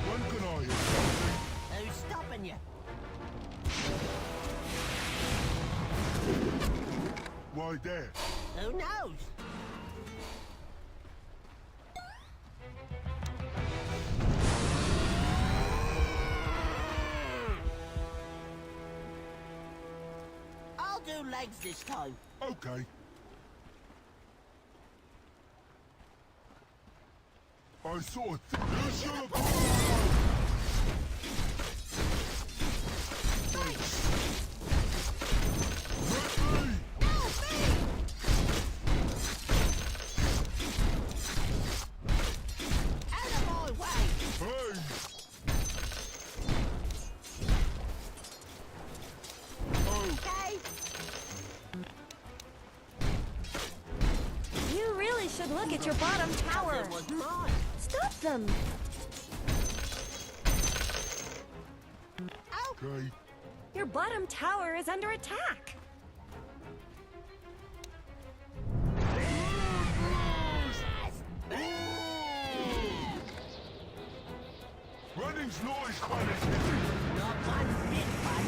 When can I hit something? Who's stopping you? Why there? Who knows? I'll do legs this time. Okay. I saw a thing. You should have Out of my way! Hey! Okay? You really should look at your bottom tower. It was mine. Stop them. Okay. Your bottom tower is under attack. Running's not as fun as Not one bit fun.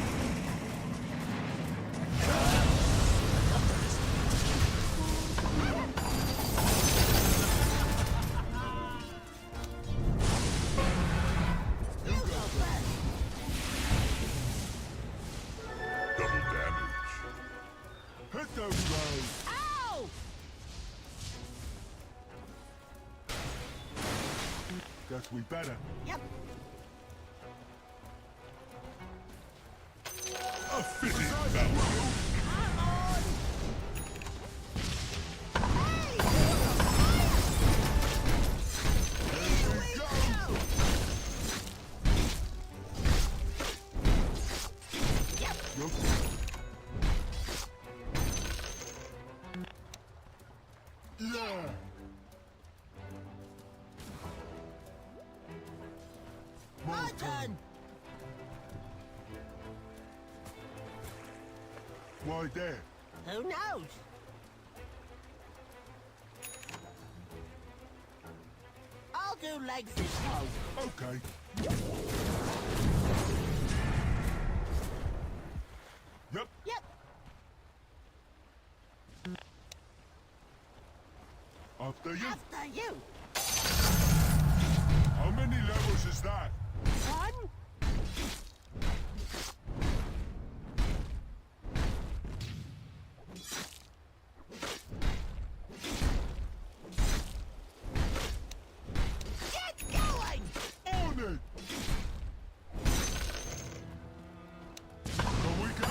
You go first. double damage. Hit those rows. Ow! Guess we better. Yep. A fitting balance. Come on! Hey! Here we go! Yep. Yup. Yeah. My turn! Why there? Who knows? I'll do legs this time. Okay. Yep. Yep. you. After you. How many levels is that? One. Get going! On it! So we can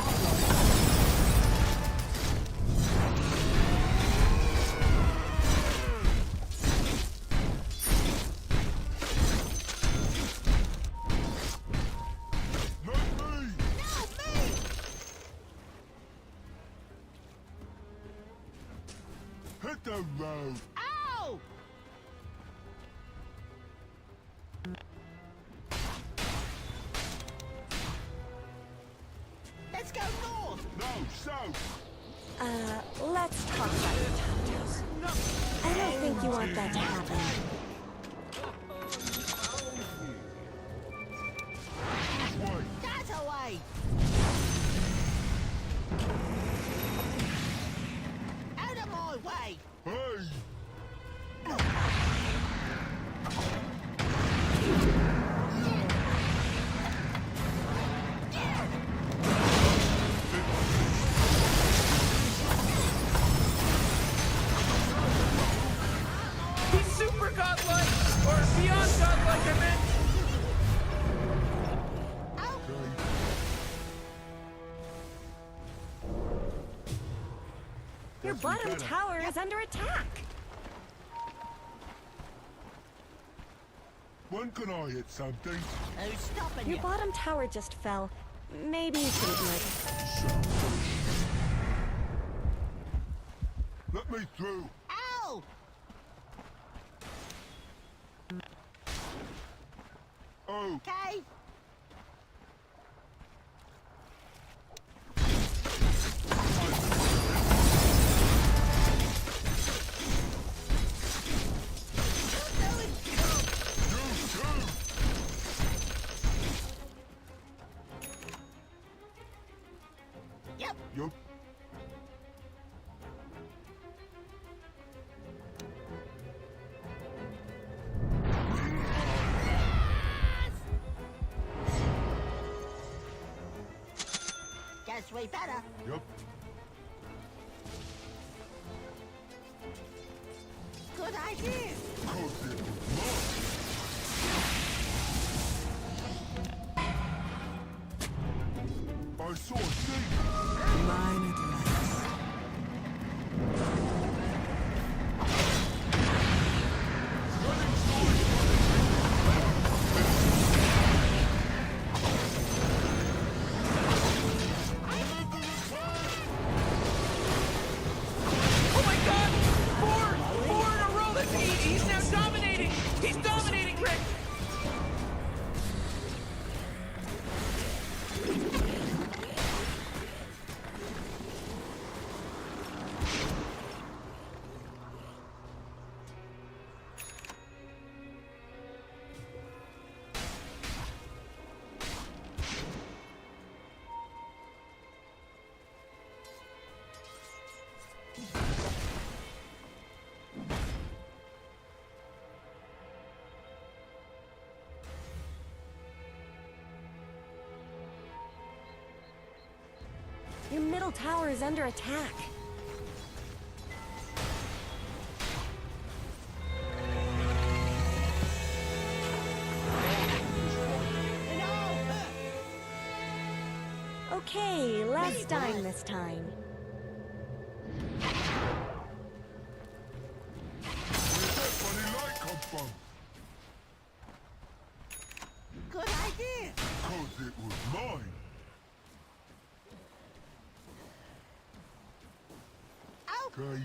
hit the road. Ow! Let's go north. No, south. Let's talk about your top toes. I don't think you want that to happen. This way. That away. Out of my way. Hey! He's super godlike! Or beyond godlike, I meant! Your bottom tower is under attack. When can I hit something? Who's stopping Your you? bottom tower just fell. Maybe you shouldn't like. Let me through. Ow! Okay. Yep. Yup. Guess we better. Yup. Good idea. Course it was mine. I saw a thing. Mine at last. Oh my god! Four in a row! That's eight! He's now dominating! He's dominating, Rick! Your middle tower is under attack. Okay, less dying this time. Where's that funny light come from? Good idea. Cause it was mine. Okay.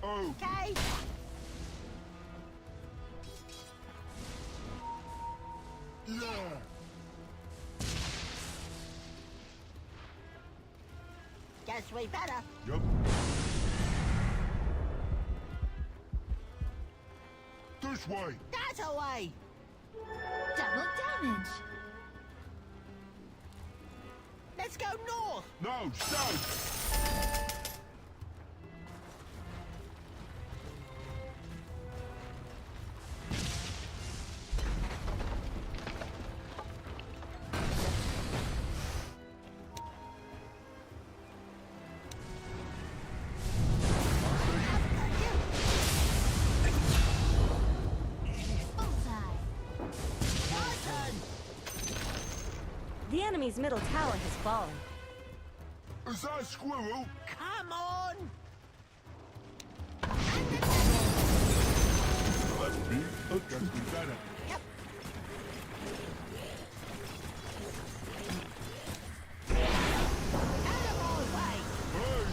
Okay. Yeah. Guess we better. Yup. This way. That away. Double damage. Let's go north. No, stay. The enemy's middle tower has fallen. Is that a squirrel? Come on. That's me. That's me better. Yep. Out of our way. Hey!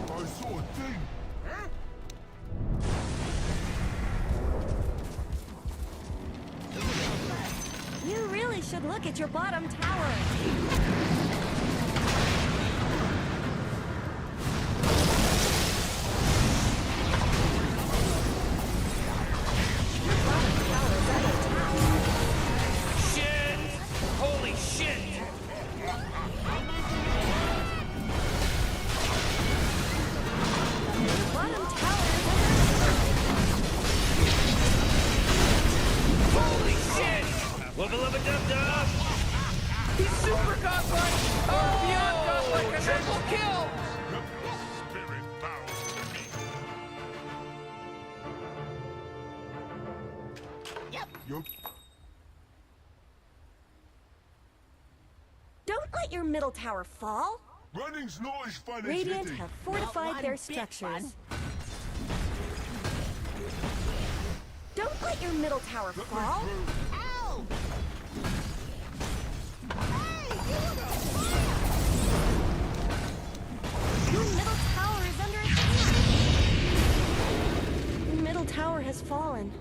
I saw a thing. Huh? You really should look at your bottom tower. Shit! Holy shit! Bottom tower Holy shit! Level up a dub-dub! He's super godlike. Oh, beyond godlike. A triple kill. Spirit bows to me. Yep. Yup. Don't let your middle tower fall. Running's not as fun as Radiant hitting. have Not fortified one their bit structures. fun. Don't let your middle tower Let me fall. through. Ow! Hey, you were on fire! Your middle tower is under attack. Your middle tower has fallen.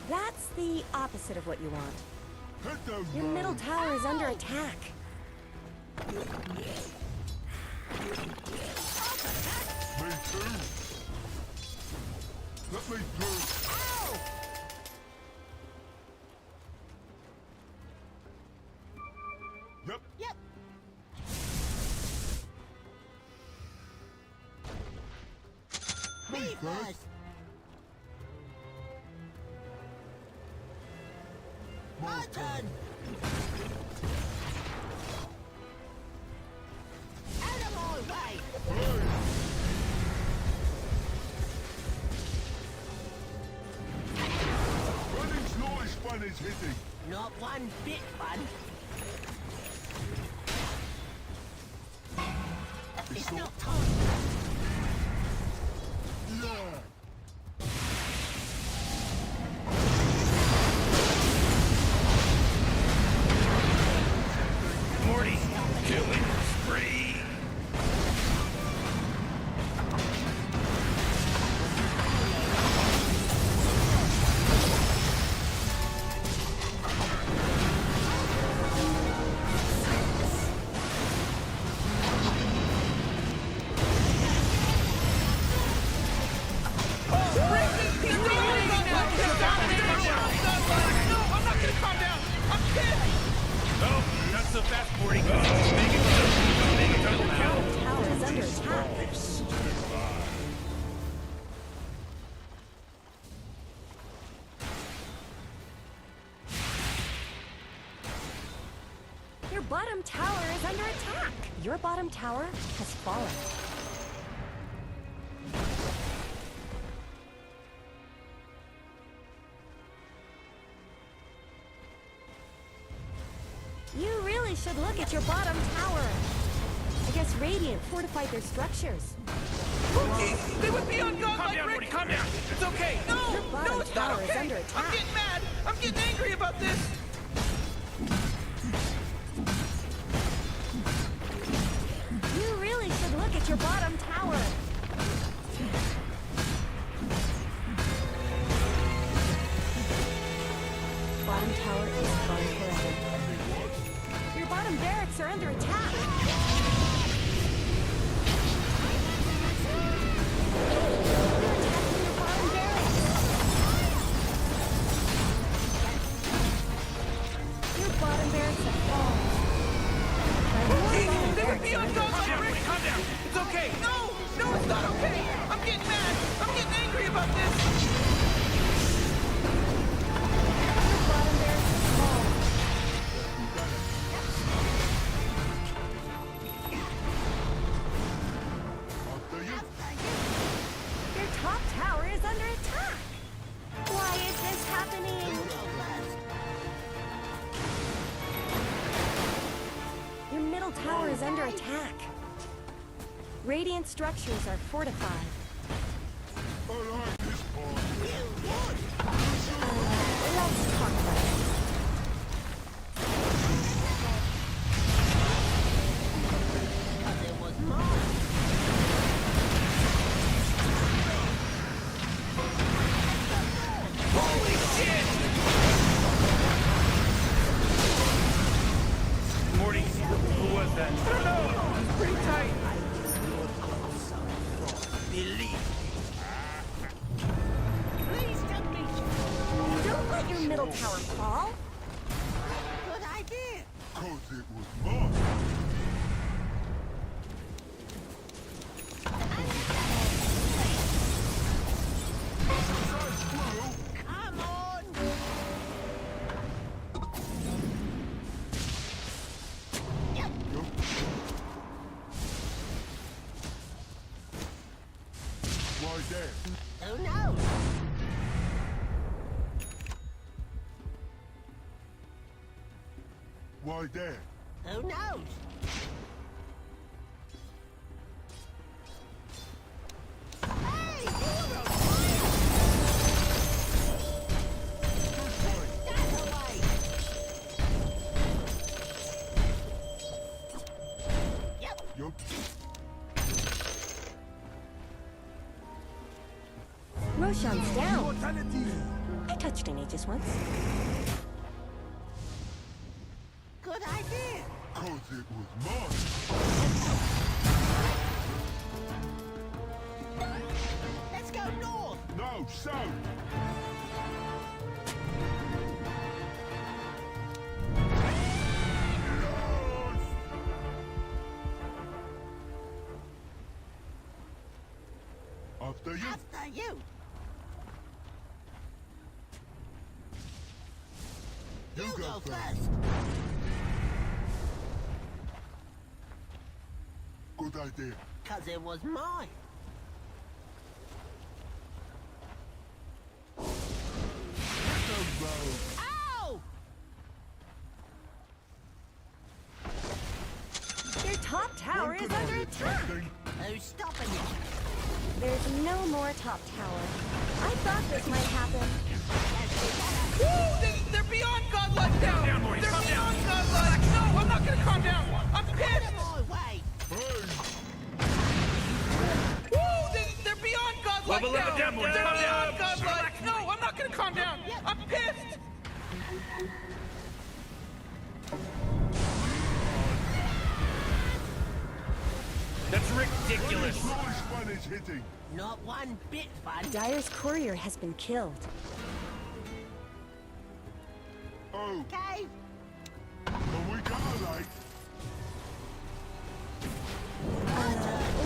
That's the opposite of what you want. Hit those Your middle tower is under attack. Me too. Let me through. Ow! Yep. Yep. Me Me first. first. My turn. Out of my way. Hey! Running's not as fun as hitting. Not one bit fun. It's not time. Yeah. Morty, killing spree! No, not so fast, Morty. Make it double kill. Tower is under attack. Your bottom tower is under attack. Your bottom tower has fallen. You really should look at your bottom tower. I guess Radiant fortified their structures. Jeez, they would be on Calm godlike. down, Morty, calm down. It's okay. No, Your bottom no, it's not tower is okay. under I'm attack. getting mad. I'm getting angry about this. You really should look at your bottom tower. Bottom tower is gone forever. Your bottom barracks are under attack. You're attacking your bottom barracks. beyond godlike, Rick! Calm down. It's okay. No! No, it's not okay! I'm getting mad! I'm getting angry about this! Bottom barracks is small. After you. Your top tower is under attack. Why is this happening? Your middle tower is under attack. Radiant structures are fortified. I like this part. Let's talk about it. There was more. Holy shit! Morty, who was that? I don't know! It's pretty tight! Please don't be Don't let your middle tower fall. good idea. Cause it was mine. Come on. Yep. Why there? Who knows? Why there? Who knows? Hey, you were Stand away. Yep. Yup. Roshan's down. I touched an Aegis once. Good idea. Cause it was mine. Let's go north. No, south. After you. After you. You go first. first. Good idea. Cause it was mine. No road. Ow! Your top tower is under attack. Who's stopping you? There's no more top tower. I thought this might happen. Woo! They're beyond godlike now! down, Morty, They're calm down. beyond godlike! No, I'm not gonna calm down! I'm pissed! My way. Hey, Woo! They're beyond godlike Level now! it down, Morty, They're calm beyond down. godlike! No, I'm not gonna calm down! I'm pissed! That's ridiculous. nice one is hitting. Not one bit fun. Dyer's courier has been killed. Oh, Okay. are we gonna like?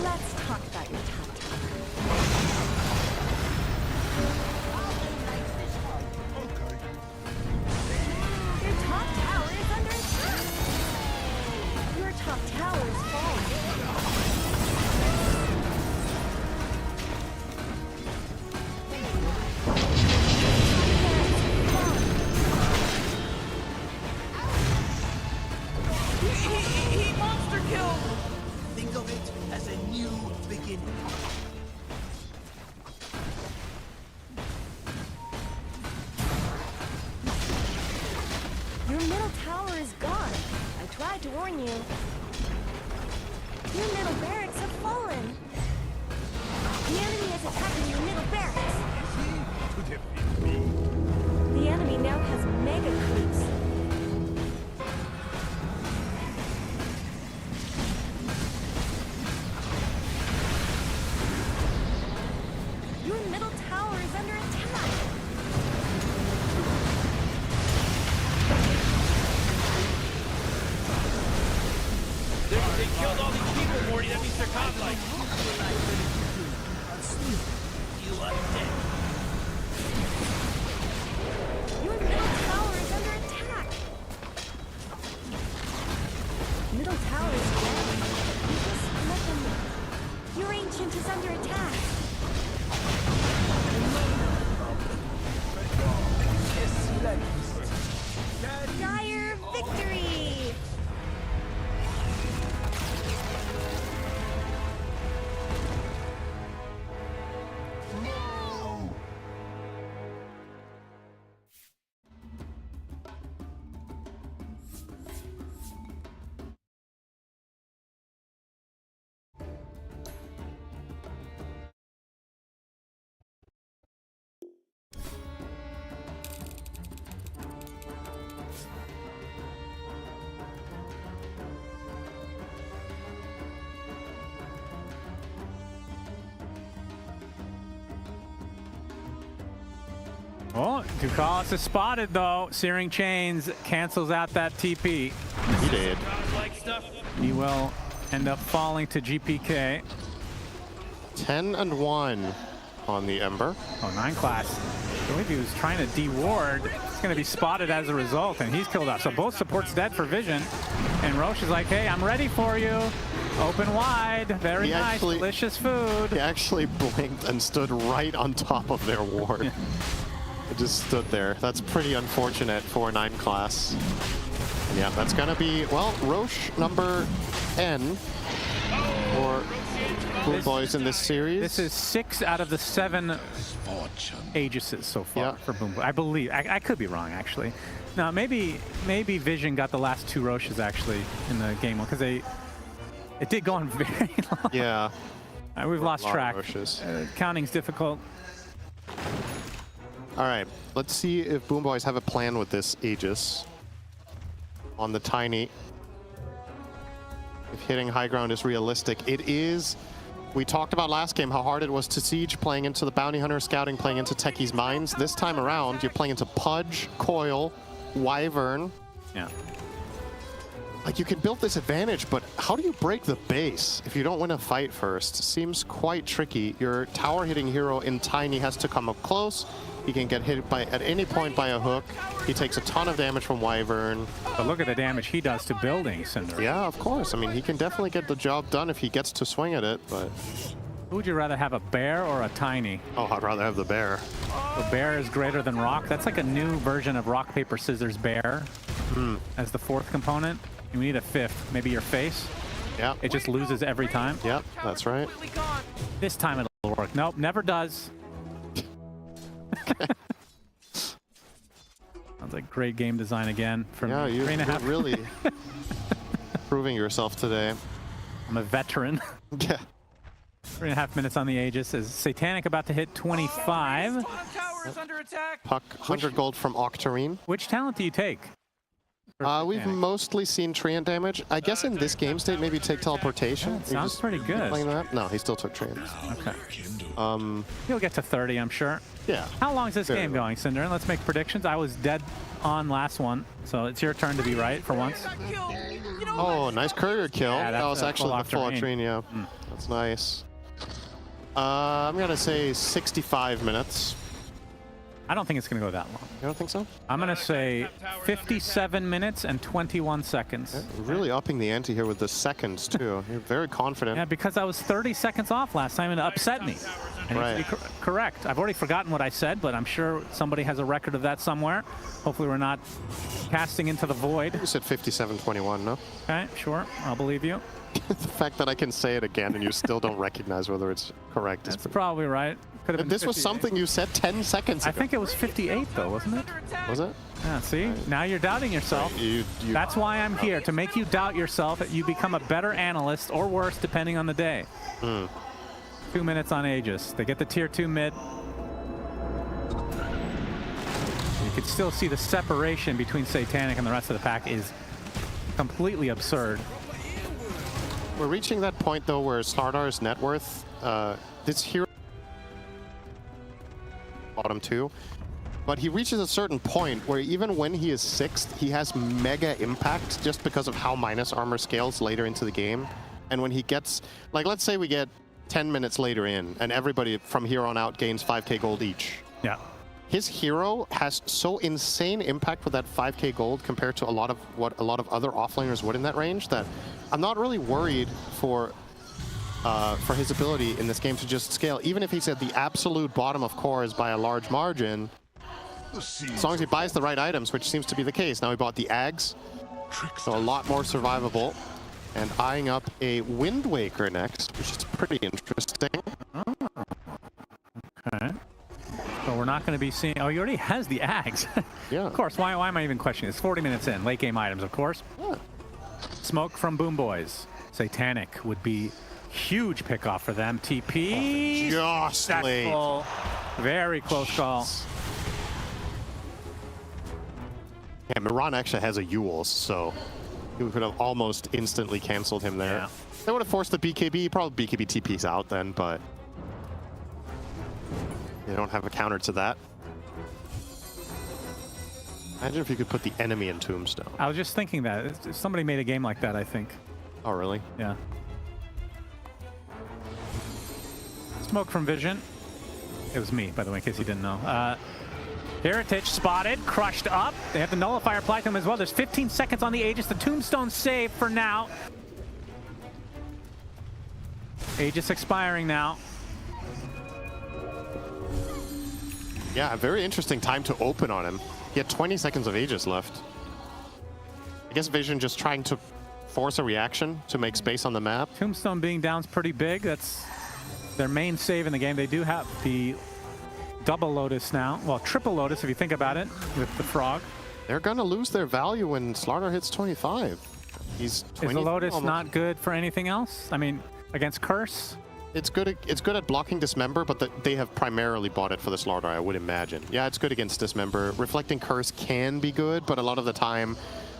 Let's talk about your top tower. Okay. Your top tower is under attack. Your top tower is falling. He monster killed! Think of it as a new beginning. Your middle tower is gone. I tried to warn you. Your middle barracks have fallen. The enemy is attacking your middle barracks. The enemy now has mega creeps. Your middle tower is under attack. They're killed all these people, Morty. That means they're godlike. You are dead. Your middle tower is under attack. Middle tower is dead. You just let them. Your ancient is under attack. Dire victory! Oh, Ducalis is spotted though. Searing Chains cancels out that TP. He did. Godlike stuff. He will end up falling to GPK. 10-1 on the Ember. Oh, 9 class. I believe he was trying to de-ward. He's going to be spotted as a result, and he's killed off. So both supports dead for Vision. And Roche is like, hey, I'm ready for you. Open wide. Very nice. Delicious food. He actually blinked and stood right on top of their ward. It just stood there. That's pretty unfortunate for 9 class. And yeah, that's going to be, well, Roche number N for BoomBoys in this series. This is 6 out of the 7 Aegises so far for BoomBoys. I believe. I could be wrong, actually. No, maybe Vision got the last 2 Roches, actually, in the game one, because it did go on very long. Yeah. We've lost track. Roches. Counting's difficult. All right, let's see if BoomBoys have a plan with this Aegis on the Tiny. If hitting high ground is realistic. It is. We talked about last game how hard it was to siege, playing into the Bounty Hunter, scouting, playing into Techie's Mines. This time around, you're playing into Pudge, Coil, Wyvern. Yeah. Like, you can build this advantage, but how do you break the base if you don't win a fight first? Seems quite tricky. Your tower hitting hero in Tiny has to come up close. He can get hit by at any point by a hook. He takes a ton of damage from Wyvern. But look at the damage he does to buildings, Cinder. Yeah, of course. I mean, he can definitely get the job done if he gets to swing at it, but... Who would you rather have, a bear or a Tiny? Oh, I'd rather have the bear. The bear is greater than rock. That's like a new version of rock, paper, scissors, bear as the 4th component. You need a 5th. Maybe your face. Yeah. It just loses every time. Yep, that's right. This time it'll work. Nope, never does. Sounds like great game design again for me. You're really proving yourself today. I'm a veteran. Yeah. 3.5 minutes on the Aegis. Is Satanic about to hit 25? Puck, 100 gold from Octarine. Which talent do you take? We've mostly seen Treant damage. I guess in this game state, maybe take teleportation. Yeah, sounds pretty good. Playing that? No, he still took Treant. Okay. He'll get to 30, I'm sure. Yeah. How long is this game going, Cinder? Let's make predictions. I was dead on last one, so it's your turn to be right for once. Oh, nice courier kill. Yeah, that was actually the full Octarine. Octarine, yeah. That's nice. I'm going to say 65 minutes. I don't think it's going to go that long. You don't think so? I'm going to say 57 minutes and 21 seconds. Yeah, really upping the ante here with the seconds, too. You're very confident. Yeah, because I was 30 seconds off last time and it upset me. I need to be correct. I've already forgotten what I said, but I'm sure somebody has a record of that somewhere. Hopefully we're not casting into the void. You said 57-21, no? Okay, sure. I'll believe you. The fact that I can say it again and you still don't recognize whether it's correct is probably right. Could have been this was 58. something you said 10 seconds ago. I think it was 58 though, wasn't it? Was it? Yeah, see? Now you're doubting yourself. That's why I'm here, to make you doubt yourself, that you become a better analyst or worse depending on the day. 2 minutes on Aegis. They get the tier 2 mid. You can still see the separation between Satanic and the rest of the pack is completely absurd. We're reaching that point though where Sardar's net worth, this hero bottom 2, but he reaches a certain point where even when he is 6th, he has mega impact just because of how minus armor scales later into the game. And when he gets, like, let's say we get 10 minutes later in, and everybody from here on out gains 5k gold each. Yeah. His hero has so insane impact with that 5k gold compared to a lot of what a lot of other offlaners would in that range that I'm not really worried for his ability in this game to just scale. Even if he's at the absolute bottom of cores by a large margin, as long as he buys the right items, which seems to be the case. Now he bought the Ags, so a lot more survivable. And eyeing up a Wind Waker next, which is pretty interesting. Okay. So we're not going to be seeing... Oh, he already has the Ags. Yeah. Of course, why am I even questioning this? 40 minutes in, late game items, of course. Yeah. Smoke from BoomBoys. Satanic would be huge pickoff for them. TP. Just late. Successful. Very close call. Yeah, Miran actually has a Yules, so he could have almost instantly canceled him there. Yeah. They would have forced the BKB. Probably BKB TP's out then, but they don't have a counter to that. Imagine if you could put the enemy in Tombstone. I was just thinking that. Somebody made a game like that, I think. Oh, really? Yeah. Smoke from Vision. It was me, by the way, in case you didn't know. Heritage spotted, crushed up. They have the nullifier applied to him as well. There's 15 seconds on the Aegis. The Tombstone save for now. Aegis expiring now. Yeah, a very interesting time to open on him. He had 20 seconds of Aegis left. I guess Vision just trying to force a reaction to make space on the map. Tombstone being down's pretty big. That's their main save in the game. They do have the double Lotus now. Well, triple Lotus if you think about it with the Frog. They're gonna lose their value when Slaughter hits 25. He's 20. Is the Lotus almost. not good for anything else? I mean, against Curse? It's good at blocking Dismember, but they have primarily bought it for the Slaughter, I would imagine. Yeah, it's good against Dismember. Reflecting Curse can be good, but a lot of the time,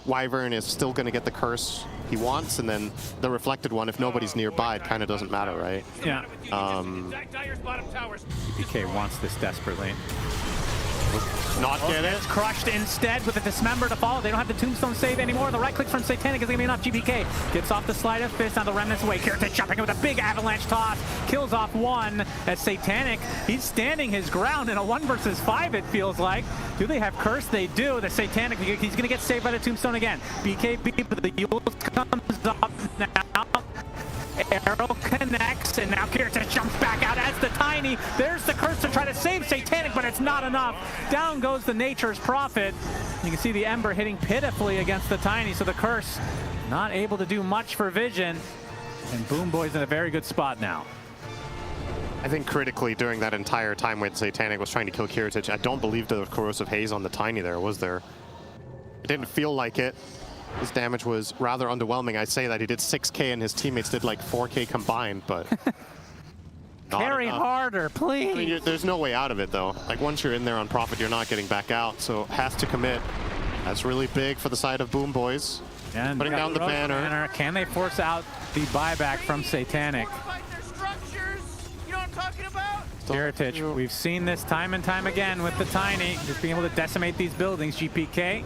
Wyvern is still going to get the Curse he wants, and then the Reflected one, if nobody's nearby, it kind of doesn't matter, right? Yeah. PK wants this desperately. Not get it. It's crushed instead with the Dismember to follow. They don't have the Tombstone save anymore. The right click from Satanic is going to be enough. GPK gets off the Sleight of Fist on the Remnants away. Kirtan jumping in with a big avalanche toss. Kills off one as Satanic. He's standing his ground in a 1 versus 5, it feels like. Do they have Curse? They do. The Satanic, he's going to get saved by the Tombstone again. BKB, but the Yules comes up now. Arrow connects, and now Kirtan jumps back out as the Tiny. There's the Curse to try to save Satanic, but it's not enough. Down goes the Nature's Prophet. You can see the Ember hitting pitifully against the Tiny, so the Curse not able to do much for Vision. And BoomBoys in a very good spot now. I think critically during that entire time when Satanic was trying to kill Kiritich, I don't believe there was Corrosive Haze on the Tiny there, was there? It didn't feel like it. His damage was rather underwhelming. I'd say that he did 6k and his teammates did like 4k combined, but Carry harder, please. I mean, there's no way out of it though. Like once you're in there on Prophet, you're not getting back out, so has to commit. That's really big for the side of BoomBoys. And putting down the banner. Can they force out the buyback from Satanic? You know what I'm talking about? Heritage, we've seen this time and time again with the Tiny, just being able to decimate these buildings. GPK,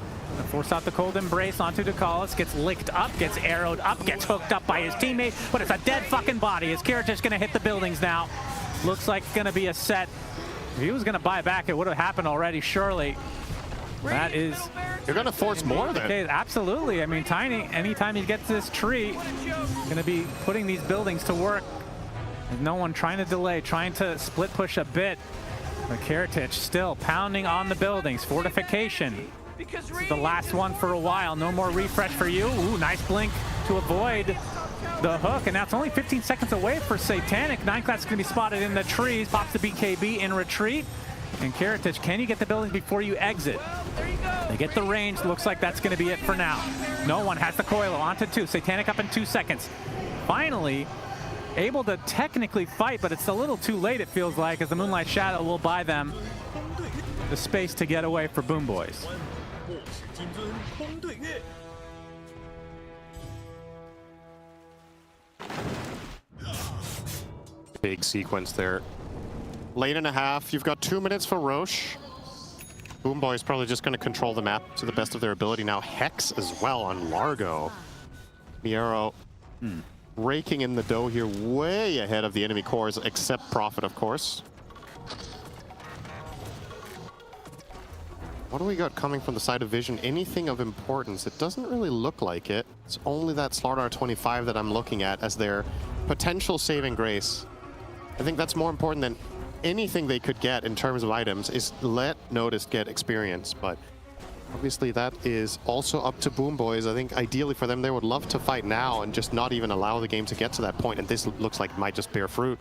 force out the Cold Embrace onto Dakalis, gets licked up, gets arrowed up, gets hooked up by his teammate, but it's a dead fucking body. Is Heritage gonna hit the buildings now? Looks like it's gonna be a set. If he was gonna buy back, it would have happened already, surely. That is... You're gonna force more then. Okay, absolutely. I mean, Tiny, anytime he gets this tree, gonna be putting these buildings to work. There's no one trying to delay, trying to split push a bit. But Kiritich still pounding on the buildings. Fortification. This is the last one for a while. No more refresh for you. Ooh, nice blink to avoid the hook. And now it's only 15 seconds away for Satanic. 9class is going to be spotted in the trees. Pops the BKB in retreat. And Kiritich, can you get the buildings before you exit? They get the range. Looks like that's going to be it for now. No one has the Coilo. Onto 2. Satanic up in 2 seconds. Finally, able to technically fight, but it's a little too late, it feels like, as the Moonlight Shadow will buy them the space to get away for BoomBoys. Big sequence there. Lane and a half. You've got 2 minutes for Roche. BoomBoys probably just going to control the map to the best of their ability now. Hex as well on Largo. Miero raking in the dough here, way ahead of the enemy cores, except Prophet, of course. What do we got coming from the side of Vision? Anything of importance? It doesn't really look like it. It's only that Slardar 25 that I'm looking at as their potential saving grace. I think that's more important than anything they could get in terms of items, is let Notice get experience. But obviously that is also up to BoomBoys. I think ideally for them, they would love to fight now and just not even allow the game to get to that point. And this looks like it might just bear fruit.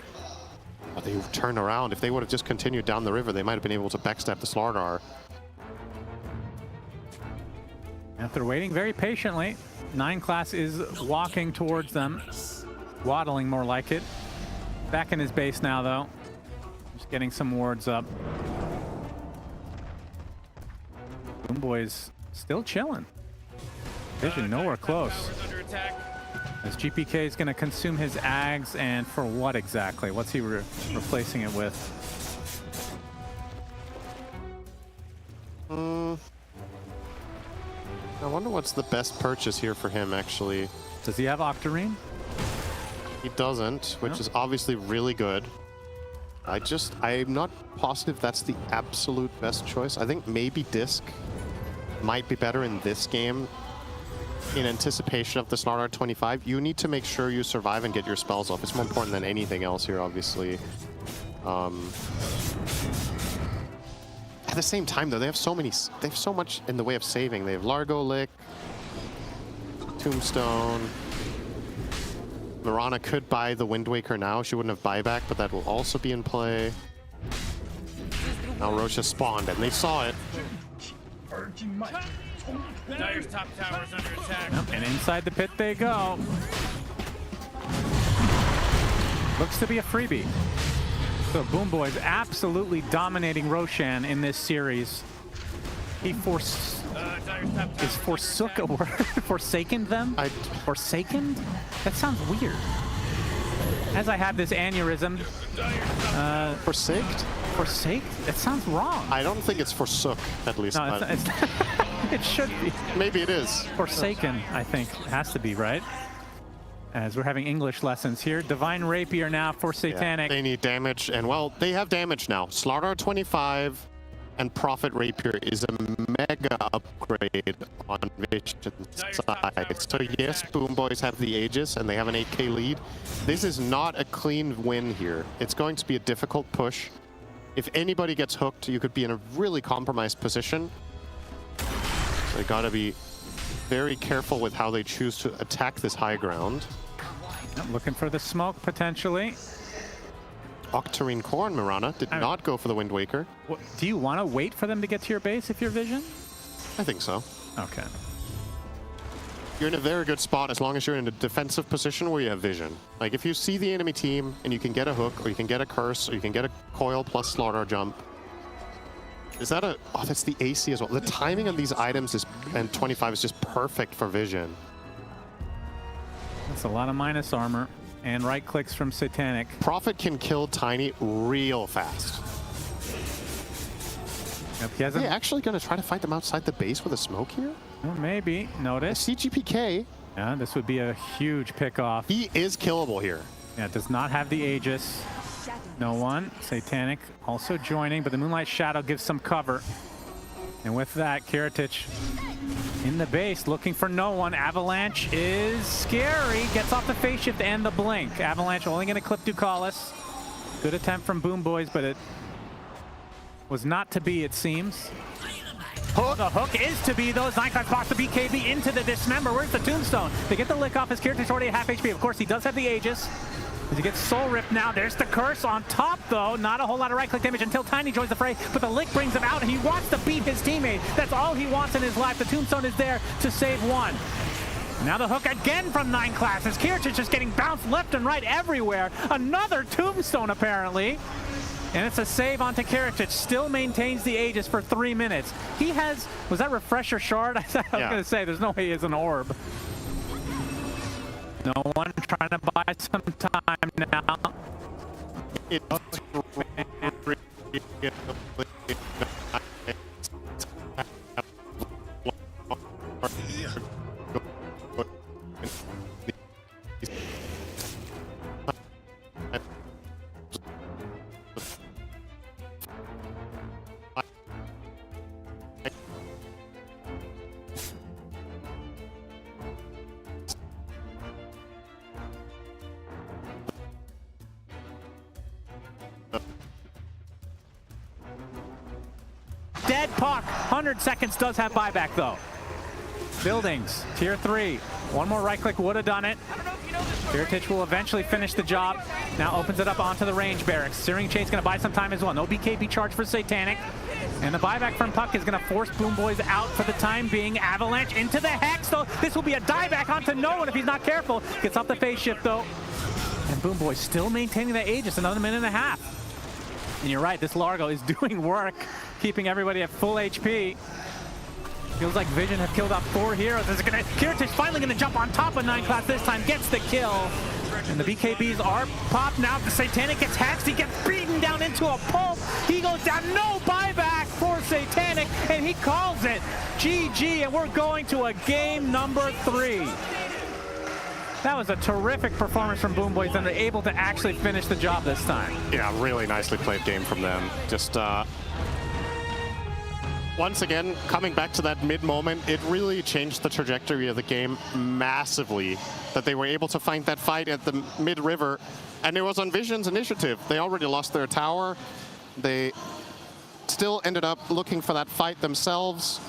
But they turn around. If they would have just continued down the river, they might have been able to backstab the Slardar. After waiting very patiently, 9 class is walking towards them, waddling more like it. Back in his base now, though. Just getting some wards up. BoomBoys still chilling. Vision nowhere close. As GPK is going to consume his Ags, and for what exactly? What's he replacing it with? I wonder what's the best purchase here for him, actually. Does he have Octarine? He doesn't, which is obviously really good. I'm not positive that's the absolute best choice. I think maybe Disc might be better in this game. In anticipation of the Slardar 25, you need to make sure you survive and get your spells off. It's more important than anything else here, obviously. At the same time, though, they have so much in the way of saving. They have Largo Lick, Tombstone. Mirana could buy the Wind Waker now. She wouldn't have buyback, but that will also be in play. Now Roche has spawned, and they saw it. Dire's top tower is under attack. And inside the pit they go. Looks to be a freebie. So BoomBoys absolutely dominating Roshan in this series. He is forsook a word? Forsaken them? Forsaken? That sounds weird. As I have this aneurysm. Forsaked? Forsaked? It sounds wrong. I don't think it's forsook, at least. No, it's it should be. Maybe it is. Forsaken, I think. It has to be, right? As we're having English lessons here. Divine Rapier now for Satanic. Yeah, they need damage, and well, they have damage now. Slardar 25 and Prophet Rapier is a mega upgrade on Vision's side. So yes, BoomBoys have the Aegis, and they have an 8k lead. This is not a clean win here. It's going to be a difficult push. If anybody gets hooked, you could be in a really compromised position. So they gotta be very careful with how they choose to attack this high ground. Looking for the smoke, potentially. Octarine Core and Mirana did not go for the Wind Waker. Do you want to wait for them to get to your base if you're Vision? I think so. Okay. You're in a very good spot as long as you're in a defensive position where you have Vision. Like, if you see the enemy team and you can get a hook, or you can get a curse, or you can get a coil plus Slardar jump. Is that a... Oh, that's the AC as well. The timing of these items is, and 25 is just perfect for Vision. That's a lot of minus armor. And right clicks from Satanic. Prophet can kill Tiny real fast. Yep, Are they actually going to try to fight them outside the base with a smoke here? Well, maybe. Notice. CGPK. Yeah, this would be a huge pickoff. He is killable here. Yeah, does not have the Aegis. No one. Satanic also joining, but the Moonlight Shadow gives some cover. And with that, Kiritich in the base, looking for no one. Avalanche is scary. Gets off the phase shift and the blink. Avalanche only going to clip Ducalis. Good attempt from BoomBoys, but it was not to be, it seems. Hook. The hook is to be, though. Zyclops box the BKB into the Dismember. Where's the Tombstone? They get the lick off. His Kiritich already at half HP. Of course, he does have the Aegis. As he gets Soul Ripped now, there's the curse on top, though. Not a whole lot of right-click damage until Tiny joins the fray, but the lick brings him out, and he wants to beat his teammate. That's all he wants in his life. The Tombstone is there to save one. Now the hook again from 9 classes. Kiritich is just getting bounced left and right everywhere. Another Tombstone, apparently. And it's a save onto Kiritich. Still maintains the Aegis for 3 minutes. He has... Was that Refresher Shard? I was going to say, there's no way he has an orb. No one trying to buy some time now. dead puck. 100 seconds does have buyback though. Buildings, tier 3. One more right click would have done it. Kiritich will eventually finish the job. Now opens it up onto the range barracks. Searing Chain's going to buy some time as well. No BKB charge for Satanic. And the buyback from Puck is going to force BoomBoys out for the time being. Avalanche into the Hex, though. This will be a dieback onto no one if he's not careful. Gets off the phase shift, though. And BoomBoys still maintaining the Aegis, another minute and a half. And you're right, this Largo is doing work, keeping everybody at full HP. Feels like Vision have killed off 4 heroes. Kiritich finally going to jump on top of 9 class this time, gets the kill. And the BKBs are popped now. The Satanic gets hexed. He gets beaten down into a pulp. He goes down. No buyback for Satanic, and he calls it GG, and we're going to a game number 3. That was a terrific performance from BoomBoys, and they're able to actually finish the job this time. Yeah, really nicely played game from them. Just once again, coming back to that mid moment, it really changed the trajectory of the game massively. That they were able to find that fight at the mid river, and it was on Vision's initiative. They already lost their tower. They still ended up looking for that fight themselves.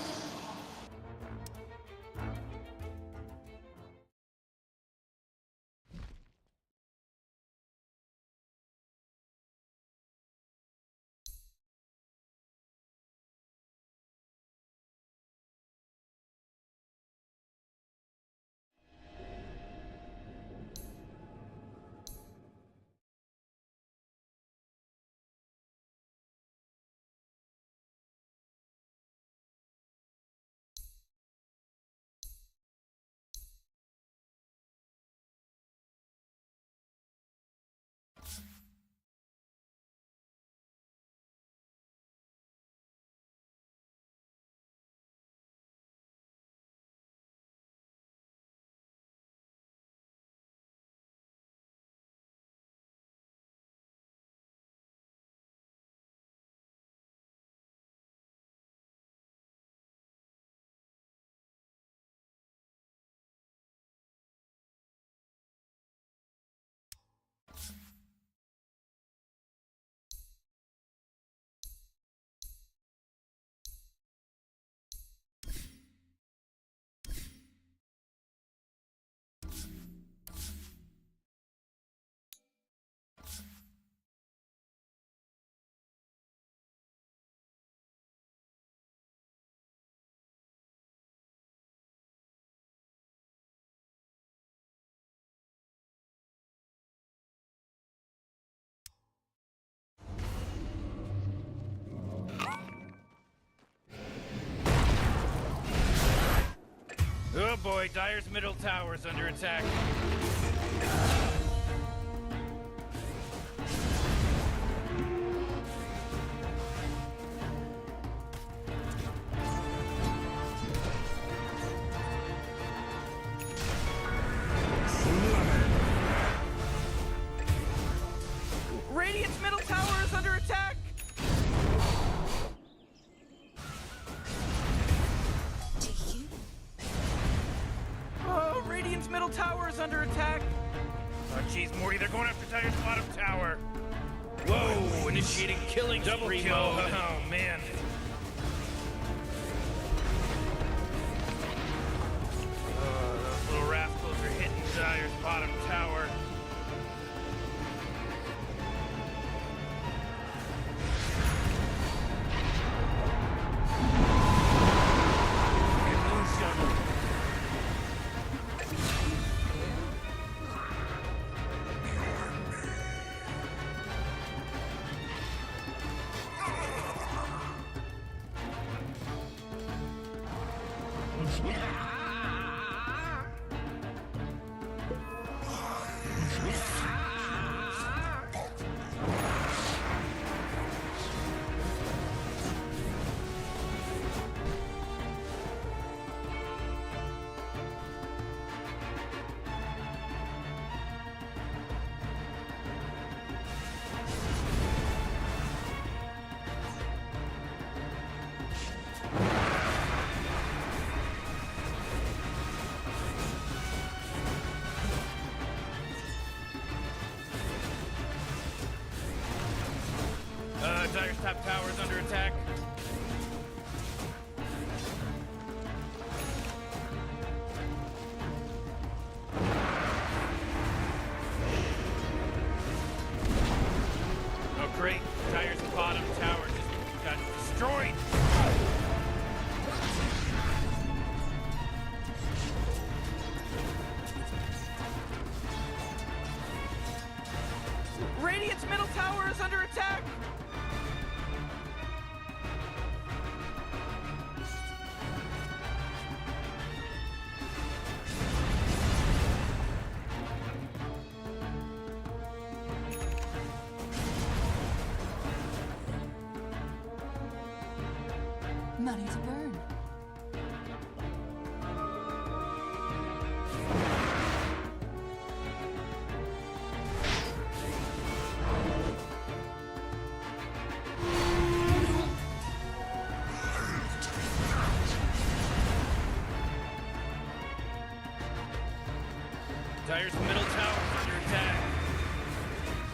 Oh boy, Dire's middle tower is under attack. Radiant's middle tower is under attack! Oh, Radiant's middle tower is under attack! Oh jeez, Morty, they're going after Dire's bottom tower. Whoa, initiating killing double kill. Oh man. Those little rascals are hitting Dire's bottom tower. Dire's top tower is under attack. Radiant's middle tower is under attack. Money to burn. Dire's middle tower is under attack.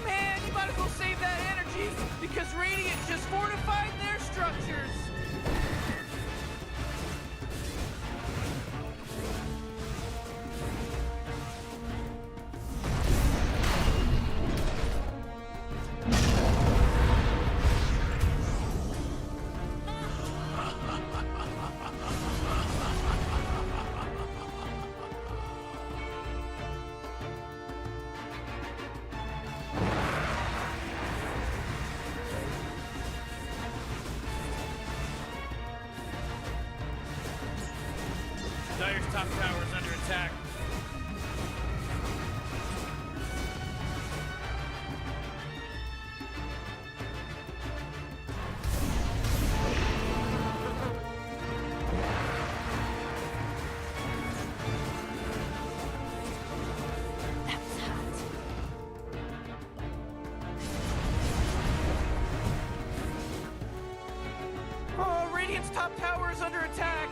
Man, you might as well save that energy because Radiant just fortified their structures. Dire's top tower is under attack. Oh, Radiant's top tower is under attack.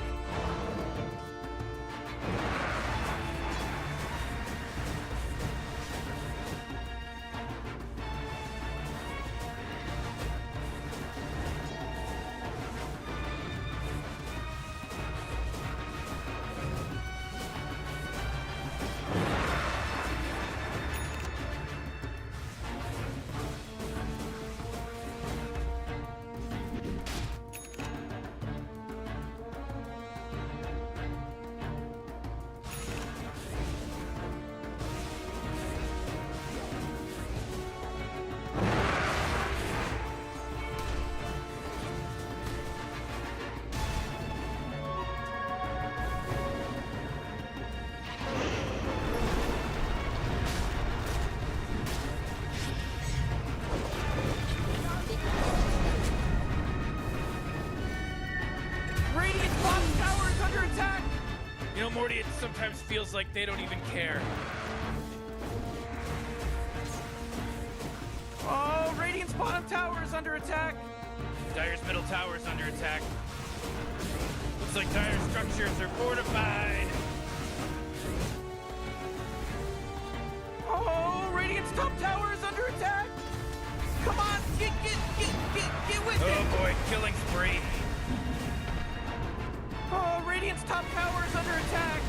Radiant's bottom tower is under attack. You know, Morty, it sometimes feels like they don't even care. Oh, Radiant's bottom tower is under attack. Dire's middle tower is under attack. Looks like Dire's structures are fortified. Oh, Radiant's top tower is under attack. Come on, get with it. Oh boy, killing spree. Oh, Radiant's top tower is under attack.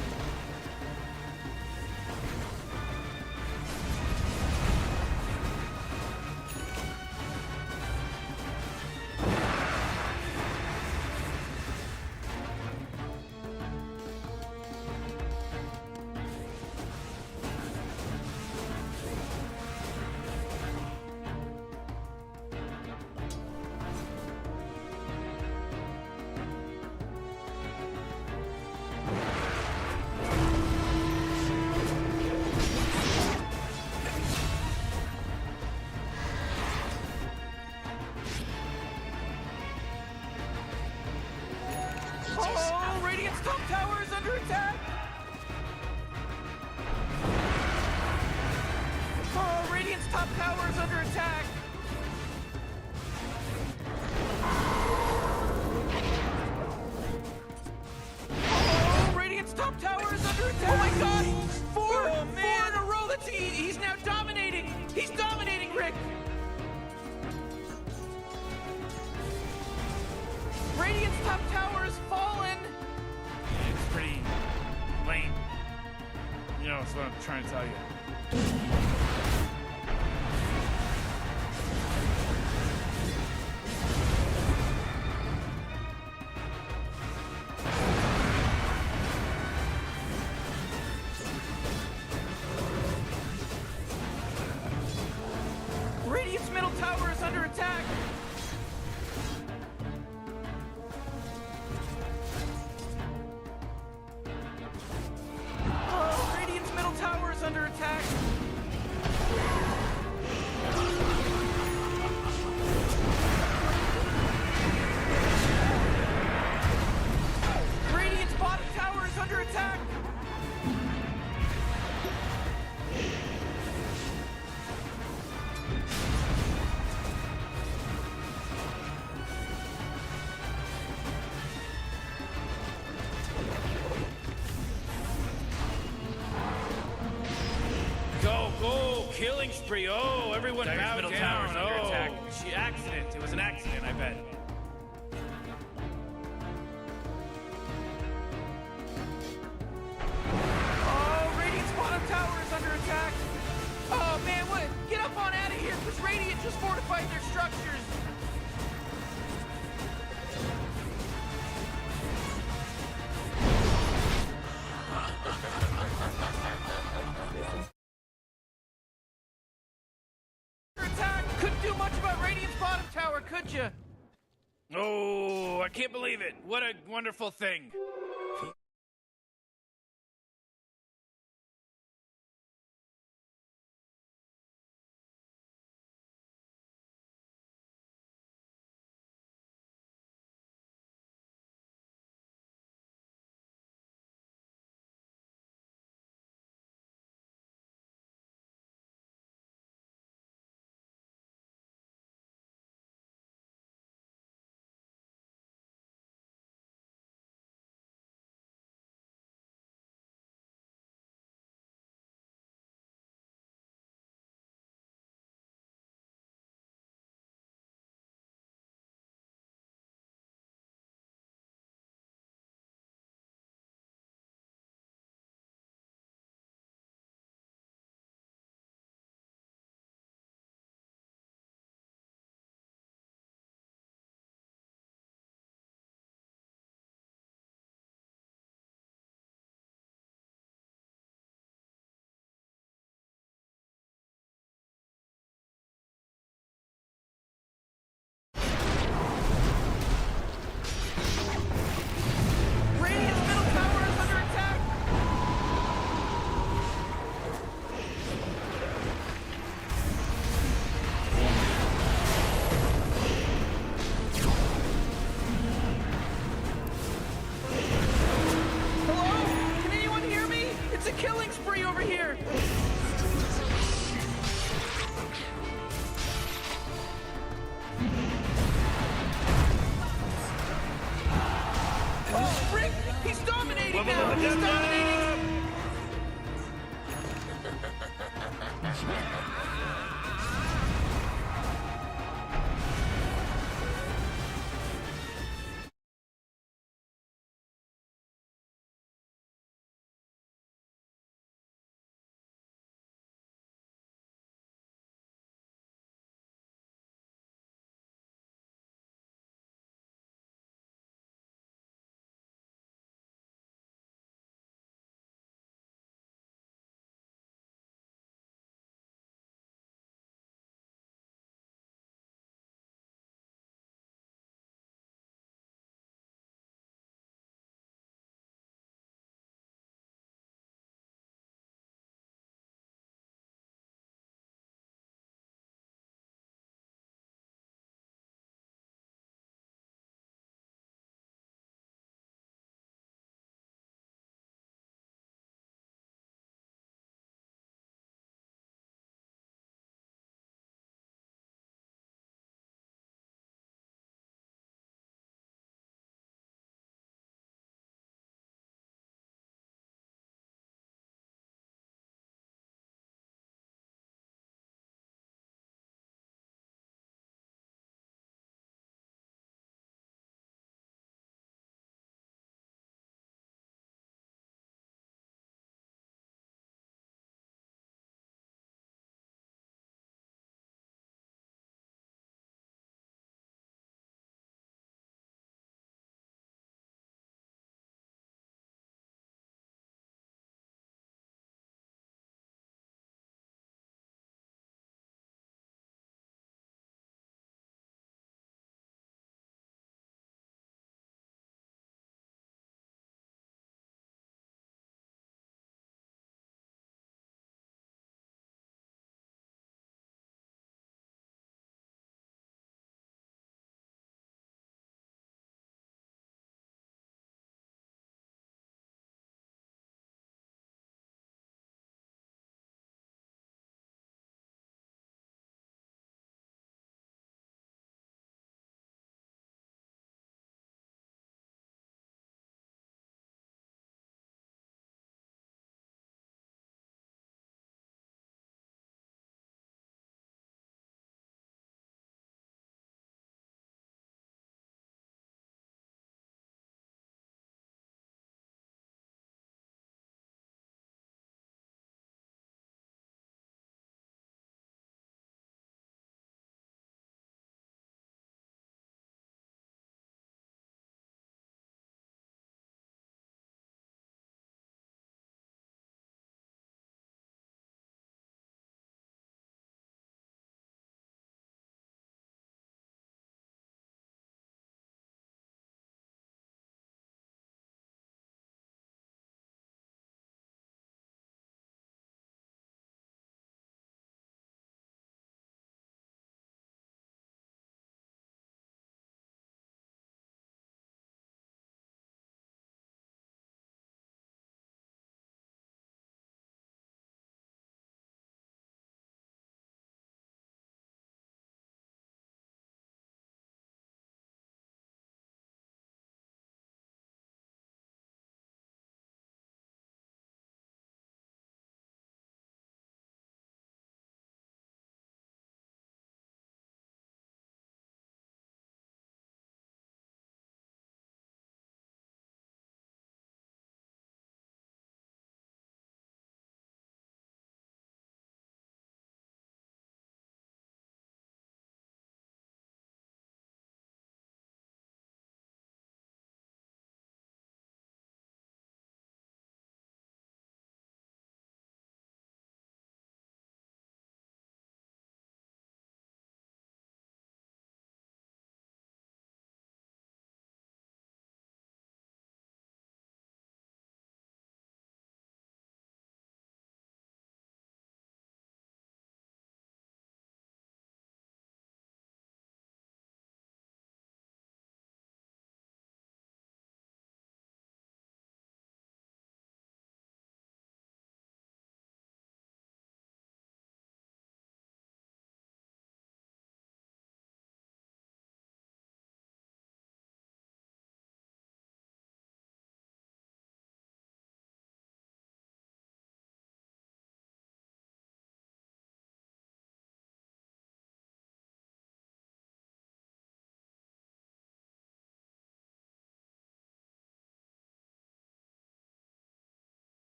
Oh, Radiant's top tower is under attack. Oh, Radiant's top tower is under attack. Oh, Radiant's top tower is under attack. Oh my God! Four in a row. He's now dominating. He's dominating, Rick. Radiant's top tower has fallen. It's pretty lame. You know, that's what I'm trying to tell you. killing spree. Oh, everyone Dire's bowed middle down. tower's under attack. She accident. It was an accident, I bet. Oh, Radiant's bottom tower is under attack. Oh man, what? Get up on out of here, because Radiant just fortified their structures. Attack! Couldn't do much about Radiant's bottom tower, could you? Oh, I can't believe it. What a wonderful thing.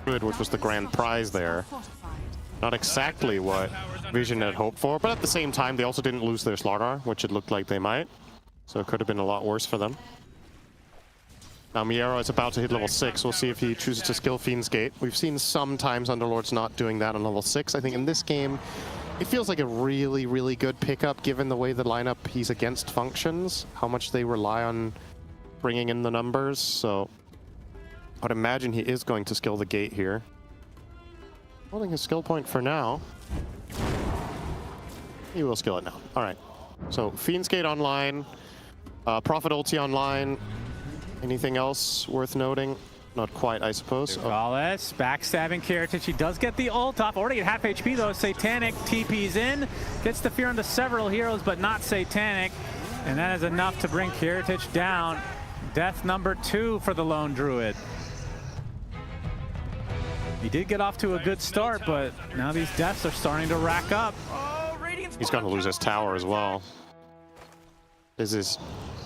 which was the grand prize there. Not exactly what Vision had hoped for, but at the same time, they also didn't lose their Slardar, which it looked like they might. So it could have been a lot worse for them. Now Miero is about to hit level 6. We'll see if he chooses to skill Fiend's Gate. We've seen sometimes Underlords not doing that on level 6. I think in this game, it feels like a really, really good pickup given the way the lineup he's against functions, how much they rely on bringing in the numbers. So I'd imagine he is going to skill the gate here. Holding his skill point for now. He will skill it now. All right. So Fiend's Gate online, Prophet ulti online. Anything else worth noting? Not quite, I suppose. Wallace backstabbing Kiritich. He does get the ult off. Already at half HP though. Satanic TP's in. Gets the fear onto several heroes, but not Satanic. And that is enough to bring Kiritich down. Death number 2 for the lone druid. He did get off to a good start, but now these deaths are starting to rack up. He's going to lose his tower as well. This is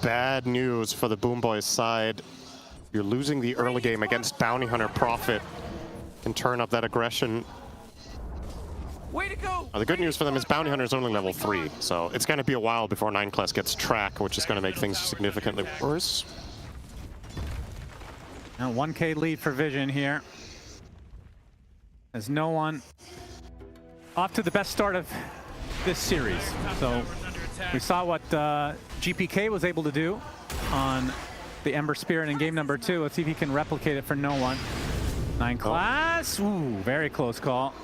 bad news for the BoomBoys side. You're losing the early game against Bounty Hunter Prophet. Can turn up that aggression. Way to go! The good news for them is Bounty Hunter is only level 3, so it's going to be a while before 9 class gets track, which is going to make things significantly worse. Now 1K lead for Vision here. As no one off to the best start of this series. So we saw what GPK was able to do on the Ember Spirit in game number 2. Let's see if he can replicate it for no one. 9 class. Ooh, very close call.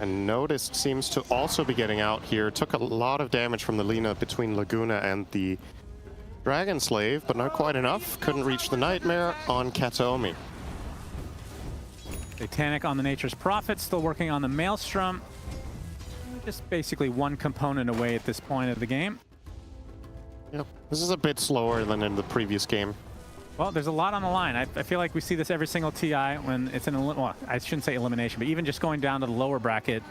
And Noticed seems to also be getting out here. Took a lot of damage from the Lina between Laguna and the Dragon Slave, but not quite enough. Couldn't reach the Nightmare on Kataomi. Satanic on the Nature's Prophet, still working on the Maelstrom. Just basically one component away at this point of the game. Yep, this is a bit slower than in the previous game. Well, there's a lot on the line. I feel like we see this every single TI when it's well, I shouldn't say elimination, but even just going down to the lower bracket,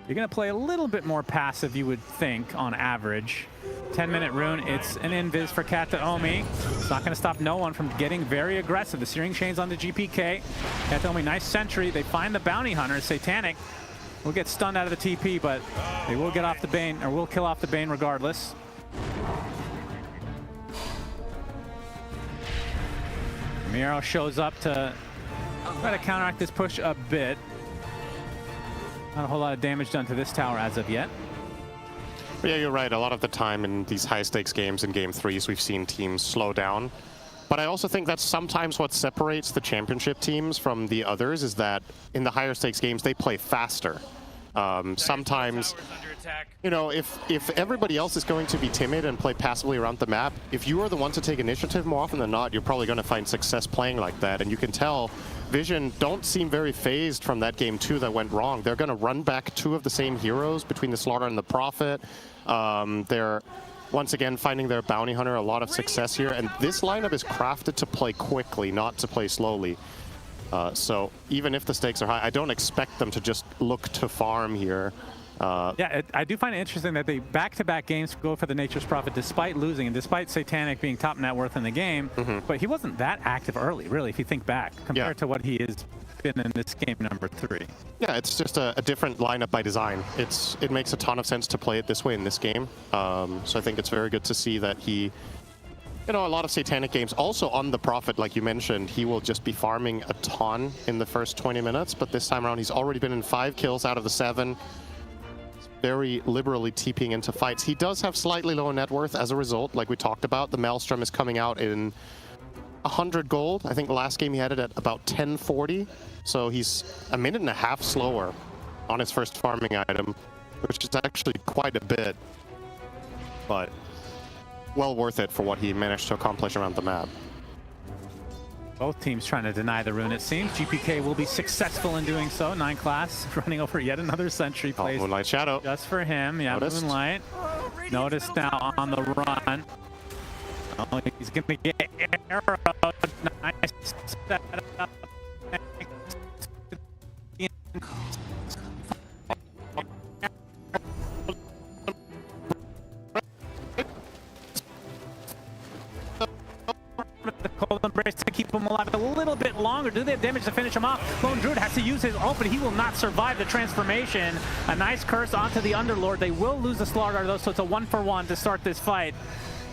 you're going to play a little bit more passive, you would think, on average. 10-minute rune, it's an invis for Kataomi. It's not going to stop no one from getting very aggressive. The Searing Chains on the GPK. Kataomi, nice sentry. They find the Bounty Hunter. Satanic will get stunned out of the TP, but they will get off the Bane, or will kill off the Bane regardless. Miro shows up to try to counteract this push a bit. Not a whole lot of damage done to this tower as of yet. But yeah, you're right. A lot of the time in these high-stakes games in Game 3s, we've seen teams slow down. But I also think that's sometimes what separates the championship teams from the others, is that in the higher stakes games, they play faster. Sometimes, you know, if everybody else is going to be timid and play passively around the map, if you are the one to take initiative more often than not, you're probably going to find success playing like that. And you can tell Vision don't seem very phased from that game 2 that went wrong. They're going to run back 2 of the same heroes between the Slaughter and the Prophet. They're once again finding their Bounty Hunter a lot of success here. And this lineup is crafted to play quickly, not to play slowly. So even if the stakes are high, I don't expect them to just look to farm here. Yeah, I do find it interesting that they back-to-back games go for the Nature's Prophet despite losing and despite Satanic being top net worth in the game. But he wasn't that active early, really, if you think back, compared to what he has been in this game number 3. Yeah, it's just a different lineup by design. It makes a ton of sense to play it this way in this game. So I think it's very good to see that he, you know, a lot of Satanic games, also on the Prophet, like you mentioned, he will just be farming a ton in the first 20 minutes. But this time around, he's already been in 5 kills out of the 7. Very liberally TPing into fights. He does have slightly lower net worth as a result, like we talked about. The Maelstrom is coming out in 100 gold. I think the last game he had it at about 1040. So he's a minute and a half slower on his first farming item, which is actually quite a bit, but well worth it for what he managed to accomplish around the map. Both teams trying to deny the rune, it seems. GPK will be successful in doing so. 9 class running over yet another sentry place. Moonlight Shadow. Just for him. Yeah, Noticed. Moonlight. Noticed now on the run. Oh, he's going to get arrowed. Nice setup. Embrace to keep him alive a little bit longer. Do they have damage to finish him off? Lone Druid has to use his ult, but he will not survive the transformation. A nice curse onto the Underlord. They will lose the Slardar though, so it's a 1-for-1 to start this fight.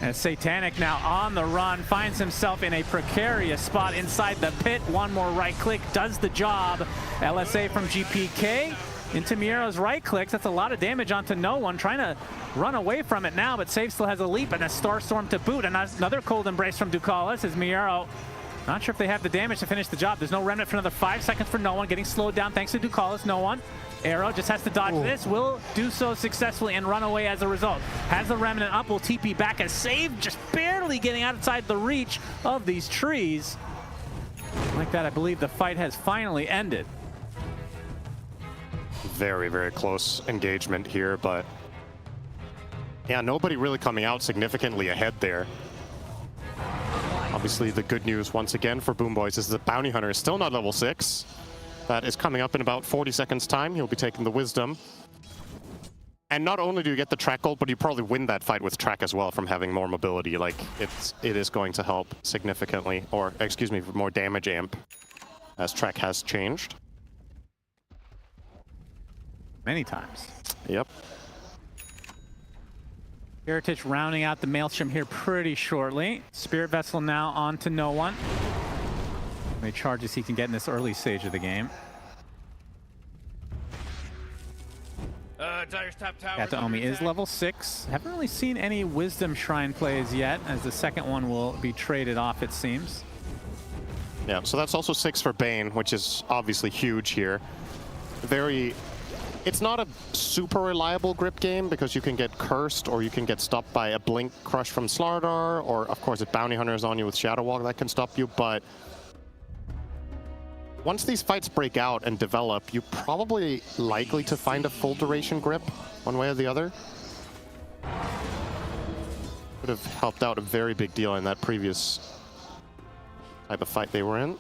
As Satanic now on the run, finds himself in a precarious spot inside the pit. One more right click does the job. LSA from GPK into Miero's right clicks. That's a lot of damage onto no one. Trying to run away from it now, but Save still has a leap and a Starstorm to boot. And another Cold Embrace from Ducalis as Miero. Not sure if they have the damage to finish the job. There's no Remnant for another 5 seconds for no one. Getting slowed down thanks to Ducalis. No one. Arrow just has to dodge this, will do so successfully and run away as a result. Has the Remnant up, will TP back as Save just barely getting outside the reach of these trees. Like that, I believe the fight has finally ended. Very, very close engagement here, but yeah, nobody really coming out significantly ahead there. Obviously, the good news once again for BoomBoys is that Bounty Hunter is still not level 6. That is coming up in about 40 seconds time. He'll be taking the Wisdom. And not only do you get the track gold, but you probably win that fight with track as well from having more mobility. Like, it is going to help significantly, or excuse me, more damage amp as track has changed. Many times. Yep. Heritage rounding out the Maelstrom here pretty shortly. Spirit Vessel now on to no one. How many charges he can get in this early stage of the game. Dire's top tower. Kataomi is level 6. Haven't really seen any Wisdom Shrine plays yet, as the second one will be traded off, it seems. Yeah, so that's also 6 for Bane, which is obviously huge here. It's not a super reliable grip game because you can get cursed or you can get stopped by a Blink Crush from Slardar, or of course if Bounty Hunter is on you with Shadow Walk, that can stop you, but once these fights break out and develop, you're probably likely to find a full duration grip, one way or the other. Would have helped out a very big deal in that previous type of fight they were in.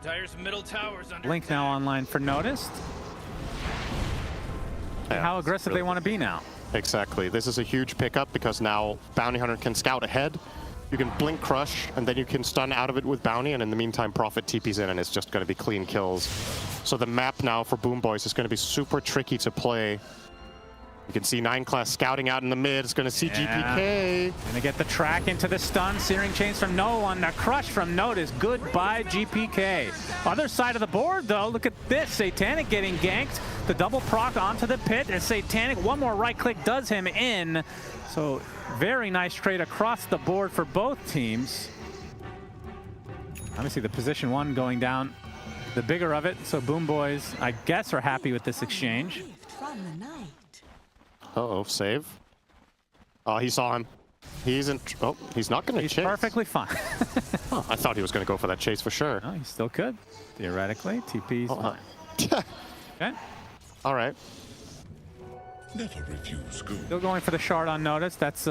Dire's middle tower's under Blink now online for Noticed. Yeah, how aggressive they want to be now. Exactly. This is a huge pickup because now Bounty Hunter can scout ahead. You can Blink Crush, and then you can stun out of it with Bounty, and in the meantime, Prophet TP's in, and it's just going to be clean kills. So the map now for BoomBoys is going to be super tricky to play. You can see 9 class scouting out in the mid. It's going to see GPK. Gonna get the track into the stun. Searing Chains from no one. The crush from Notice. Goodbye, GPK. Other side of the board, though. Look at this. Satanic getting ganked. The double proc onto the pit. And Satanic, one more right click does him in. So very nice trade across the board for both teams. Obviously, the position 1 going down. The bigger of it. So BoomBoys, I guess, are happy with this exchange. Uh-oh, save. Oh, he saw him. He's not going to chase. He's perfectly fine. Oh, I thought he was going to go for that chase for sure. Oh, he still could, theoretically. TP's fine. Okay. All right. Never refuse good. Still going for the shard on Notice. That's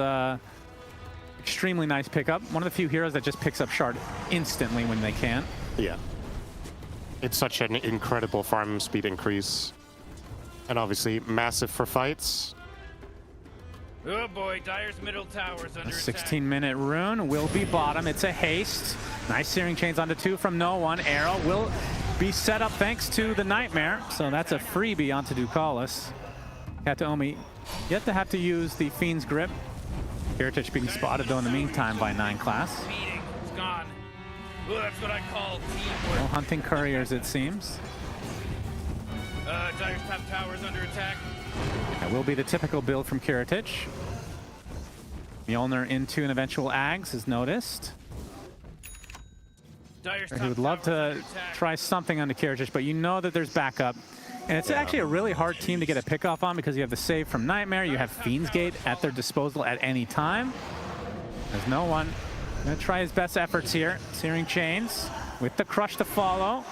extremely nice pickup. One of the few heroes that just picks up shard instantly when they can. Yeah. It's such an incredible farm speed increase. And obviously massive for fights. Oh boy, Dire's middle tower's under attack. 16-minute rune will be bottom. It's a haste. Nice Searing Chains onto 2 from no one. Arrow will be set up thanks to the Nightmare. So that's a freebie onto Ducalis. Kataomi yet to have to use the Fiend's Grip. Heritage being spotted though in the meantime by 9 class. It's gone. Oh, that's what I call teamwork. No hunting couriers, it seems. Dire's top tower's under attack. That will be the typical build from Kiritich. Mjolnir into an eventual Ags is Noticed. He would love to try something on the Kiritich, but you know that there's backup. And it's actually a really hard team to get a pick off on because you have the save from Nightmare, you have Fiend's Gate at their disposal at any time. There's no one. Gonna try his best efforts here. Searing Chains with the crush to follow.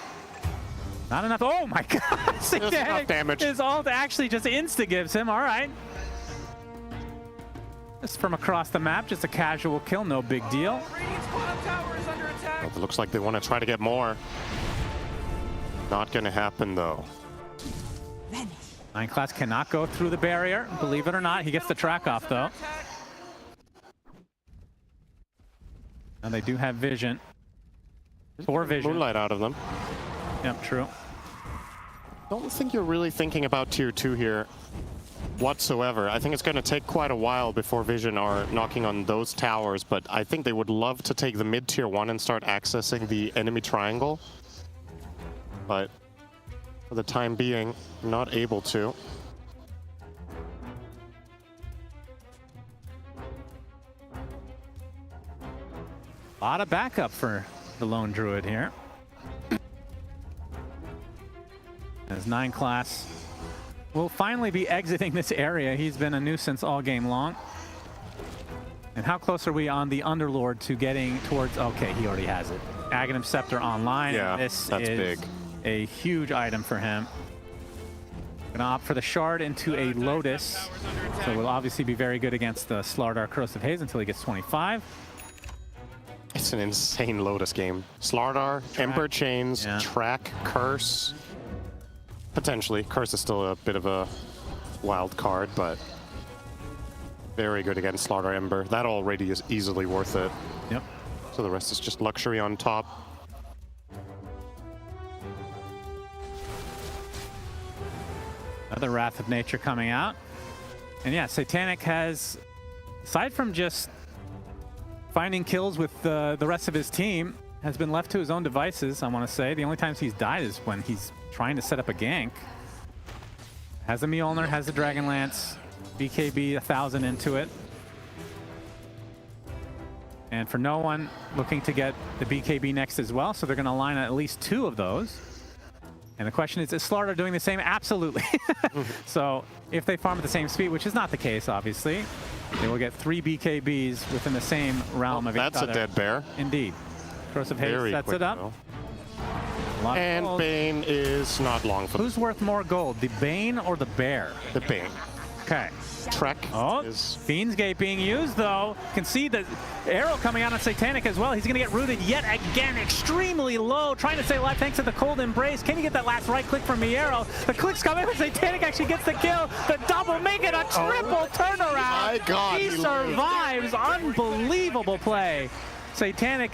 Not enough. Oh my god! Enough damage. His ult actually just insta-gives him. All right. Just from across the map, just a casual kill, no big deal. Well, it looks like they want to try to get more. Not going to happen though. 9 class cannot go through the barrier, believe it or not. He gets the track off though. Now they do have vision. For Vision. Moonlight out of them. Yep, true. Don't think you're really thinking about tier 2 here whatsoever. I think it's going to take quite a while before Vision are knocking on those towers, but I think they would love to take the mid tier 1 and start accessing the enemy triangle. But for the time being, not able to. A lot of backup for the lone druid here. As 9 class will finally be exiting this area. He's been a nuisance all game long. And how close are we on the Underlord to getting towards... Okay, he already has it. Aghanim Scepter online. Yeah, this that's is big. A huge item for him. Gonna opt for the Shard into a Lotus. So will obviously be very good against the Slardar Corrosive Haze until he gets 25. It's an insane Lotus game. Slardar, Ember Chains, Track, Curse. Potentially. Curse is still a bit of a wild card, but very good against Slardar Ember. That already is easily worth it. Yep. So the rest is just luxury on top. Another Wrath of Nature coming out. And yeah, Satanic has, aside from just finding kills with the rest of his team, has been left to his own devices, I want to say. The only times he's died is when he's trying to set up a gank. Has a Mjolnir, has the Dragonlance, BKB 1000 into it. And for no one looking to get the BKB next as well, so they're going to line at least 2 of those. And the question is Slardar doing the same? Absolutely. So if they farm at the same speed, which is not the case, obviously, they will get 3 BKBs within the same realm of each other. That's a dead bear. Indeed. Corrosive Haze sets it up. And Bane is not long for Who's worth more gold, the Bane or the Bear? The Bane. Okay. Trek is... Fiend's Gate being used, though. You can see the arrow coming out on Satanic as well. He's going to get rooted yet again, extremely low, trying to stay alive thanks to the Cold Embrace. Can you get that last right click from Miero? The click's coming, but Satanic actually gets the kill. The double, make it a triple turnaround. My God, he survives. Unbelievable play. Satanic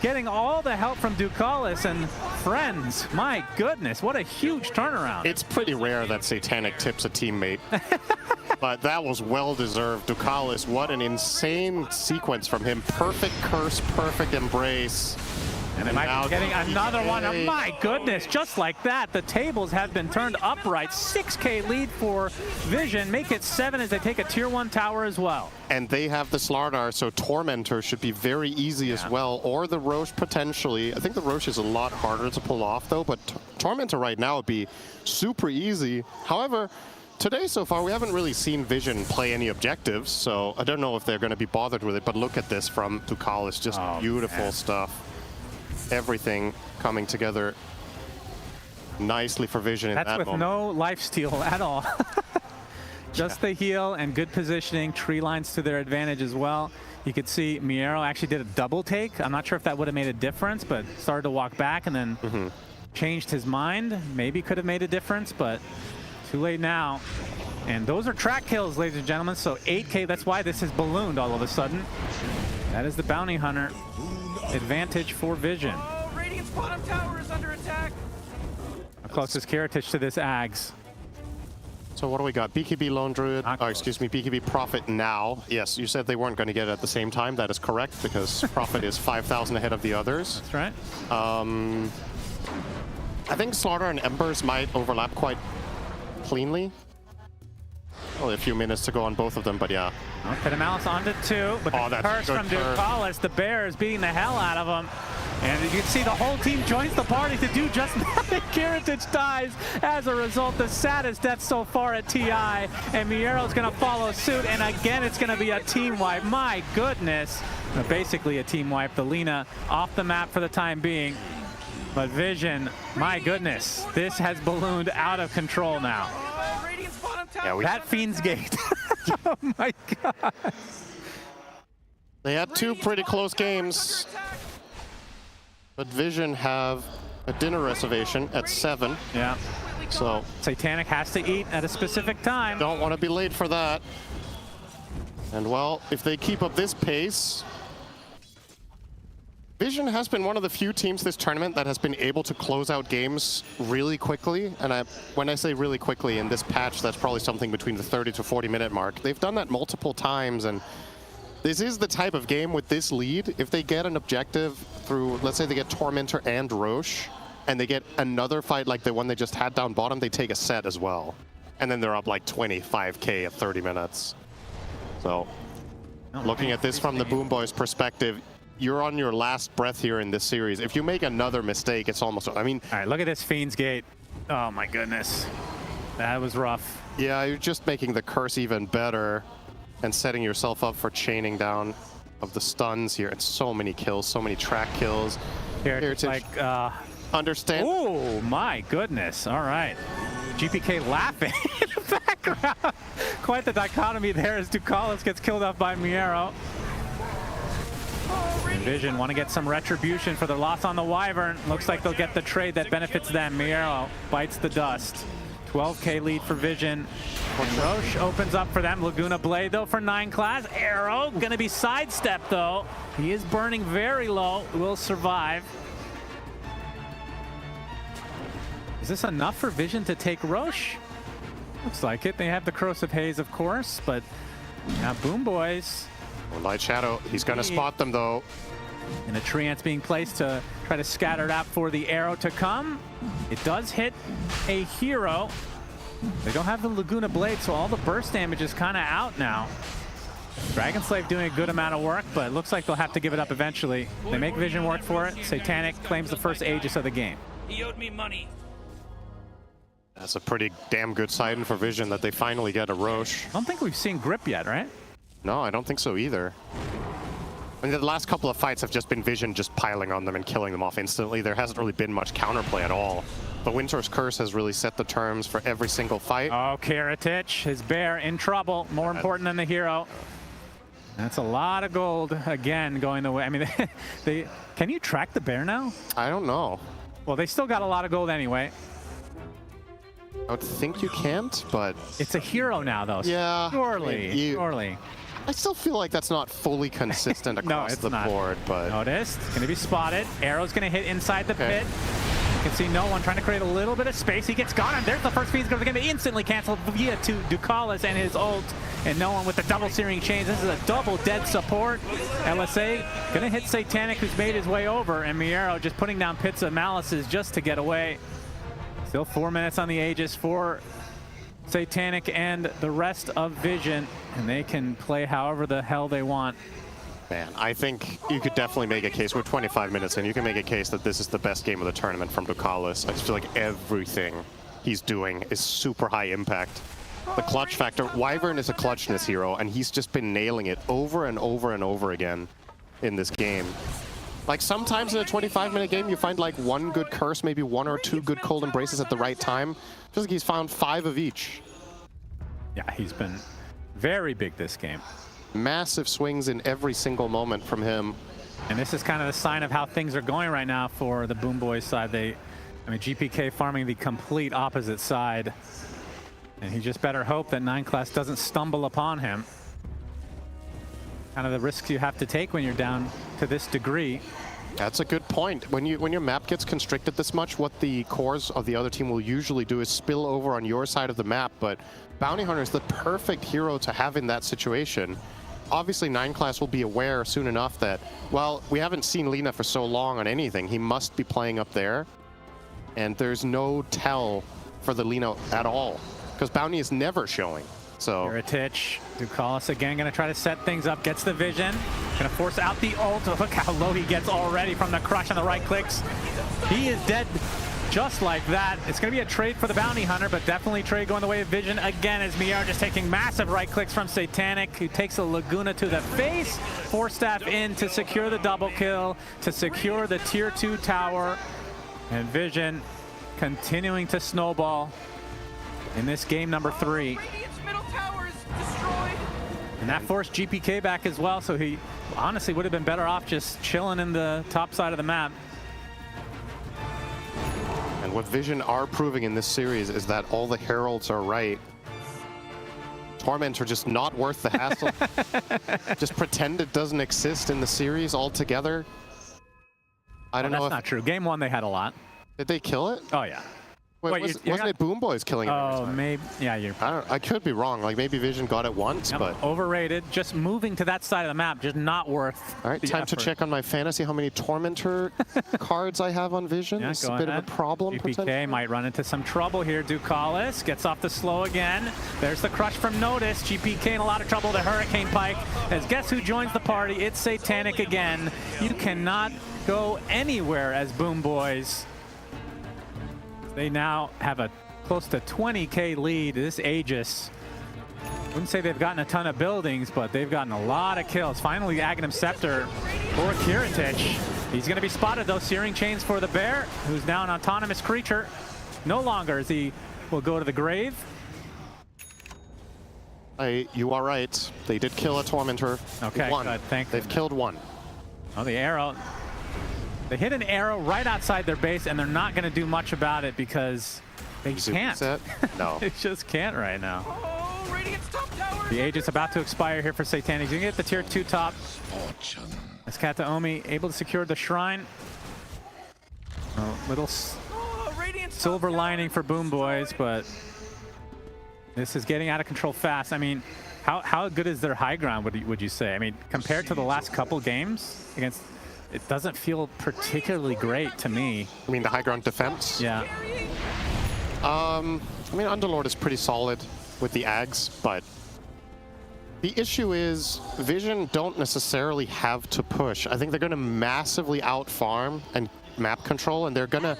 getting all the help from Ducalis and friends. My goodness, what a huge turnaround. It's pretty rare that Satanic tips a teammate. But that was well-deserved. Ducalis, what an insane sequence from him. Perfect curse, perfect embrace. And they might be getting another one. Oh, my goodness, just like that, the tables have been turned upright. 6K lead for Vision. Make it 7 as they take a tier 1 tower as well. And they have the Slardar, so Tormentor should be very easy as well. Or the Roche potentially. I think the Roche is a lot harder to pull off though, but Tormentor right now would be super easy. However, today so far we haven't really seen Vision play any objectives, so I don't know if they're going to be bothered with it, but look at this from Ducalis, just beautiful stuff. Everything coming together nicely for Vision in that moment. That's with no lifesteal at all. Just the heal and good positioning, tree lines to their advantage as well. You could see Miero actually did a double take. I'm not sure if that would have made a difference, but started to walk back and then changed his mind. Maybe could have made a difference, but too late now. And those are track kills, ladies and gentlemen, so 8K, that's why this has ballooned all of a sudden. That is the Bounty Hunter advantage for Vision. Oh, Radiant's bottom tower is under attack. The closest Kiritich to this Ags. So what do we got? BKB Lone Druid, excuse me, BKB Prophet now. Yes, you said they weren't going to get it at the same time. That is correct, because Prophet is 5,000 ahead of the others. That's right. I think Slardar and Embers might overlap quite cleanly. Only a few minutes to go on both of them, but yeah. Oh, Pit of Malice onto 2, but the curse from Ducalis, the bear is beating the hell out of him. And you can see the whole team joins the party to do just that. Kiritich dies as a result. The saddest death so far at TI. And Miero's going to follow suit. And again, it's going to be a team wipe. My goodness. Basically a team wipe. The Lina off the map for the time being. But Vision, my goodness. This has ballooned out of control now. Yeah, that Fiend's Gate. Oh my God. They had 2 pretty close games. But Vision have a dinner reservation at 7. Yeah. So Satanic has to eat at a specific time. Don't want to be late for that. And well, if they keep up this pace, Vision has been one of the few teams this tournament that has been able to close out games really quickly. And when I say really quickly, in this patch, that's probably something between the 30 to 40-minute mark. They've done that multiple times, and this is the type of game with this lead. If they get an objective through, let's say they get Tormentor and Roche, and they get another fight like the one they just had down bottom, they take a set as well. And then they're up like 25K at 30 minutes. So, looking at this from the BoomBoys perspective, you're on your last breath here in this series. If you make another mistake, it's almost, I mean... All right, look at this Fiend's Gate. Oh my goodness. That was rough. Yeah, you're just making the curse even better and setting yourself up for chaining down of the stuns here. And so many kills, so many track kills. Here it's like... Understand? Oh my goodness. All right. GPK laughing in the background. Quite the dichotomy there as Ducalis gets killed off by Miero. And Vision want to get some retribution for their loss on the Wyvern. Looks like they'll get the trade that benefits them. Miero bites the dust. 12K lead for Vision. And Roche opens up for them. Laguna Blade though for 9 class. Arrow gonna be sidestepped though. He is burning very low. Will survive. Is this enough for Vision to take Roche? Looks like it. They have the Corrosive Haze, of course, but now BoomBoys. Light Shadow, he's going to spot them though. And a Treant's being placed to try to scatter it out for the arrow to come. It does hit a hero. They don't have the Laguna Blade, so all the burst damage is kind of out now. Dragon Slave doing a good amount of work, but it looks like they'll have to give it up eventually. They make Vision work for it. Satanic claims the first Aegis of the game. He owed me money. That's a pretty damn good sign for Vision that they finally get a Roche. I don't think we've seen Grip yet, right? No, I don't think so either. I mean, the last couple of fights have just been Vision just piling on them and killing them off instantly. There hasn't really been much counterplay at all. The Winter's Curse has really set the terms for every single fight. Oh, Kiritich, his bear in trouble. More important than the hero. That's a lot of gold again going the way. I mean, can you track the bear now? I don't know. Well, they still got a lot of gold anyway. I would think you can't, but... It's a hero now, though. Yeah. Surely. Surely. I still feel like that's not fully consistent across the board, but... Noticed. Going to be spotted. Arrow's going to hit inside the pit. You can see no one trying to create a little bit of space. He gets gone, and there's the first Fiend's going to be instantly canceled via to Ducalis and his ult. And no one with the double searing chains. This is a double dead support. LSA going to hit Satanic, who's made his way over, and Miero just putting down pits of malices just to get away. Still 4 minutes on the Aegis for Satanic and the rest of Vision, and they can play however the hell they want. Man, I think you could definitely make a case. We're 25 minutes in. You can make a case that this is the best game of the tournament from Ducalis. I just feel like everything he's doing is super high impact. The clutch factor. Wyvern is a clutchness hero, and he's just been nailing it over and over and over again in this game. Like sometimes in a 25-minute game, you find like one good curse, maybe 1 or 2 good cold embraces at the right time. Just like he's found 5 of each. Yeah, he's been very big this game. Massive swings in every single moment from him. And this is kind of the sign of how things are going right now for the BoomBoys side. I mean, GPK farming the complete opposite side. And he just better hope that 9 class doesn't stumble upon him. Kind of the risks you have to take when you're down to this degree. That's a good point. When your map gets constricted this much, what the cores of the other team will usually do is spill over on your side of the map, but Bounty Hunter is the perfect hero to have in that situation. Obviously, 9 class will be aware soon enough that, well, we haven't seen Lina for so long on anything. He must be playing up there, and there's no tell for the Lina at all, because Bounty is never showing. So Kiritich, Ducalis again going to try to set things up, gets the vision, going to force out the ult. Look how low he gets already from the crush on the right clicks. He is dead just like that. It's going to be a trade for the Bounty Hunter, but definitely trade going the way of Vision again as Miar just taking massive right clicks from Satanic, who takes a Laguna to the face. 4-staff in to secure the double kill, to secure the tier 2 tower. And Vision continuing to snowball in this game number 3. And that forced GPK back as well, so he honestly would have been better off just chilling in the top side of the map. And what Vision are proving in this series is that all the heralds are right. Torments are just not worth the hassle. Just pretend it doesn't exist in the series altogether. I don't know That's if... not true. Game 1, they had a lot. Did they kill it? Oh, yeah. Wait, wasn't it BoomBoys killing it every Oh, time? maybe. Yeah, I could be wrong. Like, maybe Vision got it once, but... Overrated. Just moving to that side of the map, just not worth All right, the time to effort. check on my fantasy how many Tormentor cards I have on Vision. Yeah, It's go a bit ahead. of a problem, potentially. GPK might run into some trouble here. Ducalis gets off the slow again. There's the crush from Notice. GPK in a lot of trouble. The Hurricane Pike. As guess who joins the party? It's Satanic again. You cannot go anywhere as BoomBoys. They now have a close to 20K lead. This Aegis, wouldn't say they've gotten a ton of buildings, but they've gotten a lot of kills. Finally, the Aghanim Scepter for Kiritich. He's going to be spotted, though. Searing Chains for the Bear, who's now an autonomous creature. No longer as he will go to the grave. You are right. They did kill a Tormentor. Okay, one. good. Thank They've killed one. Oh, the arrow. They hit an arrow right outside their base, and they're not going to do much about it because they can't. No. They just can't right now. Oh, Radiant's top tower. The age is about to expire here for Satanic. You can get the tier 2 top. As Kataomi able to secure the shrine. A little silver lining for BoomBoys, but this is getting out of control fast. I mean, how good is their high ground, would you say? I mean, compared to the last couple games against, it doesn't feel particularly great to me. I mean, the high ground defense? Yeah. I mean, Underlord is pretty solid with the Ags, but the issue is Vision don't necessarily have to push. I think they're going to massively out-farm and map control, and they're going to...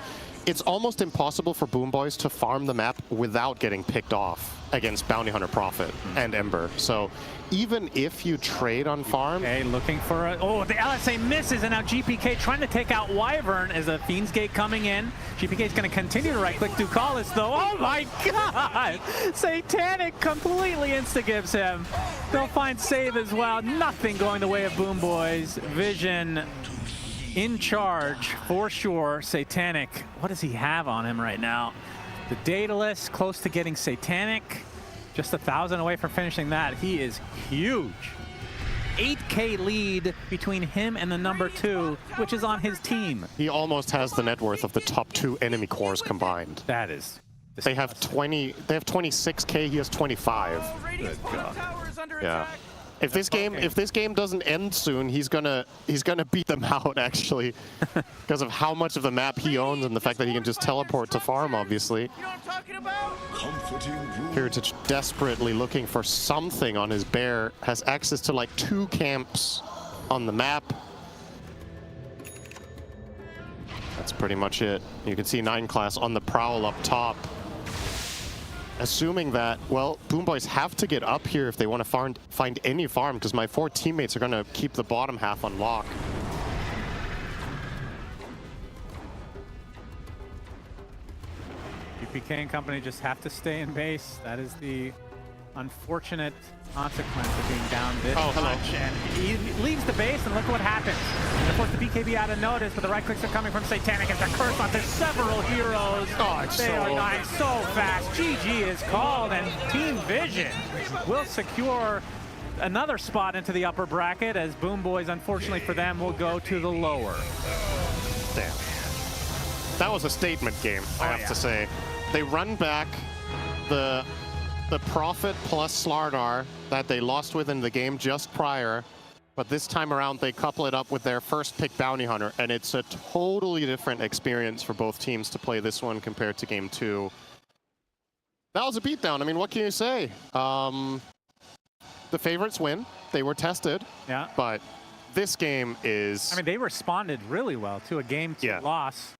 It's almost impossible for BoomBoys to farm the map without getting picked off against Bounty Hunter Prophet and Ember. So even if you trade on farm... Okay, looking for a... Oh, the LSA misses, and now GPK trying to take out Wyvern as a Fiend's Gate coming in. GPK is going to continue to right-click Ducalis, though. Oh my god! Satanic completely insta-gives him. They'll find save as well. Nothing going the way of BoomBoys. Vision in charge for sure. Satanic, what does he have on him right now? The Daedalus close to getting Satanic. Just 1,000 away from finishing that. He is huge. 8K lead between him and the number 2, which is on his team. He almost has the net worth of the top 2 enemy cores combined. That is They have 26K, he has 25. Good God. Yeah. If this game doesn't end soon, he's gonna beat them out actually, because of how much of the map he owns and the fact that he can just teleport to farm. Obviously, Kiritich desperately looking for something on his bear, has access to like 2 camps on the map. That's pretty much it. You can see 9 class on the prowl up top. Assuming that, well, BoomBoys have to get up here if they want to find any farm, because my 4 teammates are going to keep the bottom half on lock. GPK and company just have to stay in base. That is the unfortunate consequence of being down this much. And he leaves the base, and look what happens. And of course, the BKB out of Notice, but the right clicks are coming from Satanic as they're cursed onto several heroes. They are dying so fast. GG is called, and Team Vision will secure another spot into the upper bracket, as BoomBoys, unfortunately for them, will go to the lower. Damn. That was a statement game, I have to say. They run back the Prophet plus Slardar that they lost with in the game just prior, but this time around they couple it up with their first pick Bounty Hunter, and it's a totally different experience for both teams to play this one compared to game 2. That was a beatdown. I mean, what can you say? The favorites win. They were tested. Yeah. But this game is... I mean, they responded really well to a game 2 loss.